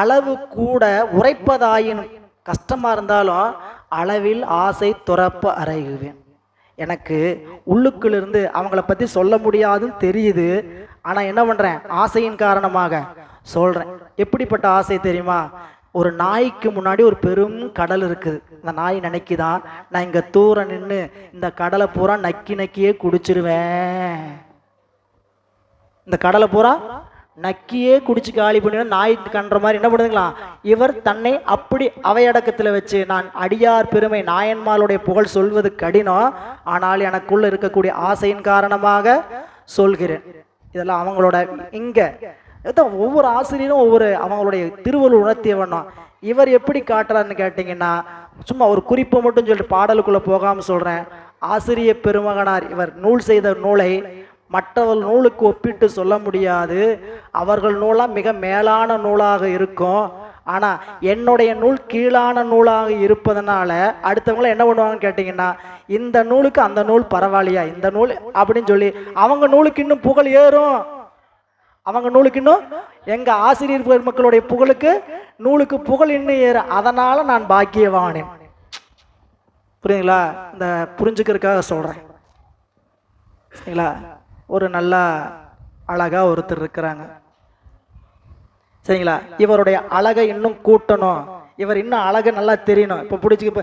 அளவு கூட உரைப்பதாயின் கஷ்டமாக இருந்தாலும் அளவில் ஆசை துறப்ப அறைகுவேன். எனக்கு உள்ளுக்குள்ளிருந்து அவங்கள பற்றி சொல்ல முடியாதுன்னு தெரியுது, ஆனால் என்ன பண்ணுறேன், ஆசையின் காரணமாக சொல்கிறேன். எப்படிப்பட்ட ஆசை தெரியுமா? ஒரு நாய்க்கு முன்னாடி ஒரு பெரும் கடல் இருக்குது. இந்த நாய் நினைக்குதான், நான் இங்கே தூர நின்று இந்த கடலை பூரா நக்கி நக்கியே குடிச்சிருவேன், இந்த கடலை பூரா நக்கியே குடிச்சு காலி பண்ணி நாய் கன்ற மாதிரி என்ன பண்ணுதுங்களா? இவர் தன்னை அப்படி அவையடக்கத்தில் வச்சு, நான் அடியார் பெருமை நாயன்மாளுடைய புகழ் சொல்வது கடினம், ஆனால் எனக்குள்ள இருக்கக்கூடிய ஆசையின் காரணமாக சொல்கிறேன். இதெல்லாம் அவங்களோட இங்கே ஒவ்வொரு ஆசிரியரும் ஒவ்வொரு அவங்களுடைய திருவள்ளுவர் உணர்த்திய வேணும். இவர் எப்படி காட்டுறாருன்னு கேட்டிங்கன்னா, சும்மா ஒரு குறிப்பை மட்டும் சொல்லிட்டு பாடலுக்குள்ளே போகாமல் சொல்கிறேன். ஆசிரிய பெருமகனார் இவர் நூல் செய்த நூலை மற்றவர்கள் நூலுக்கு ஒப்பிட்டு சொல்ல முடியாது. அவர்கள் நூலாக மிக மேலான நூலாக இருக்கும். ஆனால் என்னுடைய நூல் கீழான நூலாக இருப்பதனால அடுத்தவங்கள என்ன பண்ணுவாங்கன்னு கேட்டிங்கன்னா, இந்த நூலுக்கு அந்த நூல் பரவாயில்லையா, இந்த நூல் அப்படின்னு சொல்லி அவங்க நூலுக்கு இன்னும் புகழ் ஏறும். அவங்க நூலுக்கு இன்னும், எங்கள் ஆசிரியர் பெருமக்களுடைய புகழுக்கு நூலுக்கு புகழ் இன்னும் ஏறும். அதனால் நான் பாக்கியவானேன். புரியுங்களா? இந்த புரிஞ்சுக்கிறதுக்காக சொல்கிறேன். சரிங்களா? ஒரு நல்லா அழகாக ஒருத்தர் இருக்கிறாங்க. சரிங்களா? இவருடைய அழகை இன்னும் கூட்டணும், இவர் இன்னும் அழகை நல்லா தெரியணும். இப்போ பிடிச்சி, இப்போ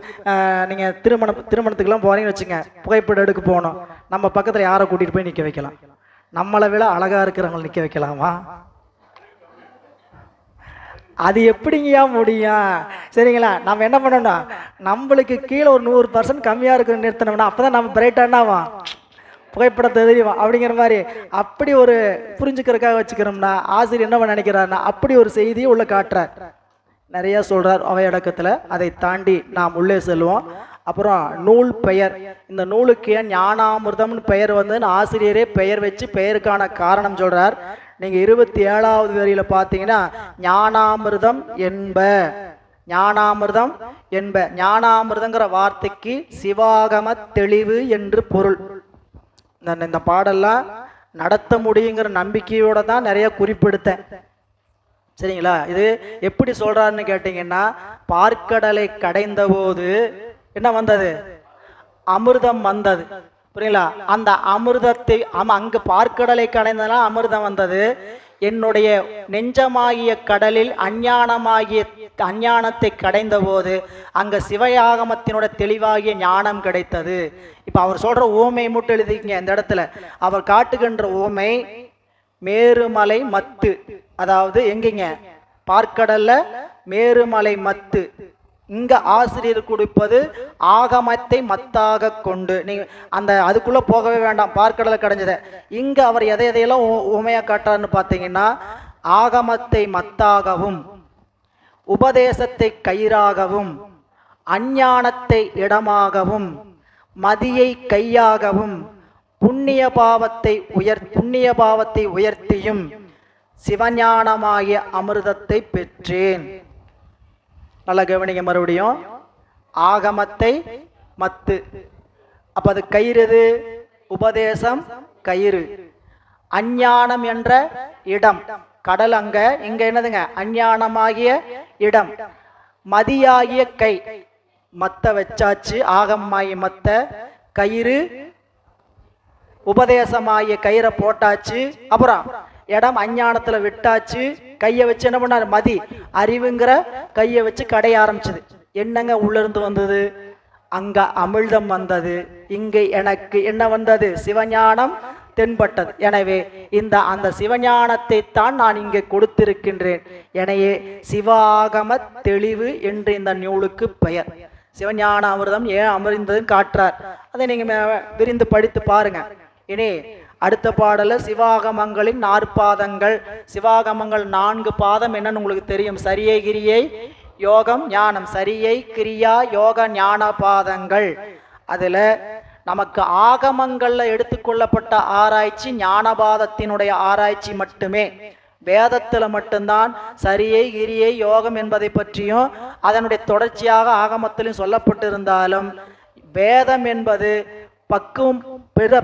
நீங்கள் திருமணத்துக்கெல்லாம் போகிறீங்கன்னு வச்சுங்க, புகைப்படம் எடுக்க போகணும். நம்ம பக்கத்தில் யாரை கூட்டிகிட்டு போய் நிற்க வைக்கலாம்? நம்மளை விட அழகாக இருக்கிறவங்களை நிற்க வைக்கலாமா? அது எப்படிங்கயா முடியும்? சரிங்களா? நம்ம என்ன பண்ணணும், நம்மளுக்கு கீழே ஒரு 100% கம்மியாக இருக்கிற நிறுத்தினோம்னா அப்போ தான் நம்ம பிரைட்டானாவான், புகைப்படத்தை தெரியும் அப்படிங்கிற மாதிரி. அப்படி ஒரு புரிஞ்சுக்கிறதுக்காக வச்சுக்கிறோம்னா ஆசிரியர் என்ன பண்ண நினைக்கிறாருன்னா, அப்படி ஒரு செய்தியை உள்ள காட்டுறார், நிறைய சொல்றார் அவையடக்கத்தில். அதை தாண்டி நாம் உள்ளே செல்வோம். அப்புறம் நூல் பெயர், இந்த நூலுக்கு ஏன் ஞானாமிர்தம்னு பெயர் வந்து ஆசிரியரே பெயர் வச்சு பெயருக்கான காரணம் சொல்றார். நீங்க 27வது வரியில பார்த்தீங்கன்னா, ஞானாமிர்தம் என்ப, ஞானாமிர்தம் என்ப. ஞானாமிர்தங்கிற வார்த்தைக்கு சிவாகம தெளிவு என்று பொருள். இந்த பாடெல்லாம் நடத்த முடியுங்கிற நம்பிக்கையோட தான் நிறைய குறிப்பெடுத்தேன். சரிங்களா? இது எப்படி சொல்றாருன்னு கேட்டீங்கன்னா, பார்க்கடலை கடைந்த போது என்ன வந்தது? அமிர்தம் வந்தது. புரியுங்களா? அந்த அமிர்தத்தை அங்கு பார்க்கடலை கடைந்தனா அமிர்தம் வந்தது. என்னுடைய நெஞ்சமாகிய கடலில் அஞ்ஞானத்தை கடைந்த போது அங்க சிவயாகமத்தினோட தெளிவாகிய ஞானம் கிடைத்தது. இப்ப அவர் சொல்ற ஓமை மட்டும் எழுதிக்கங்க. இந்த இடத்துல அவர் காட்டுகின்ற ஓமை மேருமலை மத்து, அதாவது எங்கீங்க? பார்க்கடல்ல மேருமலை மத்து. இங்க ஆசிரியர் கொடுப்பது ஆகமத்தை மத்தாக கொண்டு. நீங்க அந்த அதுக்குள்ள போகவே வேண்டாம், பார்க்கடலை கடைஞ்சதை. இங்க அவர் எதையெல்லாம் உமையா காட்டாருன்னு பார்த்தீங்கன்னா, ஆகமத்தை மத்தாகவும், உபதேசத்தை கயிறாகவும், அஞ்ஞானத்தை இடமாகவும், மதியை கையாகவும், புண்ணிய பாவத்தை உயர்த்தியும், சிவஞானமாகிய அமிர்தத்தை பெற்றேன். நல்லா கவனிங்க மறுபடியும். ஆகமத்தை மத்து, அப்ப அது கயிறு, உபதேசம் கயிறு. அஞ்ஞானம் என்ற இடம், கடல் அங்க, இங்க என்னதுங்க அஞ்ஞானமாகிய இடம். மதியாகிய கை, மத்த வச்சாச்சு, ஆகமாகிய மத்த, கயிறு உபதேசமாகிய கயிறை போட்டாச்சு. அப்புறம் இடம் அஞ்ஞானத்துல விட்டாச்சு. கையை வச்சு என்ன பண்ணாரு, மதி அறிவுங்கிற கையை வச்சு கடைய ஆரம்பிச்சது. என்னங்க உள்ள இருந்து வந்தது, அங்க அமிழ்தம் வந்தது. இங்க எனக்கு என்ன வந்தது, சிவஞானம் தென்பட்டது. எனவே அந்த சிவஞானத்தை தான் நான் இங்கே கொடுத்திருக்கின்றேன். எனவே சிவாகம தெளிவு என்று இந்த நூலுக்கு பெயர். சிவஞான அமிர்தம் ஏன் அமர்ந்ததுன்னு காட்டுறார். அதை நீங்க விரிந்து படித்து பாருங்க. இனி அடுத்த பாடல சிவாகமங்களின் 4 பாதங்கள். சிவாகமங்கள் 4 பாதம் என்னன்னு உங்களுக்கு தெரியும். சரியை, கிரியை, யோகம், ஞானம். சரியை, கிரியா, யோக, ஞான பாதங்கள். அதுல நமக்கு ஆகமங்கள்ல எடுத்துக்கொள்ளப்பட்ட ஆராய்ச்சி ஞானபாதத்தினுடைய ஆராய்ச்சி மட்டுமே. வேதத்துல மட்டும்தான் சரியை, கிரியை, யோகம் என்பதை பற்றியும் அதனுடைய தொடர்ச்சியாக ஆகமத்திலும் சொல்லப்பட்டிருந்தாலும், வேதம் என்பது பக்குவம்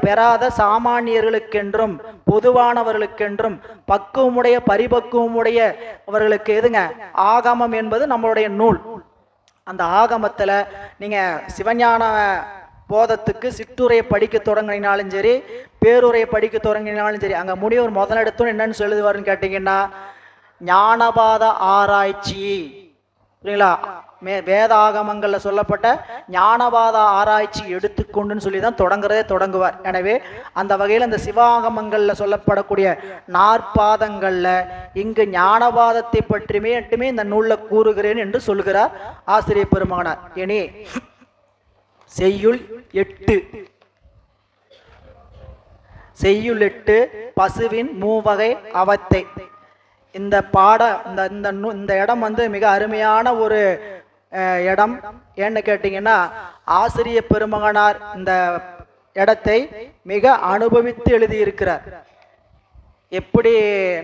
பெறாத சாமானியர்களுக்கென்றும் பொதுவானவர்களுக்கென்றும் பக்குவமுடைய பரிபக்குவமுடைய அவர்களுக்கு எதுங்க ஆகமம் என்பது நம்மளுடைய நூல். அந்த ஆகமத்துல நீங்க சிவஞான போதத்துக்கு சிற்றுரையை படிக்க தொடங்கினாலும் சரி, பேருரையை படிக்க தொடங்கினாலும் சரி, அங்க முனிவர் முதலிடத்தும் என்னன்னு சொல்லுவாருன்னு கேட்டீங்கன்னா, ஞானபாத ஆராய்ச்சி. புரியுங்களா? வேதாகமங்கள்ல சொல்லப்பட்ட ஞானபாத ஆராய்ச்சி எடுத்துக்கொண்டுன்னு சொல்லி தான் தொடங்குவார். எனவே அந்த வகையில் இந்த சிவாகமங்கள்ல சொல்லப்படக்கூடிய 4 பாதங்கள்ல இங்கு ஞானபாதத்தை பற்றியுமே இந்த நூல்ல கூறுகிறேன் என்று சொல்கிறார் ஆசிரியர் பெருமகனார். இனி செய்யுள் 8. செய்யுள் 8 பசுவின் மூவகை அவத்தை. இந்த இந்த இடம் மிக அருமையான ஒரு இடம். ஏன்னு கேட்டீங்கன்னா, ஆசிரியர் பெருமகனார் இந்த இடத்தை மிக அனுபவித்து எழுதியிருக்கிறார். எப்படி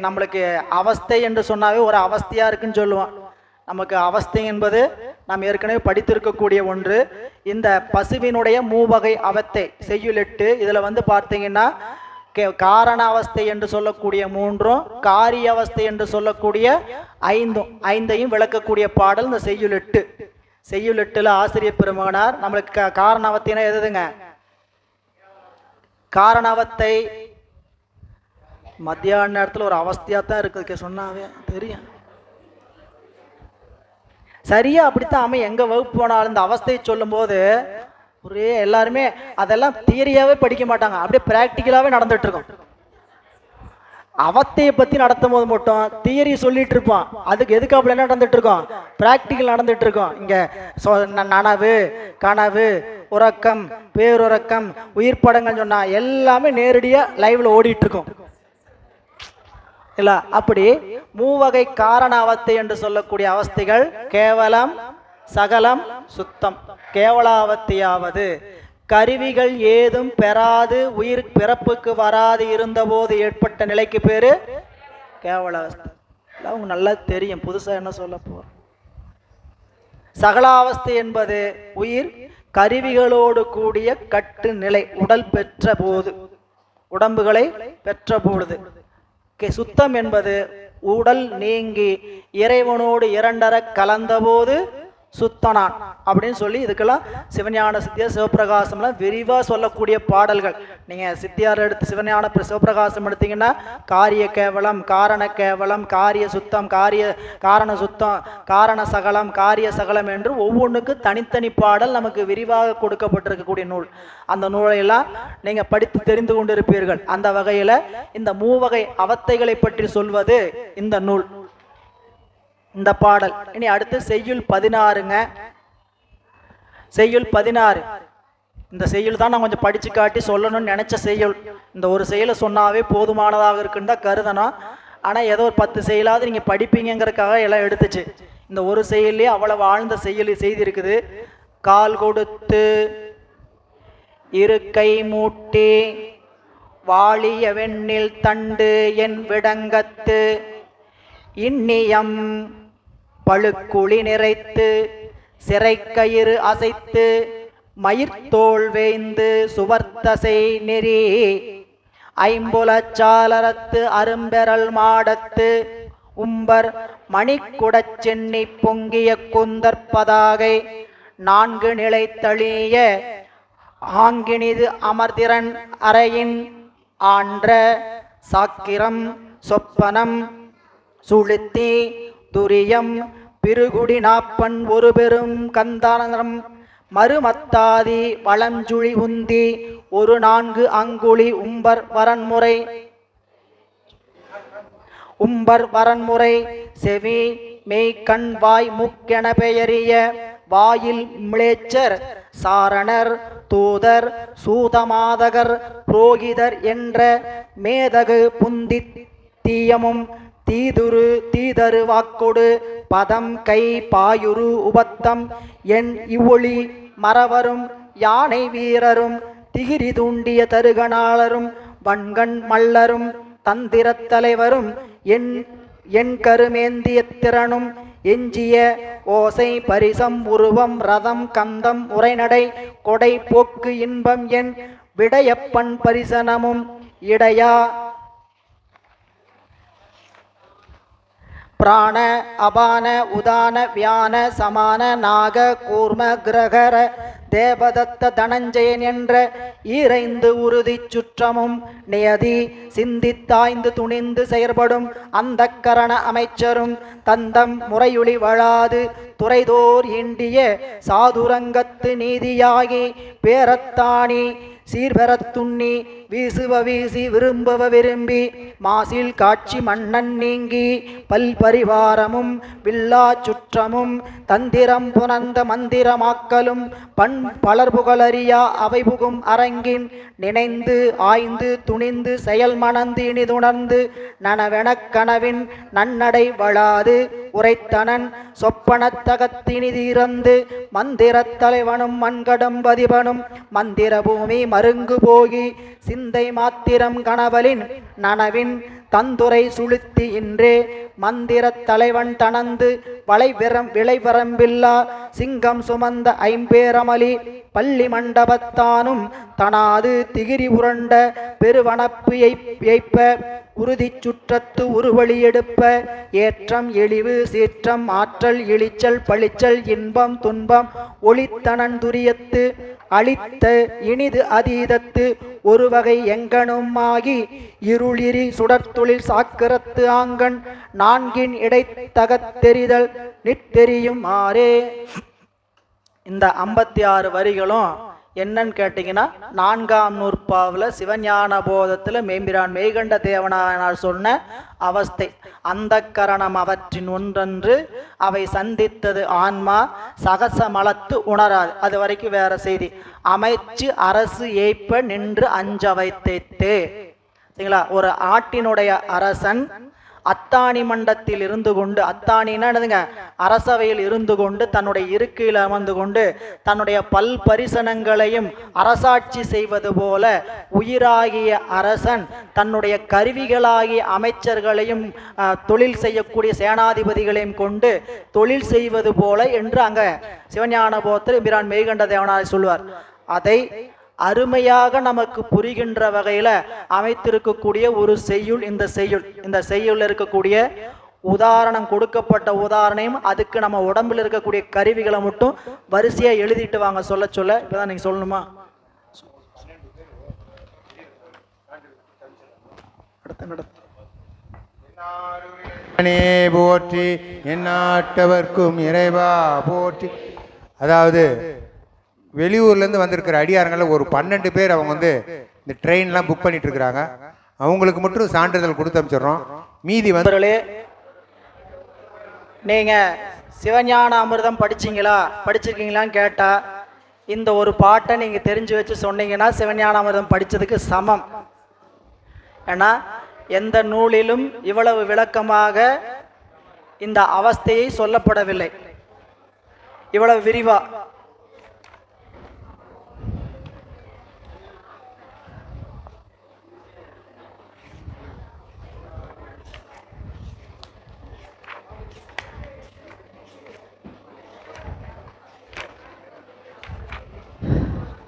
நம்மளுக்கு அவஸ்தை என்று சொன்னாவே ஒரு அவஸ்தையா இருக்குன்னு சொல்லுவோம். நமக்கு அவஸ்தை என்பது நாம் ஏற்கனவே படித்திருக்கக்கூடிய ஒன்று. இந்த பசுவினுடைய மூவகை அவத்தை செய்யுள் 8 இதுல பார்த்தீங்கன்னா, காரண அவஸ்தை என்று சொல்லக்கூடிய 3, காரிய அவஸ்தை என்று சொல்லக்கூடிய 5ஐயும் விளக்கக்கூடிய பாடல் இந்த செய்யுள் 8. செய்யுள் 8ல ஆசிரியர் பெருமகனார் நம்மளுக்கு காரண அவத்தைனா எதுங்க, காரண அவத்தை மத்தியான நேரத்தில் ஒரு அவஸ்தையா தான் இருக்கு சொன்னாவே தெரியும். சரியா அப்படித்தான் அம்மா எங்க வகுப்பு போனாலும் இந்த அவஸ்தையை சொல்லும் போது ஒரே எல்லாருமே அதெல்லாம் தியரியாவே படிக்க மாட்டாங்க, அப்படியே பிராக்டிக்கலாவே நடந்துட்டு இருக்கும். அவத்தையை பத்தி நடத்தும் போது மட்டும் தியரி சொல்லிட்டு இருப்பான், அதுக்கு எதுக்காப்புல என்ன நடந்துட்டு இருக்கோம், பிராக்டிக்கல் நடந்துட்டு இருக்கோம். இங்க நனவு, கனவு, உறக்கம், பேருறக்கம், உயிர் படங்கள் சொன்னா எல்லாமே நேரடியா லைவ்ல ஓடிட்டு இருக்கும் இல்ல. அப்படி மூவகை காரண அவஸ்தை என்று சொல்லக்கூடிய அவஸ்தைகள் கேவலம், சகலம், சுத்தம். கேவலாவத்தையாவது கருவிகள் ஏதும் பெறாது உயிர் பிறப்புக்கு வராது இருந்தபோது ஏற்பட்ட நிலைக்கு பேரு கேவலாவஸ்தை. அவங்க நல்லா தெரியும், புதுசா என்ன சொல்ல போற. சகலாவஸ்தை என்பது உயிர் கருவிகளோடு கூடிய கட்டு நிலை, உடல் பெற்ற போது, உடம்புகளை பெற்ற பொழுது. சுத்தம் என்பது உடல் நீங்கி இறைவனோடு இரண்டர கலந்தபோது சுத்தனான் அப்படின்னு சொல்லி இதுக்கெல்லாம் சிவஞான சித்தியார் சிவபிரகாசம்லாம் விரிவா சொல்லக்கூடிய பாடல்கள். நீங்க சித்தியார் எடுத்து சிவஞான சிவபிரகாசம் எடுத்தீங்கன்னா காரிய கேவலம், காரண கேவலம், காரிய சுத்தம், காரண சுத்தம், காரண சகலம், காரிய சகலம் என்று ஒவ்வொன்றுக்கு தனித்தனி பாடல் நமக்கு விரிவாக கொடுக்கப்பட்டிருக்கக்கூடிய நூல். அந்த நூலையெல்லாம் நீங்க படித்து தெரிந்து கொண்டிருப்பீர்கள். அந்த வகையில இந்த மூவகை அவத்தைகளை பற்றி சொல்வது இந்த நூல், இந்த பாடல். இனி அடுத்து செய்யுள் 16ங்க. செய்யுள் 16 இந்த செய்யுள் தான் நான் கொஞ்சம் படிச்சு காட்டி சொல்லணும்னு நினைச்ச செய்யுள். இந்த ஒரு செயலை சொன்னாவே போதுமானதாக இருக்குன்னு தான் கருதணும். ஆனா ஏதோ ஒரு 10 செயலாவது நீங்க படிப்பீங்கிறதுக்காக எல்லாம் எடுத்துச்சு. இந்த ஒரு செயலே அவ்வளவு வாழ்ந்த செய்தி இருக்குது. கால் கொடுத்து இருக்கை மூட்டி வாழிய வெண்ணில் தண்டு என் விடங்கத்து இன்னியம் பழுக்குழி நிறைத்து சிறைக்கயிறு அசைத்து மயிர்த்தோள் வேய்ந்து சுவர்த்தசை நெறி ஐம்புலச்சாலரத்து அரும்பெறல் மாடத்து உம்பர் மணிக்குடச் சென்னி பொங்கிய குந்தற்பதாகை நான்கு நிலை தளிய ஆங்கினிது அமர்திறன் அறையின் ஆன்ற சாக்கிரம் சொப்பனம் சுளுத்தி துரியம் பிருகுடி நாப்பன் ஒரு பெரும் கந்தானம் மறுமத்தாதி வளஞ்சுழி உந்தி ஒரு நான்கு அங்குழி உம்பர் வரன்முறை செவி மெய் கண் வாய் முக்கென பெயரிய வாயில் மிளேச்சர் சாரணர் தூதர் சூதமாதகர் புரோகிதர் என்ற மேதகு புந்தி தீயமும் தீதரு வாக்கொடு பதம் கை பாயுரு உபத்தம் என் இவ்வொளி மறவரும் யானை வீரரும் திகிரி தூண்டிய தருகனாளரும் வன்கண் மல்லரும் தந்திரத் தலைவரும் என் கருமேந்திய திறனும் எஞ்சிய ஓசை பரிசம் உருவம் ரதம் கந்தம் உரைநடை கொடை போக்கு இன்பம் என் விடயப்பன் பரிசனமும் இடையா பிராண அபான உதான வியான சமான நாக கூர்ம கிரகர தேவதத்த தனஞ்சயன் என்ற ஈரைந்து உறுதி சுற்றமும் நியதி சிந்தித்தாய்ந்து துணிந்து செயற்படும் அந்த கரண அமைச்சரும் தந்தம் முறையுளி வழாது துறைதோர் ஈண்டிய சாதுரங்கத்து நீதியாகி பேரத்தாணி சீர்பெறத்துண்ணி வீசுவ வீசி விரும்புவ விரும்பி மாசில் காட்சி மன்னன் நீங்கி பல்பரிவாரமும் வில்லா சுற்றமும் தந்திரம் புனந்த மந்திரமாக்கலும் பலர்புகழறியா அவை புகும் அரங்கின் நினைந்து ஆய்ந்து துணிந்து செயல் மணந்து இனிதுணர்ந்து நனவெனக் கனவின் நன்னடை வளாது உரைத்தனன் சொப்பனத்தகத்தினிதிறந்து மந்திரத் தலைவனும் மண்கடம் பதிபனும் மந்திர பூமி மருங்கு போகி சிந்தை மாத்திரம் கனவலின் நனவின் தந்துரை சுளுத்தி இன்றே மந்திரத் தலைவன் தனந்து விளைவரம்பில்லா சிங்கம் சுமந்த ஐம்பேரமலி பள்ளி மண்டபத்தானும் தனாது திகிரி உரண்ட பெருவனப்பு ஏய்ப்ப உறுதி சுற்றத்து உருவழி எடுப்ப ஏற்றம் எளிவு சீற்றம் ஆற்றல் இழிச்சல் பழிச்சல் இன்பம் துன்பம் ஒளித்தனன் துரியத்து அளித்த இனிது அதீதத்து ஒரு வகை எங்கனுமாகி இருளிரி சுடர்த்தொழில் சாக்கிரத்து ஆங்கண் நான்கின் இடைத்தகத்தெரிதல் நிற்றெரியும் ஆரே. இந்த 56 வரிகளும் என்னன்னு கேட்டிங்கன்னா 4ஆம் நூற்பாவில் சிவஞான போதத்தில் மேம்பிரான் மெய்கண்ட தேவனார் சொன்ன அவஸ்தை. அந்த கரணம் அவற்றின் ஒன்றன்று அவை சந்தித்தது ஆன்மா சகசமலத்து உணராது. அது வரைக்கும் வேற செய்தி. அமைச்சு அரசு ஏய்ப்ப நின்று அஞ்ச வைத்தே. சரிங்களா? ஒரு ஆட்டினுடைய அரசன் அத்தாணி மண்டத்தில் இருந்து கொண்டு, அத்தாணின்னா என்னதுங்க, அரசவையில் இருந்து கொண்டு தன்னுடைய இருக்கையில் அமர்ந்து கொண்டு தன்னுடைய பல் பரிசனங்களையும் அரசாட்சி செய்வது போல உயிராகிய அரசன் தன்னுடைய கருவிகளாகிய அமைச்சர்களையும் தொழில் செய்யக்கூடிய சேனாதிபதிகளையும் கொண்டு தொழில் செய்வது போல என்று அங்க சிவஞான போதத்தில் பிரான் மெய்கண்ட தேவனார் சொல்வார். அதை அருமையாக நமக்கு புரிகின்ற வகையில அமைத்திருக்கக்கூடிய ஒரு செய்யுள் இந்த செய்யுள் இருக்கக்கூடிய உதாரணம், கொடுக்கப்பட்ட உதாரணம், அதுக்கு நம்ம உடம்புல இருக்கக்கூடிய கருவிகளை மட்டும் வரிசையா எழுதிட்டு வாங்க சொல்ல சொல்ல. இப்பதான் நீங்க சொல்லணுமா? போற்றி எந்நாட்டவர்க்கும் இறைவா போற்றி. அதாவது வெளியூர்லேருந்து வந்திருக்கிற அடியாரங்களில் ஒரு 12 பேர் அவங்க வந்து இந்த ட்ரெயின்லாம் புக் பண்ணிட்டு இருக்கிறாங்க. அவங்களுக்கு மட்டும் சான்றிதழ் கொடுத்து அனுப்பிச்சிடுறோம். மீதி வந்து நீங்கள் சிவஞான அமிர்தம் படிச்சிருக்கீங்களான்னு கேட்டால் இந்த ஒரு பாட்டை நீங்கள் தெரிஞ்சு வச்சு சொன்னீங்கன்னா சிவஞான அமிர்தம் படித்ததுக்கு சமம். ஏன்னா எந்த நூலிலும் இவ்வளவு விளக்கமாக இந்த அவஸ்தையை சொல்லப்படவில்லை, இவ்வளவு விரிவா.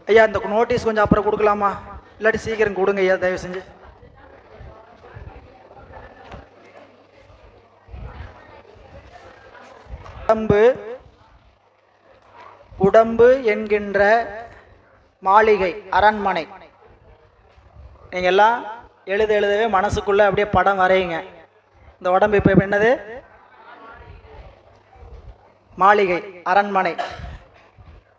ஐயா இந்த நோட்டீஸ் கொஞ்சம் அப்புறம் கொடுக்கலாமா, இல்லாட்டி சீக்கிரம் கொடுங்க ஐயா தயவு செஞ்சு. உடம்பு உடம்பு என்கின்ற மாளிகை அரண்மனை. நீங்க எல்லாம் எழுதவே மனசுக்குள்ள அப்படியே படம் வரையுங்க. இந்த உடம்பு இப்ப என்னது? மாளிகை, அரண்மனை.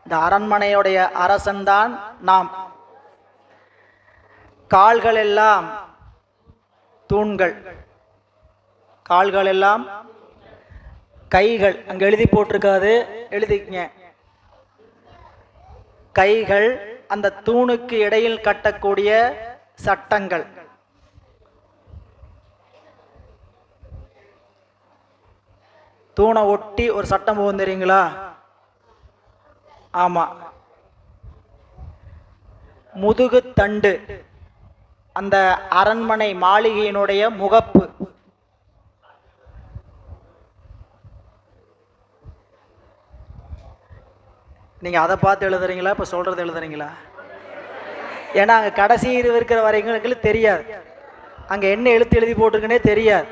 இந்த அரண்மனையுடைய அரசன்தான் நாம். கால்கள் எல்லாம் தூண்கள், கால்கள் எல்லாம் கைகள். அங்க எழுதி போட்டிருக்காது, எழுதிக்கங்க. கைகள் அந்த தூணுக்கு இடையில் கட்டக்கூடிய சட்டங்கள். தூணை ஒட்டி ஒரு சட்டம் போகும் தெரியுங்களா? ஆமா. முதுகு தண்டு அந்த அரண்மனை மாளிகையினுடைய முகப்பு. நீங்க அதை பார்த்து எழுதுறீங்களா, இப்ப சொல்றது எழுதுறீங்களா? ஏன்னா அங்க கடைசி இருக்கிற வரைக்கும் தெரியாது, அங்க என்ன எழுத்து எழுதி போட்டிருக்குன்னே தெரியாது.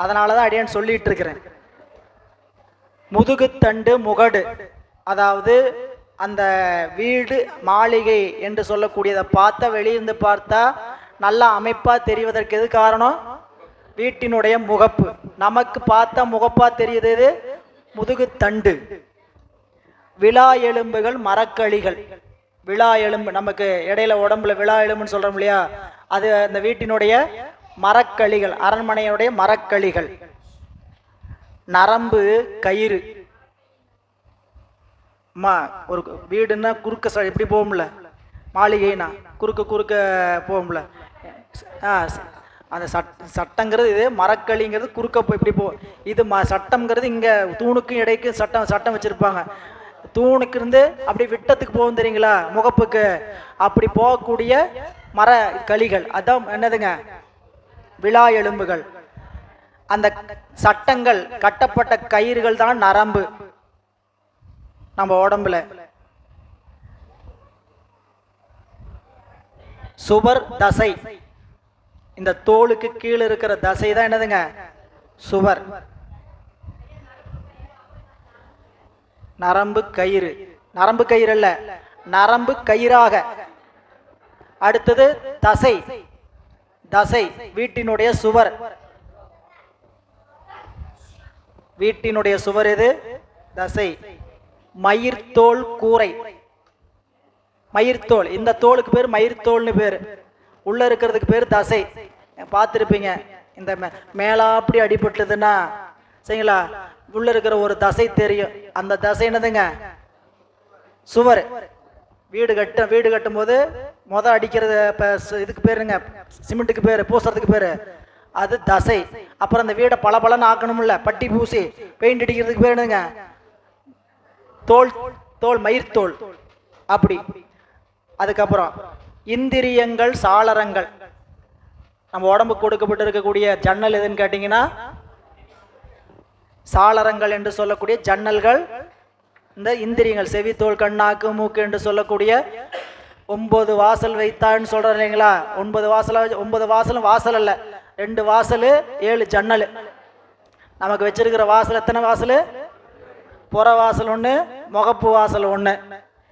அதனாலதான் அடியான் சொல்லிட்டு இருக்கிறேன். முதுகுத்தண்டு முகடு, அதாவது அந்த வீடு மாளிகை என்று சொல்லக்கூடியதை பார்த்தா, வெளியிருந்து பார்த்தா நல்ல அமைப்பா தெரிவதற்கு எது காரணம்? வீட்டினுடைய முகப்பு. நமக்கு பார்த்தா முகப்பா தெரியுது முதுகுத்தண்டு. விழா எலும்புகள் மரக்களிகள். விழா எலும்பு நமக்கு இடையில உடம்புல விழா எலும்புன்னு சொல்றோம் இல்லையா, அது அந்த வீட்டினுடைய மரக்களிகள், அரண்மனையுடைய மரக்களிகள். நரம்பு கயிறு. அம்மா ஒரு வீடுன்னா குறுக்க எப்படி போகும்ல, மாளிகைனா குறுக்க போகும்ல. அந்த சட்டங்கிறது இது, மரக்களிங்கிறது குறுக்க இப்படி போ. இது சட்டம்ங்கிறது இங்க தூணுக்கும் இடைக்கு சட்டம் வச்சிருப்பாங்க. தூணுக்கு இருந்து அப்படி விட்டத்துக்கு போகும் தெரியுங்களா, முகப்புக்கு. அப்படி போகக்கூடிய மர களிகள், அதான் என்னதுங்க? விழா எலும்புகள். அந்த சட்டங்கள் கட்டப்பட்ட கயிறுகள் தான் நரம்பு நம்ம உடம்புல. சுவர் தசை. இந்த தோலுக்கு கீழே இருக்கிற தசை தான் என்னதுங்க? சுவர். நரம்பு கயிறு. நரம்பு கயிறு அல்ல, நரம்பு கயிறாக. அடுத்தது தசை. தசை வீட்டினுடைய சுவர். வீட்டினுடைய சுவர் எது? தசை. மயிர்தோல் கூரை. மயிர்தோல், இந்த தோலுக்கு பேர் மயிர்தோல்னு பேரு. உள்ள இருக்கிறதுக்கு பேர் தசை. பார்த்துருப்பீங்க, இந்த மேலாப்படி அடிபட்டதுன்னா சரிங்களா, உள்ள இருக்கிற ஒரு தசை தெரியும். அந்த தசை என்னதுங்க? சுவர். வீடு கட்டும் போது அடிக்கிறது இதுக்கு பேருங்க, சிமெண்ட்டுக்கு பேரு, பூசுறதுக்கு பேரு அது தசை. அப்புறம் அந்த வீடை பளபளன்னு ஆக்கணும்ல, பட்டி பூசி பெயிண்ட் அடிக்கிறதுக்கு பேர் என்னதுங்க? தோல். தோல், மயிர்தோல். அப்படி. அதுக்கப்புறம் இந்திரியங்கள் சாளரங்கள். நம்ம உடம்புக்கு கொடுக்கப்பட்டு இருக்கக்கூடிய ஜன்னல் எதுன்னு கேட்டீங்கன்னா, சாளரங்கள் என்று சொல்லக்கூடிய ஜன்னல்கள் இந்த இந்திரியங்கள். செவி, தோல், கண்ணாக்கு, மூக்கு என்று சொல்லக்கூடிய 9 வாசல் வைத்தான்னு சொல்றோம் இல்லைங்களா? 9 வாசலும் வாசல் அல்ல, 2 வாசல் 7 ஜன்னல். நமக்கு வச்சிருக்கிற வாசல் எத்தனை வாசல்? புற வாசல் 1, முகப்பு வாசல் 1.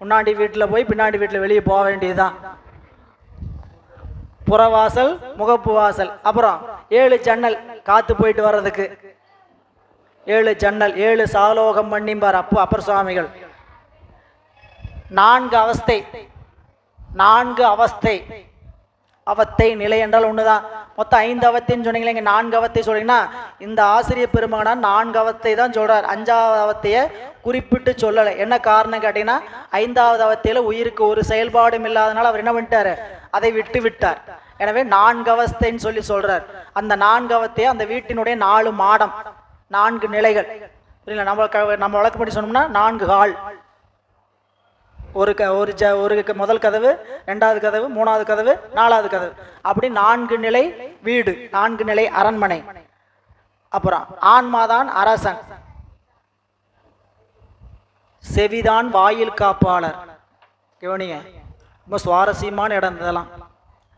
முன்னாடி வீட்டில் போய் பின்னாடி வீட்டில் வெளியே போக வேண்டியதுதான். புறவாசல், முகப்பு வாசல். அப்புறம் 7 ஜன்னல், காத்து போயிட்டு வர்றதுக்கு 7 ஜன்னல். 7 சாலோகம் பண்ணிம்பார் அப்பர் சுவாமிகள். 4 அவஸ்தை. 4 அவஸ்தை. அவத்தை நிலை என்றால் ஒண்ணுதான். மொத்தம் 5 அவத்தைன்னு சொன்னீங்களே, இங்க 4 அவத்தை சொல்றீங்கன்னா, இந்த ஆசிரியர் பெருமகனார் 4 அவத்தை தான் சொல்றார். 5வது அவத்தைய குறிப்பிட்டு சொல்லலை. என்ன காரணம் கேட்டீங்கன்னா, 5வது அவத்தையில உயிருக்கு ஒரு செயல்பாடும் இல்லாதனால அவர் என்ன பண்ணிட்டாரு? அதை விட்டு விட்டார். எனவே 4 அவஸ்தைன்னு சொல்லி சொல்றார். அந்த 4 அவத்தைய அந்த வீட்டினுடைய 4 மாடம், 4 நிலைகள். புரியல? நம்ம வழக்கப்படி சொன்னோம்னா 4 ஹால். ஒரு முதல் கதவு, 2வது கதவு, 3வது கதவு, 4வது கதவு. அப்படி 4 நிலை வீடு, 4 நிலை அரண்மனை. அப்புறம் ஆன்மாதான் அரசன், செவிதான் வாயில் காப்பாளர். கவனிங்க, ரொம்ப சுவாரஸ்யமான இடம் இதெல்லாம்.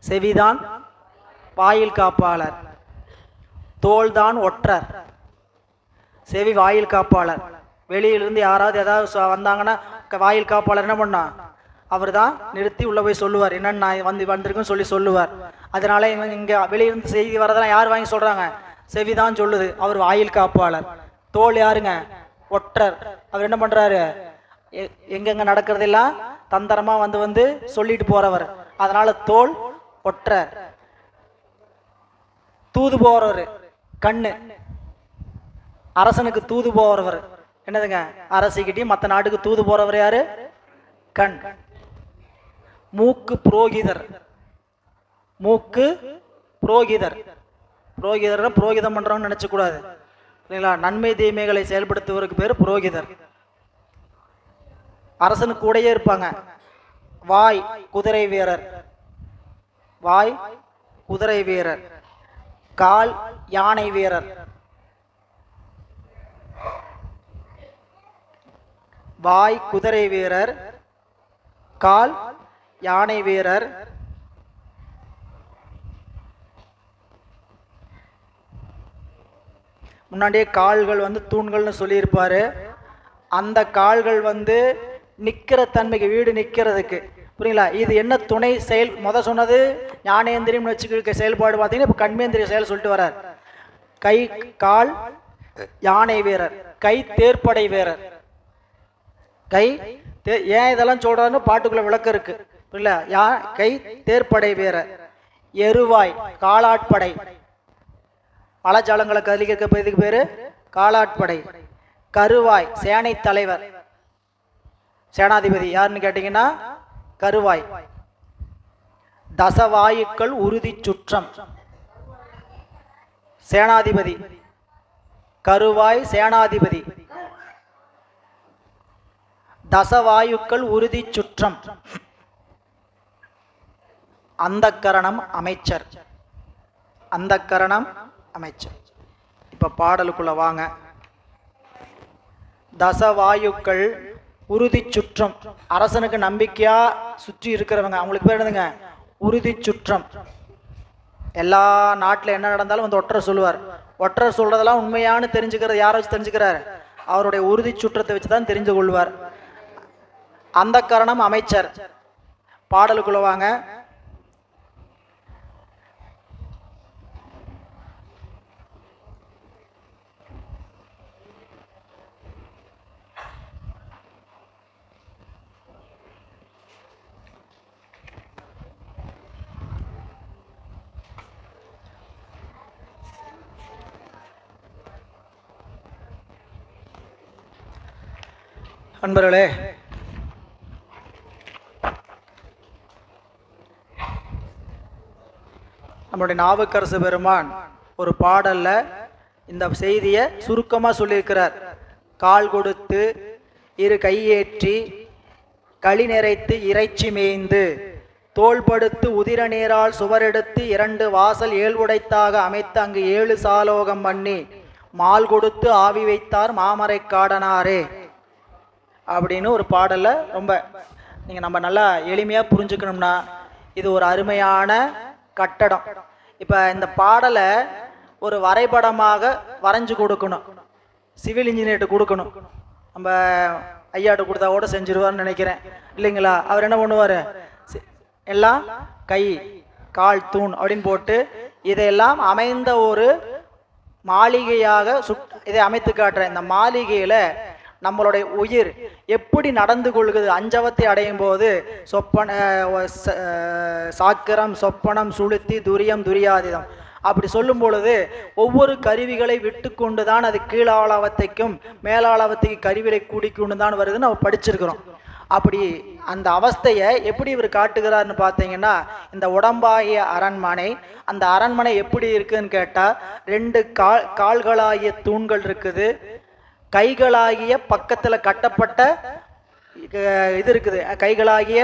செவிதான் வாயில் காப்பாளர், தோள்தான் ஒற்றர். செவி வாயில் காப்பாளர். வெளியிலிருந்து யாராவது ஏதாவது வந்தாங்கன்னா வாயில் காப்பாளர் என்ன பண்ணா, அவர் தான் நிறுத்தி உள்ள போய் சொல்லுவார், என்னன்னு நான் வந்திருக்குன்னு சொல்லி சொல்லுவார். அதனால இங்கே வெளியிருந்து செய்தி வரதெல்லாம் யார் வாங்கி சொல்றாங்க, செவிதான் சொல்லுது, அவர் வாயில் காப்பாளர். தோல் யாருங்க, ஒற்றர். அவர் என்ன பண்றாரு, எங்கெங்க நடக்கிறதெல்லாம் தந்திரமா வந்து சொல்லிட்டு போறவர். அதனால தோல் ஒற்றர். தூது போறவர் கண்ணு, அரசனுக்கு தூது போறவர் என்னதுங்க, அரசிக்கிட்டையும் மற்ற நாட்டுக்கு தூது போறவர் யாரு, கண். மூக்கு புரோகிதர், மூக்கு புரோகிதர். புரோகிதர் புரோகிதம் பண்றவன்னு நினைச்ச கூடாது இல்லைங்களா, நன்மை தீமைகளை செயல்படுத்துவதற்கு பேர் புரோகிதர். அரசனுக்கு கூடயே இருப்பாங்க. வாய் குதிரை வீரர், வாய் குதிரை வீரர். கால் யானை வீரர், வாய் குதிரை வீரர், கால் யானை வீரர். முன்னாடியே கால்கள் தூண்கள்னு சொல்லியிருப்பாரு. அந்த கால்கள் நிக்கிற தன்மைக்கு, வீடு நிக்கிறதுக்கு, புரியுங்களா. இது என்ன துணை செயல், சொன்னது ஞானேந்திரியம் வச்சுக்க செயல்பாடு பார்த்தீங்கன்னா இப்போ கண்மேந்திரிய செயல் சொல்லிட்டு வர்றார். கை கால் யானை வீரர், கை தேர்ப்படை வீரர். கை ஏன் இதெல்லாம் சொல்றாருன்னு பாட்டுக்குள்ள விளக்கம் இருக்கு, புரியல. கை தேர்ப்படை வீரர். எருவாய் காலாட்படை, மலஜாலங்களை கலிக்க இதுக்கு பேரு காலாட்படை. கருவாய் சேனை தலைவர், சேனாதிபதி யாருன்னு கேட்டீங்கன்னா கருவாய். தசவாயுக்கள் உறுதி சுற்றம், சேனாதிபதி. கருவாய் சேனாதிபதி. தசவாயுக்கள் உறுதி சுற்றம். அந்தக்கரணம் அமைச்சர், அந்தக்கரணம் அமைச்சர். இப்ப பாடலுக்குள்ள வாங்க. தசவாயுக்கள் உறுதி சுற்றம், அரசனுக்கு நம்பிக்கையா சுற்றி இருக்கிறவங்க, அவங்களுக்கு பேர் என்னதுங்க, உறுதி சுற்றம். எல்லா நாட்டில் என்ன நடந்தாலும் ஒற்றர் சொல்லுவார். ஒற்றர் சொல்றதெல்லாம் உண்மையானு தெரிஞ்சுக்கிறது யாரை வச்சு தெரிஞ்சுக்கிறார், அவருடைய உறுதி சுற்றத்தை வச்சுதான் தெரிஞ்சு கொள்வார். அந்த கரணம் அமைச்சர். பாடலுக்குள்ள வாங்க. அன்பர்களே, நம்முடைய நாவுக்கரசு பெருமான் ஒரு பாடல்ல இந்த செய்தியை சுருக்கமா சொல்லியிருக்கிறார். கால் கொடுத்து இரு கையேற்றி களி நிறைத்து இறைச்சி மேய்ந்து தோள்படுத்து உதிர நீரால் சுவரெடுத்து 2 வாசல் 7 உடைத்தாக அமைத்து அங்கு 7 சாலோகம் பண்ணி மால் கொடுத்து ஆவி வைத்தார் மாமரை காடனாரே அப்படின்னு ஒரு பாடல்ல ரொம்ப நம்ம நல்லா எளிமையா புரிஞ்சுக்கணும்னா இது ஒரு அருமையான கட்டடம். இப்ப இந்த பாடலை ஒரு வரைபடமாக வரைஞ்சு கொடுக்கணும், சிவில் இன்ஜினியர்கிட்ட கொடுக்கணும். நம்ம ஐயாட்ட கொடுத்தா கூட செஞ்சிருவார்னு நினைக்கிறேன் இல்லைங்களா. அவர் என்ன பண்ணுவாரு, எல்லாம் கை கால் தூண் அப்படின்னு போட்டு இதையெல்லாம் அமைந்த ஒரு மாளிகையாக இதை அமைத்து காட்டுறேன். இந்த மாளிகையில நம்மளுடைய உயிர் எப்படி நடந்து கொள்கிறது, அஞ்சவத்தை அடையும் போது சாக்கிரம் சொப்பனம் சுளுத்தி துரியம் துரியாதிதம் அப்படி சொல்லும் பொழுது ஒவ்வொரு கருவிகளை விட்டு கொண்டு தான் அது கீழாளவத்தைக்கும் மேலாளவத்தைக்கு கருவிகளை கூடிக்கொண்டு தான் வருதுன்னு நம்ம படிச்சிருக்கிறோம். அப்படி அந்த அவஸ்தையை எப்படி இவர் காட்டுகிறார்னு பார்த்தீங்கன்னா, இந்த உடம்பாகிய அரண்மனை, அந்த அரண்மனை எப்படி இருக்குதுன்னு கேட்டால் 2 கால்களாகிய தூண்கள் இருக்குது, கைகளாகிய பக்கத்தில் கட்டப்பட்ட இது இருக்குது, கைகளாகிய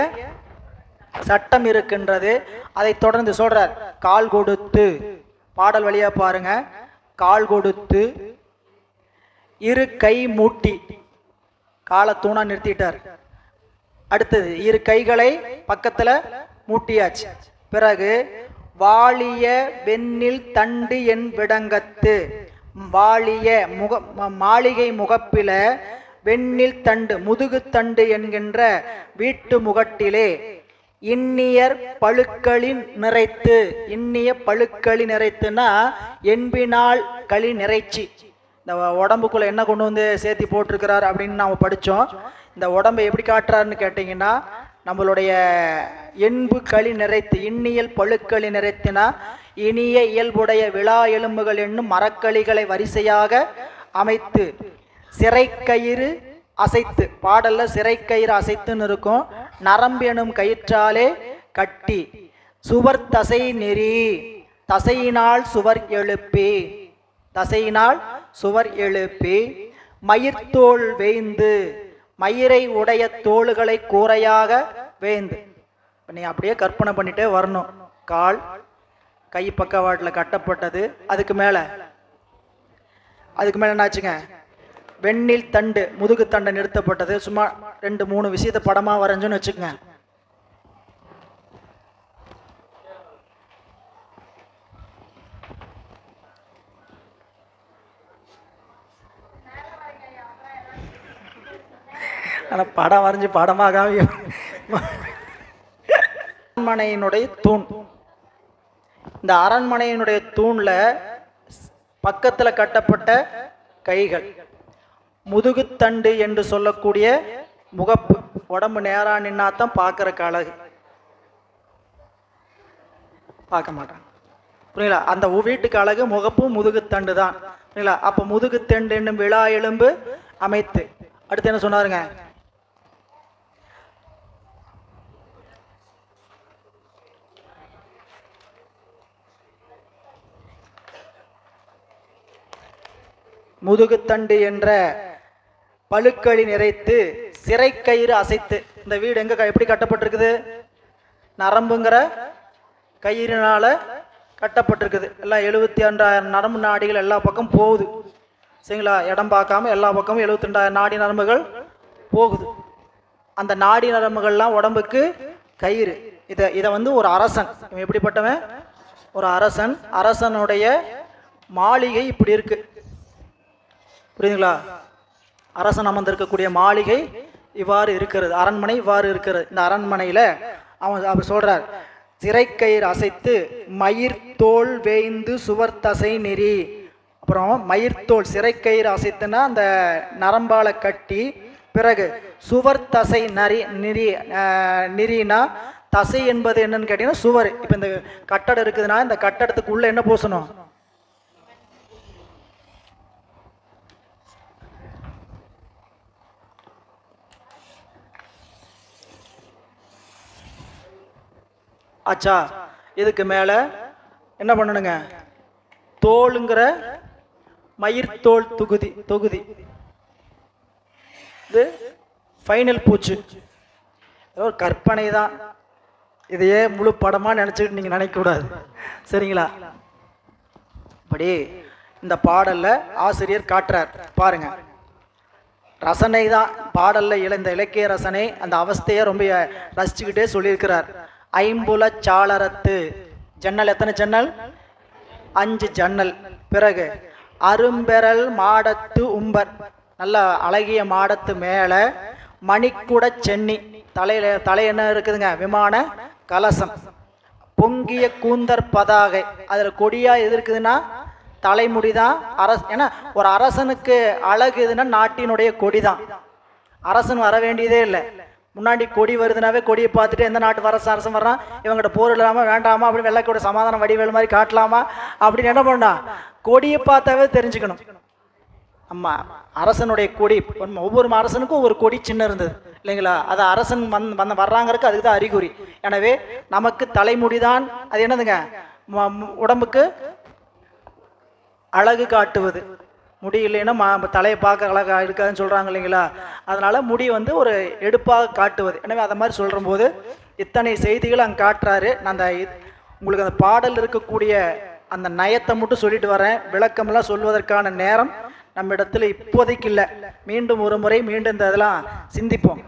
சட்டம் இருக்கின்றது. அதை தொடர்ந்து சொல்றார், கால் கொடுத்து, பாடல் வழியா பாருங்க, கால் கொடுத்து இரு கை மூட்டி, காலை தூணா நிறுத்திட்டார், அடுத்தது இரு கைகளை பக்கத்துல மூட்டியாச்சு. பிறகு வாளிய வெண்ணில் தண்டு என் விடங்கத்து, வாளிய மாளிகை முகப்பில வெண்ணில் தண்டு முதுகு தண்டு என்கின்ற வீட்டு முகட்டிலே இன்னியர் பழுக்களின் நிறைத்து, இன்னிய பழுக்களி நிறைத்துனா என்பினால் களி நிறைச்சி. இந்த உடம்புக்குள்ள என்ன கொண்டு வந்து சேர்த்தி போட்டிருக்கிறார் அப்படின்னு நாம் படித்தோம். இந்த உடம்பை எப்படி காட்டுறாருன்னு கேட்டிங்கன்னா, நம்மளுடைய என்பு களி நிறைத்து, இன்னியல் பழுக்களி நிறைத்தினா இனிய இயல்புடைய விழா எலும்புகள் என்னும் மரக்களிகளை வரிசையாக அமைத்து சிறைக்கயிறு அசைத்து, பாடல்ல சிறைக்கயிறு அசைத்துன்னு இருக்கும், நரம்பு எனும் கயிற்றாலே கட்டி சுவர் தசை நெறி, தசையினால் சுவர் எழுப்பி, தசையினால் சுவர் எழுப்பி மயிர்தோல் வேய்ந்து, மயிரை உடைய தோள்களை கூரையாக வேந்து. நீ அப்படியே கற்பனை பண்ணிட்டே வரணும். கால் கை பக்கவாட்டில் கட்டப்பட்டது, அதுக்கு மேலே என்னாச்சுங்க, வெண்ணில் தண்டு முதுகு தண்டை நிறுத்தப்பட்டது. சும்மா 2-3 விஷயத்தை படமாக வரைஞ்சோன்னு வச்சுக்கோங்க. ஆனால் படம் வரைஞ்சி படமாக அரண்மனையினுடைய தூண். இந்த அரண்மனையினுடைய தூண்ல பக்கத்துல கட்டப்பட்ட கைகள், முதுகுத்தண்டு என்று சொல்லக்கூடிய முகப்பு, உடம்பு நேரா நின்னாத்தான் பார்க்கறக்கு அழகு, பார்க்க மாட்டாங்க. புரியுங்களா? அந்த வீட்டுக்கு அழகு முகப்பு முதுகுத்தண்டு தான். புரியுங்களா? அப்ப முதுகுத்தண்டு என்னும் விழா எலும்பு அமைத்து. அடுத்து என்ன சொன்னாருங்க, முதுகுத்தண்டு என்ற பழுக்களி நிறைத்து சிறைக்கயிறு அசைத்து. இந்த வீடு எங்க எப்படி கட்டப்பட்டிருக்குது, நரம்புங்கிற கயிறுனால கட்டப்பட்டிருக்குது. எல்லாம் 72,000 நரம்பு நாடிகள் எல்லா பக்கம் போகுது. சரிங்களா? இடம் பார்க்காம எல்லா பக்கமும் 72,000 நாடி நரம்புகள் போகுது. அந்த நாடி நரம்புகள்லாம் உடம்புக்கு கயிறு. இதை வந்து ஒரு அரசன், எப்படிப்பட்டவன், ஒரு அரசன், அரசனுடைய மாளிகை இப்படி இருக்கு. புரியுதுங்களா? அரசன் அமர்ந்திருக்கக்கூடிய மாளிகை இவ்வாறு இருக்கிறது, அரண்மனை இவ்வாறு இருக்கிறது. இந்த அரண்மனையில அவர் சொல்றார், சிறைக்கயிறு அசைத்து மயிர் தோல் வேய்ந்து சுவர் தசை நெறி. அப்புறம் மயிர்தோல், சிறைக்கயிறு அசைத்துனா அந்த நரம்பால கட்டி, பிறகு சுவர் தசை நெறினா தசை என்பது என்னன்னு கேட்டீங்கன்னா சுவர். இப்ப இந்த கட்டடம் இருக்குதுன்னா இந்த கட்டடத்துக்கு உள்ள என்ன பூசணும், ஆச்சா? இதுக்கு மேல என்ன பண்ணணுங்க, தோலுங்கிற மயிர்தோல் தொகுதி இது ஃபைனல் பூச்சு. ஒரு கற்பனை தான், இதையே முழு படமா நினைச்சுட்டு நீங்க நினைக்க கூடாது. சரிங்களா? இப்படி இந்த பாடல்ல ஆசிரியர் காட்டுறார் பாருங்க. ரசனை தான் பாடல்ல, இந்த இலக்கிய ரசனை, அந்த அவஸ்தையை ரொம்ப ரசிச்சுக்கிட்டே சொல்லியிருக்கிறார். ஐம்புல சாளரத்து, ஜன்னல் எத்தனை ஜன்னல், 5 ஜன்னல். பிறகு அரும்பெறல் மாடத்து உம்பர், நல்ல அழகிய மாடத்து மேல மணிக்குட சென்னி, தலை என்ன இருக்குதுங்க, விமான கலசம். பொங்கிய கூந்தர் பதாகை, அதுல கொடியா எது இருக்குதுன்னா தலைமுடிதான். ஏன்னா ஒரு அரசனுக்கு அழகு எதுன்னா நாட்டினுடைய கொடிதான். அரசன் வர வேண்டியதே இல்லை, முன்னாடி கொடி வருதுனாவே கொடியை பார்த்துட்டு எந்த நாட்டு அரசன் வர்றான், இவங்ககிட்ட போர் இல்லாம வேண்டாமா அப்படின்னு வெள்ளைக்கோட சமாதான வடிவேல் மாதிரி காட்டலாமா அப்படின்னு என்ன பண்ணா, கொடியை பார்த்தாவே தெரிஞ்சுக்கணும். அம்மா அரசனுடைய கொடி, ஒவ்வொரு அரசனுக்கும் ஒவ்வொரு கொடி சின்ன இருந்தது இல்லைங்களா? அது அரசன் வர்றாங்கிறதுக்கு அதுக்கு தான் அறிகுறி. எனவே நமக்கு தலைமுடிதான் அது என்னதுங்க, உடம்புக்கு அழகு காட்டுவது. முடி இல்லைன்னா தலையை பார்க்க அழகா இருக்காதுன்னு சொல்றாங்க இல்லைங்களா? அதனால முடி வந்து ஒரு எடுப்பாக காட்டுவது. எனவே அதை மாதிரி சொல்ற போது இத்தனை செய்திகள் அங்கே காட்டுறாரு. நான் அந்த உங்களுக்கு அந்த பாடல் இருக்கக்கூடிய அந்த நயத்தை மட்டும் சொல்லிட்டு வரேன். விளக்கமெல்லாம் சொல்வதற்கான நேரம் நம்ம இடத்துல இப்போதைக்கு இல்லை. மீண்டும் ஒரு முறை மீண்டும் இந்த இதெல்லாம் சிந்திப்போம்.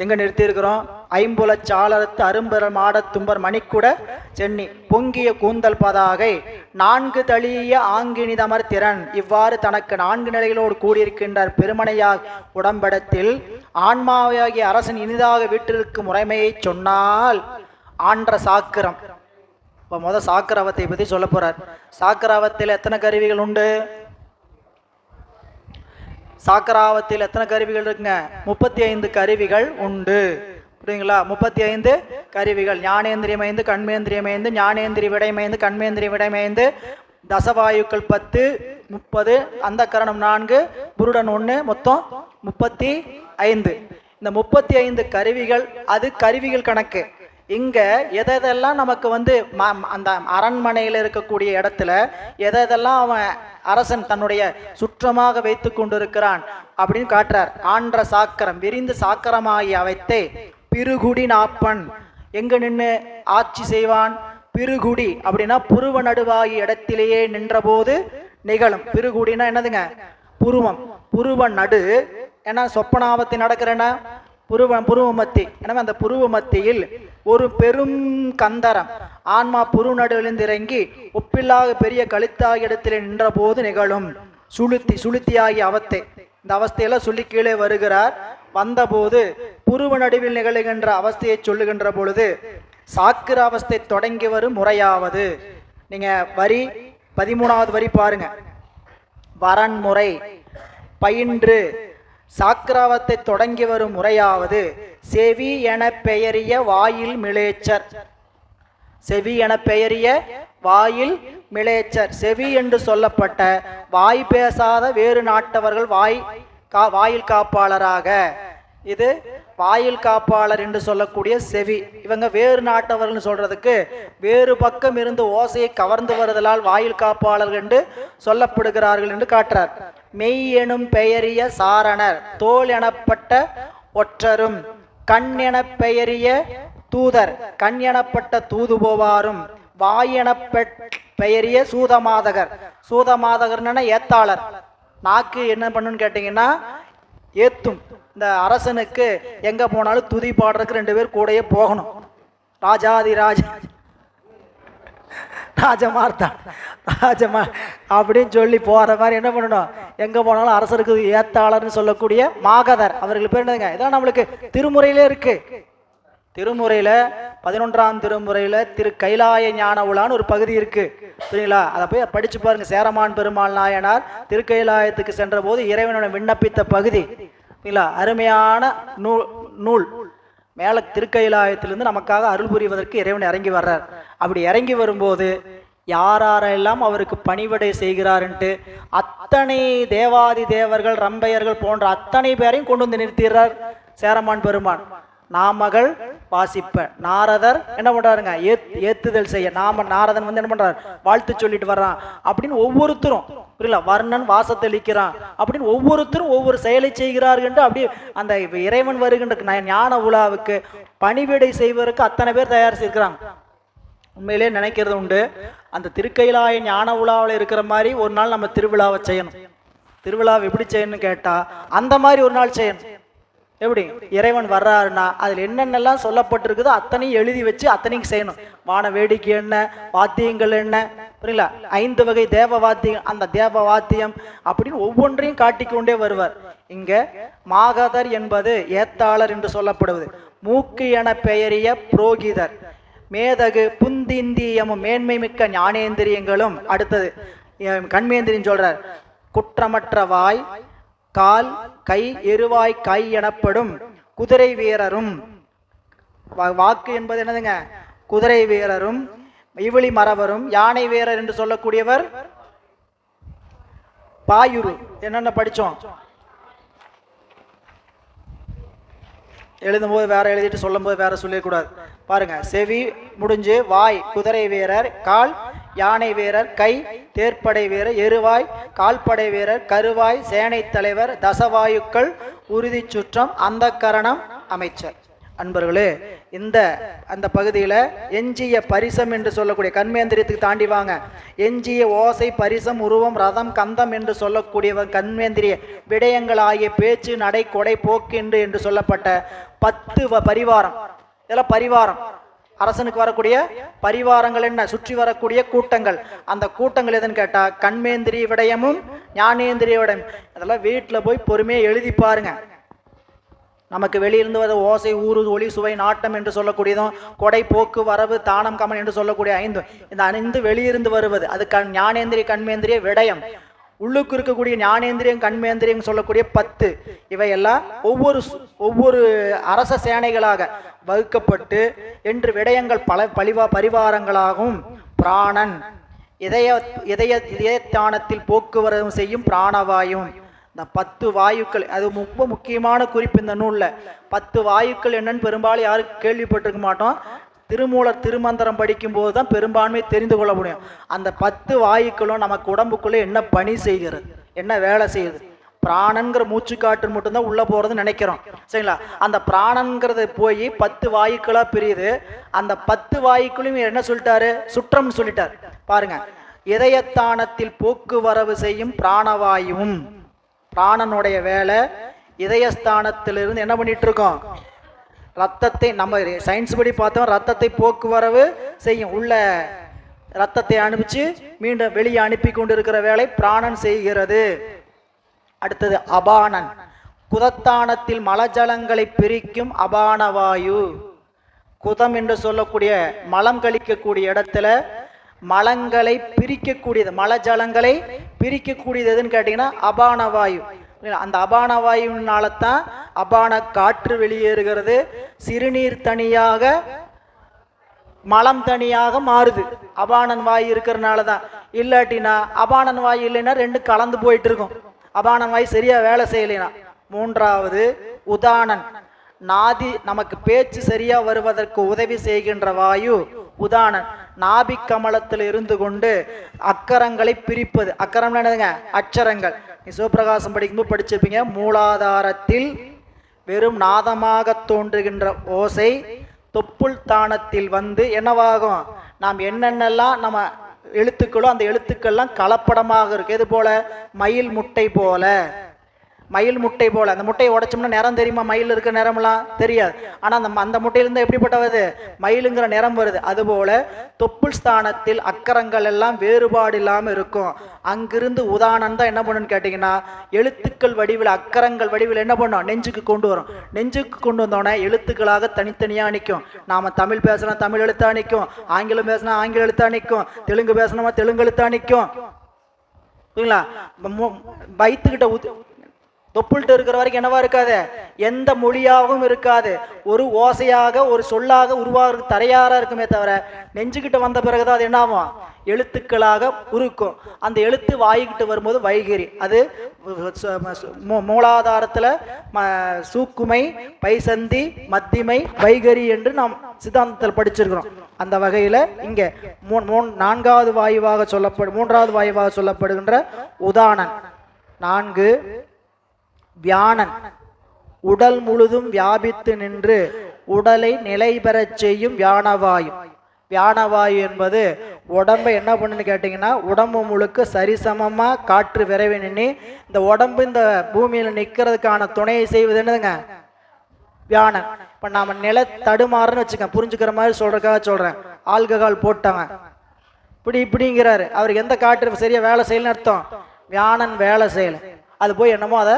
எங்கே நிறுத்தியிருக்கிறோம்? ஐம்புலச் சாளரத்து அரும்பெற மாடத் தும்பர் மணிக்குட சென்னி பொங்கிய கூந்தல் பதாகை 4 தளிய ஆங்கினிதமர் திறன். இவ்வாறு தனக்கு 4 நிலைகளோடு கூடியிருக்கின்றார் பெருமனையாக உடம்படத்தில் ஆன்மாவாகிய அரசன் இனிதாக வீட்டிற்கு முறைமையை சொன்னால் ஆன்ற சாக்கிரம். இப்போ சாக்கிரவத்தை பற்றி சொல்ல போறார். சாக்கிராவத்தில் எத்தனை கருவிகள் உண்டு? சாக்கராவத்தில் எத்தனை கருவிகள் இருக்குங்க? 35 கருவிகள் உண்டு. புரியுங்களா? 35 கருவிகள். ஞானேந்திரியமைந்து, கண்மேந்திரியமைந்து, ஞானேந்திரிய விடைமைந்து, கண்மேந்திரிய விடைமைந்து, தசவாயுக்கள் 10, 30, அந்த கரணம் 4, புருடன் 1, மொத்தம் 35. இந்த 35 கருவிகள் அது கருவிகள் கணக்கு. இங்க எதெல்லாம் நமக்கு அந்த அரண்மனையில் இருக்கக்கூடிய இடத்துல எதெல்லாம் அவன் அரசன் தன்னுடைய சுற்றமாக வைத்து கொண்டிருக்கிறான் அப்படின்னு காட்டுறார். ஆன்ற சாக்கரம் விரிந்து சாக்கரமாகி அவைத்தே பிருகுடி நாப்பன் எங்க நின்று ஆட்சி செய்வான்? பிருகுடி அப்படின்னா புருவ நடுவாகி இடத்திலேயே நின்ற போது நிகழும். பிருகுடினா என்னதுங்க? புருவம். புருவ நடு ஏன்னா சொப்பனாவத்தி நடக்கிறேன்னா புருவ மத்தி. எனவே அந்த புருவ மத்தியில் ஒரு பெரும் கந்தரம் ஆன்மா புரு நடுவிலிருந்திறங்கி ஒப்பில்லாத பெரிய கழுத்தாகிய இடத்திலே நின்ற போது நிகழும். சுளுத்தியாகிய அவத்தை. இந்த அவஸ்தையெல்லாம் சொல்லி கீழே வருகிறார். வந்தபோது புருவ நடுவில் நிகழுகின்ற அவஸ்தையை சொல்லுகின்ற பொழுது சாக்கிர அவஸ்தை தொடங்கி வரும் முறையாவது. நீங்க வரி 13வது வரி பாருங்க. வரன்முறை பயின்று சாக்கிராவத்தை தொடங்கி வரும் முறையாவது செவி என பெயரிய வாயில் மிளேச்சர். செவி என பெயரிய வாயில் மிளேச்சர். செவி என்று சொல்லப்பட்ட வாய் பேசாத வேறு நாட்டவர்கள் வாயில் காப்பாளராக. இது வாயில் காப்பாளர் என்று சொல்லக்கூடிய செவி. இவங்க வேறு நாட்டவர்கள் சொல்றதுக்கு வேறு பக்கம் இருந்து ஓசையை கவர்ந்து வருதலால் வாயில் காப்பாளர்கள் என்று சொல்லப்படுகிறார்கள் என்று காட்டுறார். மெய் எனும் பெயரிய சாரணர் தோல் எனப்பட்ட ஒற்றரும் கண் என பெயரிய தூதர் கண் எனப்பட்ட தூது போவாரும் வாய் என பெயரிய சூதமாதகர். சூதமாதகர்னா ஏத்தாளர். நாக்கு என்ன பண்ணுன்னு கேட்டீங்கன்னா ஏத்தும். இந்த அரசனுக்கு எங்க போனாலும் துதி பாடுறதுக்கு 2 பேர் கூடயே போகணும். ராஜாதி ராஜமா அப்படின்னு சொல்லி போற மாதிரி என்ன பண்ணணும்? எங்க போனாலும் அரசருக்கு ஏத்தாளர்னு சொல்லக்கூடிய மாகதர். அவர்கள் பேர் என்னதுங்க? இதான் நம்மளுக்கு திருமுறையிலே இருக்கு. திருமுறையில 11ஆம் திருமுறையில திரு கைலாய ஞான உலான்னு ஒரு பகுதி இருக்கு. சரிங்களா? அதை போய் படிச்சு பாருங்க. சேரமான் பெருமாள் நாயனார் திருக்கைலாயத்துக்கு சென்ற போது இறைவனோட விண்ணப்பித்த பகுதி. அருமையான நூல். மேல திருக்கைலாயத்திலிருந்து நமக்காக அருள் புரிவதற்கு இறைவன் இறங்கி வர்றார். அப்படி இறங்கி வரும்போது யாரெல்லாம் அவருக்கு பணிவிடை செய்கிறார்ன்ட்டு அத்தனை தேவாதி தேவர்கள் ரம்பையர்கள் போன்ற அத்தனை பேரையும் கொண்டு வந்து நிறுத்திடுறார் சேரமான் பெருமான். நாமகள் வாசிப்ப நாரதர் என்ன பண்றாருங்க? ஏத்துதல் செய்ய. நாரதன் என்ன பண்றாரு? வாழ்த்து சொல்லிட்டு வர்றான் அப்படின்னு ஒவ்வொருத்தரும் புரியல. வர்ணன் வாசத்தளிக்கிறான் அப்படின்னு ஒவ்வொருத்தரும் ஒவ்வொரு செயலை செய்கிறார்கள். அப்படி அந்த இறைவன் வருகின்ற ஞான உலாவுக்கு பணிவிடை செய்வதற்கு அத்தனை பேர் தயார் செய்கிறாங்க. உண்மையிலே நினைக்கிறது உண்டு, அந்த திருக்கைலாய ஞான உலாவில் இருக்கிற மாதிரி ஒரு நாள் நம்ம திருவிழாவை செய்யணும். திருவிழாவை எப்படி செய்யணும்னு கேட்டா அந்த மாதிரி ஒரு நாள் செய்யணும். எப்படி? இறைவன் வர்றாருன்னா அதில் என்னென்னலாம் சொல்லப்பட்டிருக்குதோ அத்தனையும் எழுதி வச்சு அத்தனையும் செய்யணும். வான வேடிக்கை என்ன, வாத்தியங்கள் என்ன, புரியல, 5 வகை தேவ வாத்தியம், அந்த தேவ வாத்தியம் அப்படின்னு ஒவ்வொன்றையும் காட்டிக்கொண்டே வருவார். இங்க மாகதர் என்பது ஏத்தாளர் என்று சொல்லப்படுவது. மூக்கு என பெயரிய புரோகிதர். மேதகு புந்திந்தியமும் மேன்மை மிக்க ஞானேந்திரியங்களும். அடுத்தது கண்மேந்திரியம் சொல்றார். குற்றமற்ற வாய், கால், கை, எருவாய் கை எனப்படும் குதிரை வீரரும். வாக்கு என்பது என்னதுங்க? குதிரை வீரரும் இவிழி மறவரும். யானை வீரர் என்று சொல்லக்கூடியவர் பாயுரு. என்னென்ன படிச்சோம்? எழுதும்போது வேற எழுதிட்டு சொல்லும் போது வேற சொல்லிடக்கூடாது. பாருங்க, செவி முடிஞ்சு, வாய் குதிரை வீரர், கால் யானை வீரர், கை தேர்ப்படை வீரர், எருவாய் கால்படை வீரர், கருவாய் சேனை தலைவர், தசவாயுக்கள் உறுதி சுற்றம், அந்த கரணம் அமைச்சர். அன்பர்களே, அந்த பகுதியில் எஞ்சிய பரிசம் என்று சொல்லக்கூடிய கண்மேந்திரியத்துக்கு தாண்டி வாங்க. எஞ்சிய ஓசை, பரிசம், உருவம், ரதம், கந்தம் என்று சொல்லக்கூடியவர் கண்மேந்திரிய விடயங்கள் ஆகிய பேச்சு, நடை, கொடை, போக்கு என்று சொல்லப்பட்ட 10 பரிவாரம். இதெல்லாம் பரிவாரம். அரசனுக்கு வரக்கூடிய பரிவாரங்கள் என்ன? சுற்றி வரக்கூடிய கூட்டங்கள். அந்த கூட்டங்கள் எதுன்னு கேட்டா கண்மேந்திரிய விடயமும் ஞானேந்திரிய விடயம். அதெல்லாம் வீட்டில் போய் பொறுமையாக எழுதி பாருங்க. நமக்கு வெளியிருந்து வர ஓசை, ஊறு, ஒளி, சுவை, நாட்டம் என்று சொல்லக்கூடியதும், கொடை, போக்கு, வரவு, தானம், கமன் என்று சொல்லக்கூடிய 5, இந்த 5 வெளியிருந்து வருவது அது ஞானேந்திரிய கண்மேந்திரிய விடயம். உள்ளுக்கு இருக்கக்கூடிய ஞானேந்திரியம் கண்மேந்திரியம் சொல்லக்கூடிய 10 இவையெல்லாம் ஒவ்வொரு அரச சேனைகளாக வகுக்கப்பட்டு என்று விடயங்கள் பல பரிவாரங்களாகவும் பிராணன் இதயத்தானத்தில் போக்குவரவு செய்யும் பிராணவாயும். இந்த 10 வாயுக்கள் அது ரொம்ப முக்கியமான குறிப்பு இந்த நூலில். 10 வாயுக்கள் என்னன்னு பெரும்பாலும் யாரும் கேள்விப்பட்டிருக்க மாட்டோம். திருமூலர் திருமந்திரம் படிக்கும்போது தான் பெரும்பான்மை தெரிந்து கொள்ள முடியும். அந்த 10 வாயுக்களும் நமக்கு உடம்புக்குள்ளே என்ன பணி செய்கிறது, என்ன வேலை செய்யுது. பிராணன்கிற மூச்சு காற்று மட்டும்தான் உள்ளே போகிறதுன்னு நினைக்கிறோம், சரிங்களா? அந்த பிராணன்கிறது போய் 10 வாயுக்களாக பிரியுது. அந்த 10 வாயுக்களையும் என்ன சொல்லிட்டாரு? சுற்றம் சொல்லிட்டார். பாருங்க, இதயத்தானத்தில் போக்குவரவு செய்யும் பிராணவாயுவும். பிராணனுடைய வேலை இதயஸ்தானத்திலிருந்து என்ன பண்ணிட்டு இருக்கோம்? ரத்தத்தை, நம்ம சயின்ஸ் படி பார்த்தோம், ரத்தத்தை போக்குவரவு செய்யும். உள்ள ரத்தத்தை அனுப்பிச்சு மீண்டும் வெளியே அனுப்பி கொண்டிருக்கிற வேலை பிராணன் செய்கிறது. அடுத்தது அபானன். குதத்தானத்தில் மலஜலங்களை பிரிக்கும் அபானவாயு. குதம் என்று சொல்லக்கூடிய மலம் கழிக்கக்கூடிய இடத்துல மலங்களை பிரிக்கக்கூடியது, மலஜலங்களை பிரிக்கக்கூடியது எதுன்னு கேட்டீங்கன்னா அபானவாயு. அந்த அபானவாயுனால தான் அபான காற்று வெளியேறுகிறது. சிறுநீர் தனியாக மலம் தனியாக மாறுது. அபானன் வாயு இருக்கிறதுனால தான். இல்லாட்டினா அபானன் வாயு இல்லைன்னா 2 கலந்து போயிட்டு இருக்கும். அபானன் வாயு சரியா வேலை செய்யலைனா. 3வது உதானன். நாதி, நமக்கு பேச்சு சரியா வருவதற்கு உதவி செய்கின்ற வாயு உதானன். நாபி கமலத்தில் இருந்து கொண்டு அக்கரங்களை பிரிப்பது. அக்கரம் என்னதுங்க? அச்சரங்கள். நீ சிவபிரகாசம் படிக்கும்போது படிச்சிருப்பீங்க. மூலாதாரத்தில் வெறும் நாதமாக தோன்றுகின்ற ஓசை தொப்புள் தானத்தில் வந்து என்னவாகும்? நாம் என்னென்னலாம் நம்ம எழுத்துக்களோ அந்த எழுத்துக்கள்லாம் கலப்படமாக இருக்கு. எது போல? மயில் முட்டை போல. மயில் முட்டை போல. அந்த முட்டையை உடைச்சோம்னா நிறம் தெரியுமா? மயில் இருக்கிற நிறம்லாம் தெரியாது. ஆனால் அந்த முட்டையிலிருந்து எப்படிப்பட்டது? மயிலுங்கிற நிறம் வருது. அதுபோல தொப்புள் ஸ்தானத்தில் அக்கரங்கள் எல்லாம் வேறுபாடு இல்லாமல் இருக்கும். அங்கிருந்து உதாரணம் தான் என்ன பண்ணுன்னு கேட்டிங்கன்னா, எழுத்துக்கள் வடிவில், அக்கரங்கள் வடிவில் என்ன பண்ணும்? நெஞ்சுக்கு கொண்டு வரும். நெஞ்சுக்கு கொண்டு வந்தோடனே எழுத்துக்களாக தனித்தனியாக நிற்கும். நாம் தமிழ் பேசினா தமிழ் எழுத்தா நிற்கும், ஆங்கிலம் பேசினா ஆங்கில எழுத்தா நிற்கும், தெலுங்கு பேசினோமா தெலுங்கு எழுத்தா நிற்கும். சரிங்களா? வயிற்றுக்கிட்ட தொப்புள்கிட்ட இருக்கிற வரைக்கும் என்னவா இருக்காது? எந்த மொழியாகவும் இருக்காது. ஒரு ஓசையாக, ஒரு சொல்லாக உருவாக தரையாரா இருக்குமே தவிர, நெஞ்சுக்கிட்ட வந்த பிறகுதான் அது என்ன ஆகும்? எழுத்துக்களாக உருக்கும். அந்த எழுத்து வாய்கிட்டு வரும்போது வைகரி. அது மூலாதாரத்துல சூக்குமை, பைசந்தி, மத்திமை, வைகரி என்று நாம் சித்தாந்தத்தில் படிச்சிருக்கிறோம். அந்த வகையில இங்க 4வது வாயுவாக சொல்லப்படும், 3வது வாயுவாக சொல்லப்படுகின்ற உதானன். 4 வியானன். உடல் முழுதும் வியாபித்து நின்று உடலை நிலை பெறச் செய்யும் வியானவாயு. வியானவாயு என்பது உடம்பை என்ன பண்ணுன்னு கேட்டிங்கன்னா, உடம்பு முழுக்க சரிசமமாக காற்று விரைவி நின்று இந்த உடம்பு இந்த பூமியில் நிற்கிறதுக்கான துணையை செய்வது என்னதுங்க? வியானன். இப்போ நாம் நில தடுமாறுன்னு வச்சுக்கேன், புரிஞ்சுக்கிற மாதிரி சொல்கிறதுக்காக சொல்கிறேன். ஆல்கஹால் போட்டாங்க இப்படிங்கிறாரு, அவருக்கு எந்த காற்று சரியாக வேலை செய்யலன்னு அர்த்தம்? வியானன் வேலை செய்யலை. அது போய் என்னமோ அதை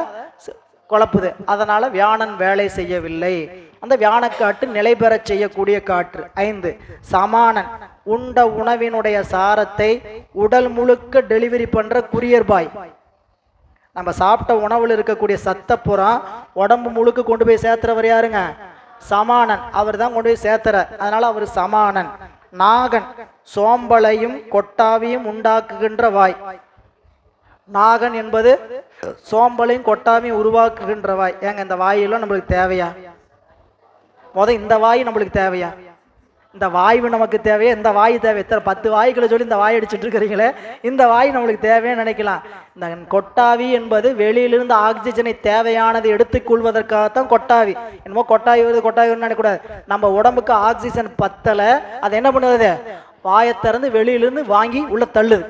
குழப்புது. அதனால வியானன் வேலை செய்யவில்லை. அந்த வியானக்காற்று நிலை பெற செய்யக்கூடிய காற்று. 5 சமானன். உண்ட உணவினுடைய சாரத்தை உடல் முழுக்க டெலிவரி பண்ற குரியர் பாய். நம்ம சாப்பிட்ட உணவுல இருக்கக்கூடிய சத்தப்புறம் உடம்பு முழுக்க கொண்டு போய் சேர்த்துறவர் யாருங்க? சமானன். அவர் தான் கொண்டு போய் சேர்த்துற. அதனால அவர் சமானன். நாகன். சோம்பலையும் கொட்டாவியும் உண்டாக்குகின்ற வாய். நாகன் என்பது சோம்பலையும் கொட்டாமையும் உருவாக்குகின்ற வாய். ஏங்க இந்த வாயெல்லாம் நம்மளுக்கு தேவையா? இந்த வாய் நம்மளுக்கு தேவையா? இந்த வாயு நமக்கு தேவையா? இந்த வாயு தேவை? 10 வாய்களை சொல்லி இந்த வாய் அடிச்சுட்டு இருக்கிறீங்களே, இந்த வாய் நம்மளுக்கு தேவைன்னு நினைக்கலாம். இந்த கொட்டாவி என்பது வெளியிலிருந்து ஆக்சிஜனை தேவையானது எடுத்துக்கொள்வதற்காகத்தான் கொட்டாவி. என்னமோ கொட்டாவி வருது கொட்டாவி நினைக்கூடாது. நம்ம உடம்புக்கு ஆக்சிஜன் பத்தலை, அது என்ன பண்ணுது? வாயை திறந்து வெளியிலிருந்து வாங்கி உள்ள தள்ளுது.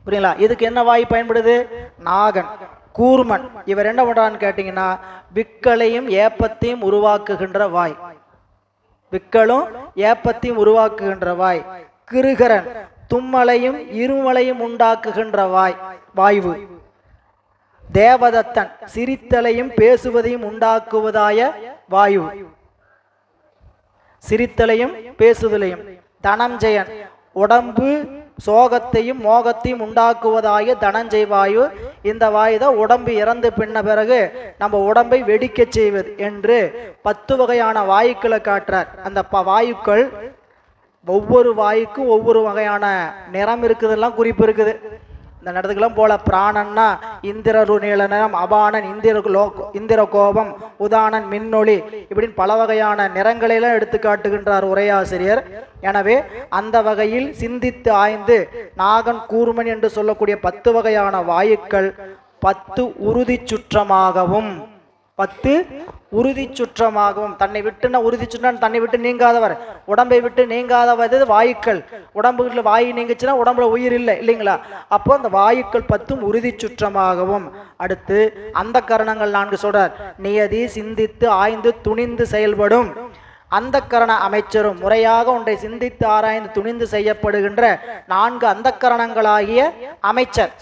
புரியுங்களா? இதுக்கு என்ன வாய் பயன்படுது? நாகன். கூர்மன் இவர் என்ன பண்றான்னு கேட்டீங்கன்னா விக்கலையும் ஏப்பத்தையும் உருவாக்குகின்ற வாய். விக்கலும் ஏப்பத்தையும் உருவாக்குகின்ற வாய். கிருகரன் தும்மலையும் இருமலையும் உண்டாக்குகின்ற வாய்வு. தேவதத்தன் சிரித்தலையும் பேசுவதையும் உண்டாக்குவதாய வாயு. சிரித்தலையும் பேசுதலையும். தனஞ்சயன் உடம்பு சோகத்தையும் மோகத்தையும் உண்டாக்குவதாய தனஞ்செய் வாயு. இந்த வாயு தான் உடம்பு இறந்து பின்ன பிறகு நம்ம உடம்பை வெடிக்க செய்வது என்று 10 வகையான வாயுக்களை காட்டுறார். அந்த வாயுக்கள் ஒவ்வொரு வாயுக்கும் ஒவ்வொரு வகையான நிறம் இருக்குதெல்லாம் குறிப்பு இருக்குது. இந்த இடத்துக்கெல்லாம் போல பிராணன்னா இந்திரரு நீல நிறம், அபானன் இந்திர கோபம், உதானன் மின்னொளி, இப்படின்னு பல வகையான நிறங்களையெல்லாம் எடுத்து காட்டுகின்றார் உரையாசிரியர். எனவே அந்த வகையில் சிந்தித்து ஆய்ந்து நாகன் கூர்மன் என்று சொல்லக்கூடிய 10 வகையான வாயுக்கள் 10 உறுதி சுற்றமாகவும் 10 உறுதி சுற்றமாகவும் தன்னை விட்டுன்னா உறுதி சுற்றம் தன்னை விட்டு நீங்காதவர், உடம்பை விட்டு நீங்காதவது வாயுக்கள். உடம்புல வாயு நீங்குச்சுன்னா உடம்புல உயிர் இல்லை இல்லைங்களா? அப்போ அந்த வாயுக்கள் 10 உறுதி சுற்றமாகவும். அடுத்து அந்த கரணங்கள் 4 சொல்றார். நியதி சிந்தித்து ஆய்ந்து துணிந்து செயல்படும் அந்த கரண அமைச்சரும் முறையாக ஒன்றை சிந்தித்து ஆராய்ந்து துணிந்து செய்யப்படுகின்ற 4 அந்த கரணங்களாகிய அமைச்சர்.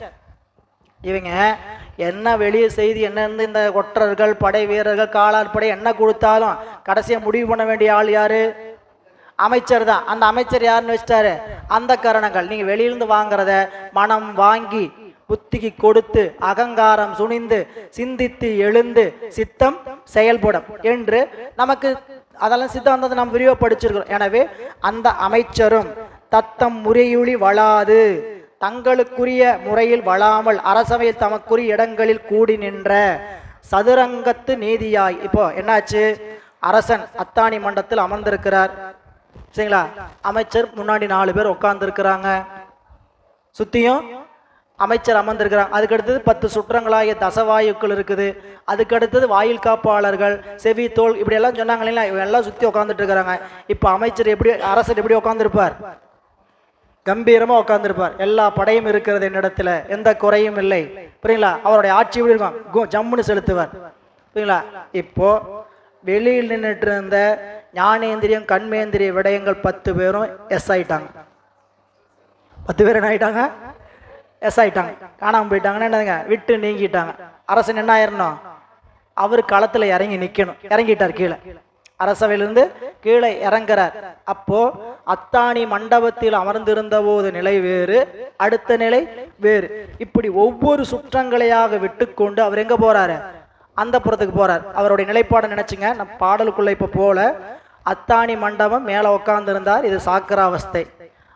இவங்க என்ன வெளியே செய்தி என்ன இருந்து இந்த ஒற்றர்கள் படை வீரர்கள் காலால் படை என்ன கொடுத்தாலும் கடைசியாக முடிவு பண்ண வேண்டிய ஆள் யாரு? அமைச்சர் தான். அந்த அமைச்சர் யாருன்னு வச்சிட்டாரு? அந்த கரணங்கள். நீங்க வெளியிலிருந்து வாங்குறத மனம் வாங்கி புத்திக்கு கொடுத்து அகங்காரம் சுனிந்து சிந்தித்து எழுந்து சித்தம் செயல்படும் என்று நமக்கு அதெல்லாம் சித்தாந்தத்தை நாம் விரிவாக படிச்சிருக்கிறோம். எனவே அந்த அமைச்சரும் தத்தம் முறையுளி வளாது தங்களுக்குரிய முறையில் வளாமல் அரசவையில் தமக்குரிய இடங்களில் கூடி நின்ற சதுரங்கத்து நீதியாய். இப்போ என்னாச்சு? அரசன் அத்தாணி மண்டபத்தில் அமர்ந்திருக்கிறார் சரிங்களா? அமைச்சர் முன்னாடி 4 பேர் உட்கார்ந்து இருக்கிறாங்க, சுத்தியும் அமைச்சர் அமர்ந்திருக்கிறாங்க. அதுக்கடுத்தது 10 சுற்றங்களாகிய தசவாயுக்கள் இருக்குது. அதுக்கடுத்தது வாயில் காப்பாளர்கள் செவி தோல் இப்படி எல்லாம் சொன்னாங்க இல்லைங்களா? இவங்க எல்லாம் சுத்தி உட்காந்துட்டு இருக்கிறாங்க. இப்போ அமைச்சர் எப்படி, அரசர் எப்படி உட்காந்துருப்பார்? கம்பீரமா உட்கார்ந்துருப்பார். எல்லா படையும் இருக்கிறது என்னிடத்துல, எந்த குறையும் இல்லை. புரியுங்களா? அவருடைய ஆட்சி எப்படி இருக்கும்? ஜம்முன்னு செலுத்துவார். புரியுங்களா? இப்போ வெளியில் நின்றுட்டு இருந்த ஞானேந்திரியம் கண்மேந்திரிய விடயங்கள் 10 பேரும் எஸ் ஆயிட்டாங்க. 10 பேர் என்ன ஆயிட்டாங்க? எஸ் ஆயிட்டாங்க. காணாம போயிட்டாங்கன்னா என்னதுங்க? விட்டு நீங்கிட்டாங்க. அரசன் என்ன ஆயிரணும்? அவர் களத்துல இறங்கி நிக்கணும். இறங்கிட்டார் கீழே, அரசவையிலிருந்து கீழே இறங்குறார். அப்போ அத்தாணி மண்டபத்தில் அமர்ந்திருந்த போது நிலை வேறு, அடுத்த நிலை வேறு. இப்படி ஒவ்வொரு சுற்றங்களையாக விட்டுக்கொண்டு அவர் எங்க போறாரு? அந்த புறத்துக்கு போறார். அவருடைய நிலைப்பாடு நினைச்சுங்க. நம் பாடலுக்குள்ள இப்ப போல அத்தாணி மண்டபம் மேல உட்கார்ந்து இருந்தார். இது சாக்கராவஸ்தை.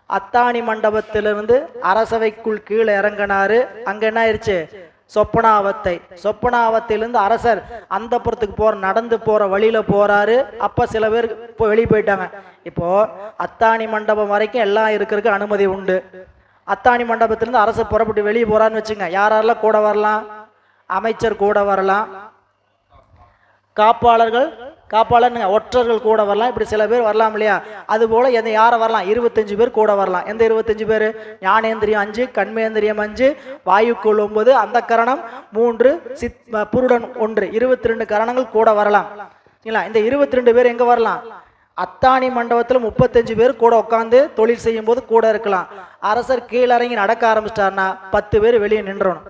அத்தாணி மண்டபத்திலிருந்து அரசவைக்குள் கீழே இறங்கினாரு. அங்க என்ன ஆயிடுச்சு? சொப்பனாவத்தை. சொப்பனாவத்திலிருந்து அரசர் அந்த புறத்துக்கு நடந்து போற வழியில போறாரு. அப்ப சில பேர் இப்போ வெளியே போயிட்டாங்க. இப்போ அத்தாணி மண்டபம் வரைக்கும் எல்லாம் இருக்கிறதுக்கு அனுமதி உண்டு. அத்தாணி மண்டபத்திலிருந்து அரசர் புறப்பட்டு வெளியே போறான்னு வச்சுங்க. யாரெல்லாம் கூட வரலாம்? அமைச்சர் கூட வரலாம், காப்பாளர் ஒற்றர்கள் கூட வரலாம், இப்படி சில பேர் வரலாம் இல்லையா? அது போல யாரை வரலாம்? 25 பேர் கூட வரலாம். எந்த 25 பேர்? ஞானேந்திரியம் 5, கண்மேந்திரியம் 5, வாயுக்குள் 9, அந்த கரணம் 3, புருடன் 1, 22 கரணங்கள் கூட வரலாம். இந்த 22 பேர் எங்க வரலாம்? அத்தாணி மண்டபத்தில் 35 பேர் கூட உட்காந்து தொழில் செய்யும் போது கூட இருக்கலாம். அரசர் கீழறங்கி நடக்க ஆரம்பிச்சிட்டார்னா 10 பேர் வெளியே நின்றணும்.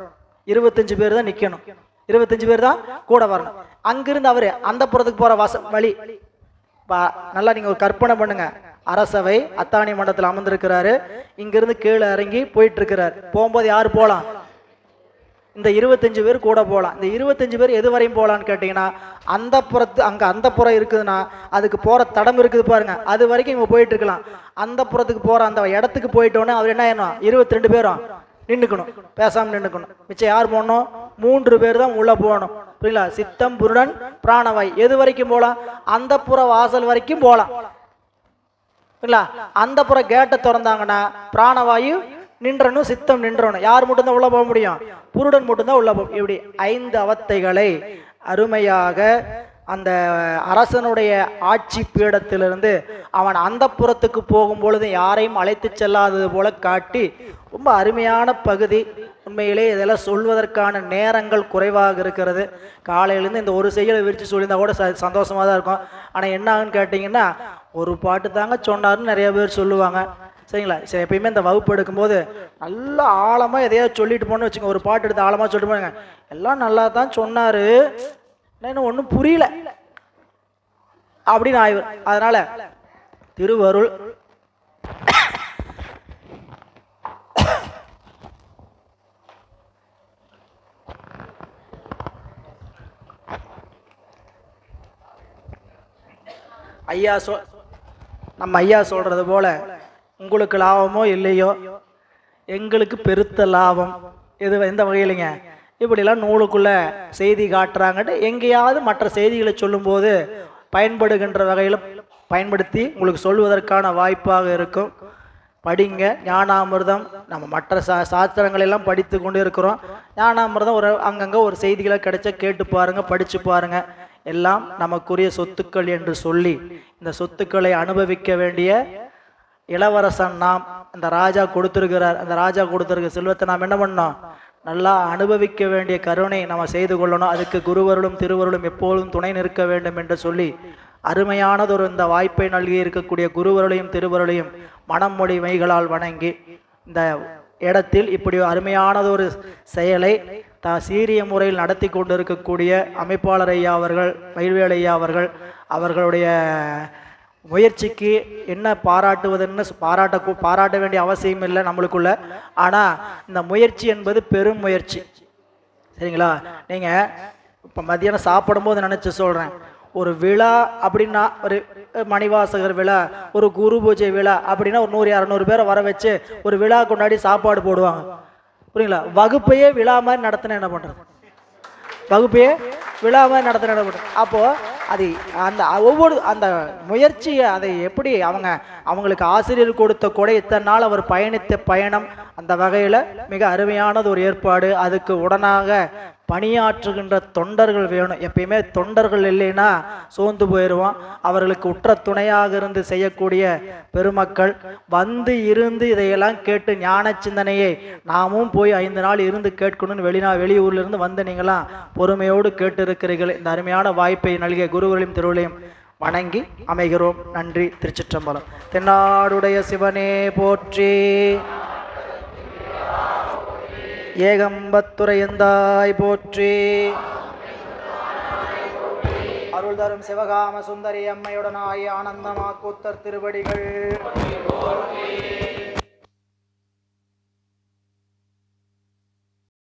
25 பேர் தான் நிக்கணும். 25 பேர் தான் கூட வரணும். அங்கிருந்து அவரு அந்த புறத்துக்கு போற வழி நல்லா நீங்க ஒரு கற்பனை பண்ணுங்க. அரசவை அத்தாணி மண்டபத்தில் அமர்ந்திருக்கிறாரு. இங்கிருந்து கீழே இறங்கி போயிட்டு இருக்கிறார். போகும்போது யாரு போலாம்? இந்த 25 பேர் கூட போகலாம். இந்த 25 பேர் எது வரையும் போகலான்னு கேட்டீங்கன்னா அந்த புறத்து அங்க அந்த புறம் இருக்குதுன்னா அதுக்கு போற தடம் இருக்குது பாருங்க, அது வரைக்கும் இவங்க போயிட்டு இருக்கலாம். அந்த புறத்துக்கு போற அந்த இடத்துக்கு போயிட்டோன்னே அவர் என்ன ஆயிடணும்? 22 பேரும் நின்றுக்கணும், பேசாம நின்றுக்கணும். மிச்சம் யார் போகணும்? 3 பேர் தான் உள்ள போகணும். புரியல? சித்தம் புருடன் பிராணவாய் எது வரைக்கும் போகலாம்? அந்த புற வாசல் வரைக்கும் போகலாம். அந்த புற கேட்டை திறந்தாங்கன்னா பிராணவாயு நின்றனும் சித்தம் நின்றனும். யார் மட்டும்தான் உள்ள போக முடியும்? புருடன் மட்டும்தான் உள்ள போகும். இப்படி 5 அவத்தைகளை அருமையாக அந்த அரசனுடைய ஆட்சி பீடத்திலிருந்து அவன் அந்த புறத்துக்கு போகும்பொழுது யாரையும் அழைத்து செல்லாதது போல காட்டி ரொம்ப அருமையான பகுதி. உண்மையிலே இதெல்லாம் சொல்வதற்கான நேரங்கள் குறைவாக இருக்கிறது. காலையிலேருந்து இந்த ஒரு செய்தியை விரித்து சொல்லியிருந்தா கூட சந்தோஷமாக தான் இருக்கும். ஆனால் என்ன ஆகுன்னு கேட்டிங்கன்னா, ஒரு பாட்டு தாங்க சொன்னார்னு நிறைய பேர் சொல்லுவாங்க. சரிங்களா? சரி, எப்பயுமே இந்த வகுப்பு எடுக்கும்போது நல்லா ஆழமாக எதையாவது சொல்லிட்டு போன்னு வச்சுக்கோங்க. ஒரு பாட்டு எடுத்து ஆழமாக சொல்லிட்டு போங்க, எல்லாம் நல்லா தான் சொன்னார், இன்னும் ஒன்றும் புரியல அப்படின்னு ஆய்வு. அதனால திருவருள் நம்ம ஐயா சொல்றது போல உங்களுக்கு லாபமோ இல்லையோ எங்களுக்கு பெருத்த லாபம். இது எந்த வகையிலைங்க? இப்படிலாம் நூலுக்குள்ள செய்தி காட்டுறாங்கட்டு எங்கேயாவது மற்ற செய்திகளை சொல்லும்போது பயன்படுகின்ற வகையில் பயன்படுத்தி உங்களுக்கு சொல்வதற்கான வாய்ப்பாக இருக்கும். படிங்க. ஞானாமிர்தம் நம்ம மற்ற சாஸ்திரங்களெல்லாம் படித்து கொண்டு இருக்கிறோம். ஞானாமிர்தம் ஒரு அங்கங்கே ஒரு செய்திகளை கிடைச்சா கேட்டு பாருங்கள், படித்து பாருங்கள். எல்லாம் நமக்குரிய சொத்துக்கள் என்று சொல்லி இந்த சொத்துக்களை அனுபவிக்க வேண்டிய இளவரசன் நாம். அந்த ராஜா கொடுத்துருக்கிறார். அந்த ராஜா கொடுத்துருக்க செல்வத்தை நாம் என்ன பண்ணோம்? நல்லா அனுபவிக்க வேண்டிய கருணை நம்ம செய்து கொள்ளணும். அதுக்கு குருவருளும் திருவருளும் எப்போதும் துணை நிற்க வேண்டும் என்று சொல்லி அருமையானதொரு இந்த வாய்ப்பை நல்கி இருக்கக்கூடிய குருவருளையும் திருவருளையும் மனம் மொழி மைகளால் வணங்கி இந்த இடத்தில் இப்படி அருமையானதொரு செயலை சீரிய முறையில் நடத்தி கொண்டு இருக்கக்கூடிய அமைப்பாளர் ஐயா அவர்கள், மயில்வேல் ஐயா அவர்கள், அவர்களுடைய முயற்சிக்கு என்ன பாராட்டுவதுன்னு பாராட்ட வேண்டிய அவசியம் இல்லை நம்மளுக்குள்ள. ஆனால் இந்த முயற்சி என்பது பெரும் முயற்சி. சரிங்களா? நீங்கள் இப்போ மதியானம் சாப்பிடும்போது நினச்சி சொல்கிறேன், ஒரு விழா அப்படின்னா, ஒரு மணிவாசகர் விழா, ஒரு குரு பூஜை விழா அப்படின்னா ஒரு 100-200 பேரை வர வச்சு ஒரு விழா கொண்டாடி சாப்பாடு போடுவாங்க. புரியுங்களா? வகுப்பையே விழா மாதிரி நடத்தின என்ன பண்ணுறது? வகுப்பையே விழா மாதிரி நடத்தின என்ன பண்ணுறது? அப்போது அது அந்த ஒவ்வொரு அந்த முயற்சியை அதை எப்படி அவங்களுக்கு ஆசிரியர் கொடுத்த கொடை இத்தனை நாள் அவர் பயணித்த பயணம் அந்த வகையில் மிக அருமையானது ஒரு ஏற்பாடு. அதுக்கு உடனாக பணியாற்றுகின்ற தொண்டர்கள் வேணும். எப்பயுமே தொண்டர்கள் இல்லைன்னா சோர்ந்து போயிடுவோம். அவர்களுக்கு உற்ற துணையாக இருந்து செய்யக்கூடிய பெருமக்கள் வந்து இருந்து இதையெல்லாம் கேட்டு ஞான சிந்தனையை நாமும் போய் 5 நாள் இருந்து கேட்கணும்னு வெளியூர்லேருந்து வந்து நீங்களாம் பொறுமையோடு கேட்டு இருக்கிறீர்கள். இந்த அருமையான வாய்ப்பை நல்கிய குருவர்களையும் திருவள்ளையும் வணங்கி அமைகிறோம். நன்றி. திருச்சிற்றம்பலம். தென்னாடுடைய சிவனே போற்றி. ஏகம்பத்துரையந்தாய் போற்றி. அருள் தரும் சிவகாம சுந்தரி அம்மையுடனாய் ஆனந்தமா கூத்தர் திருவடிகள்.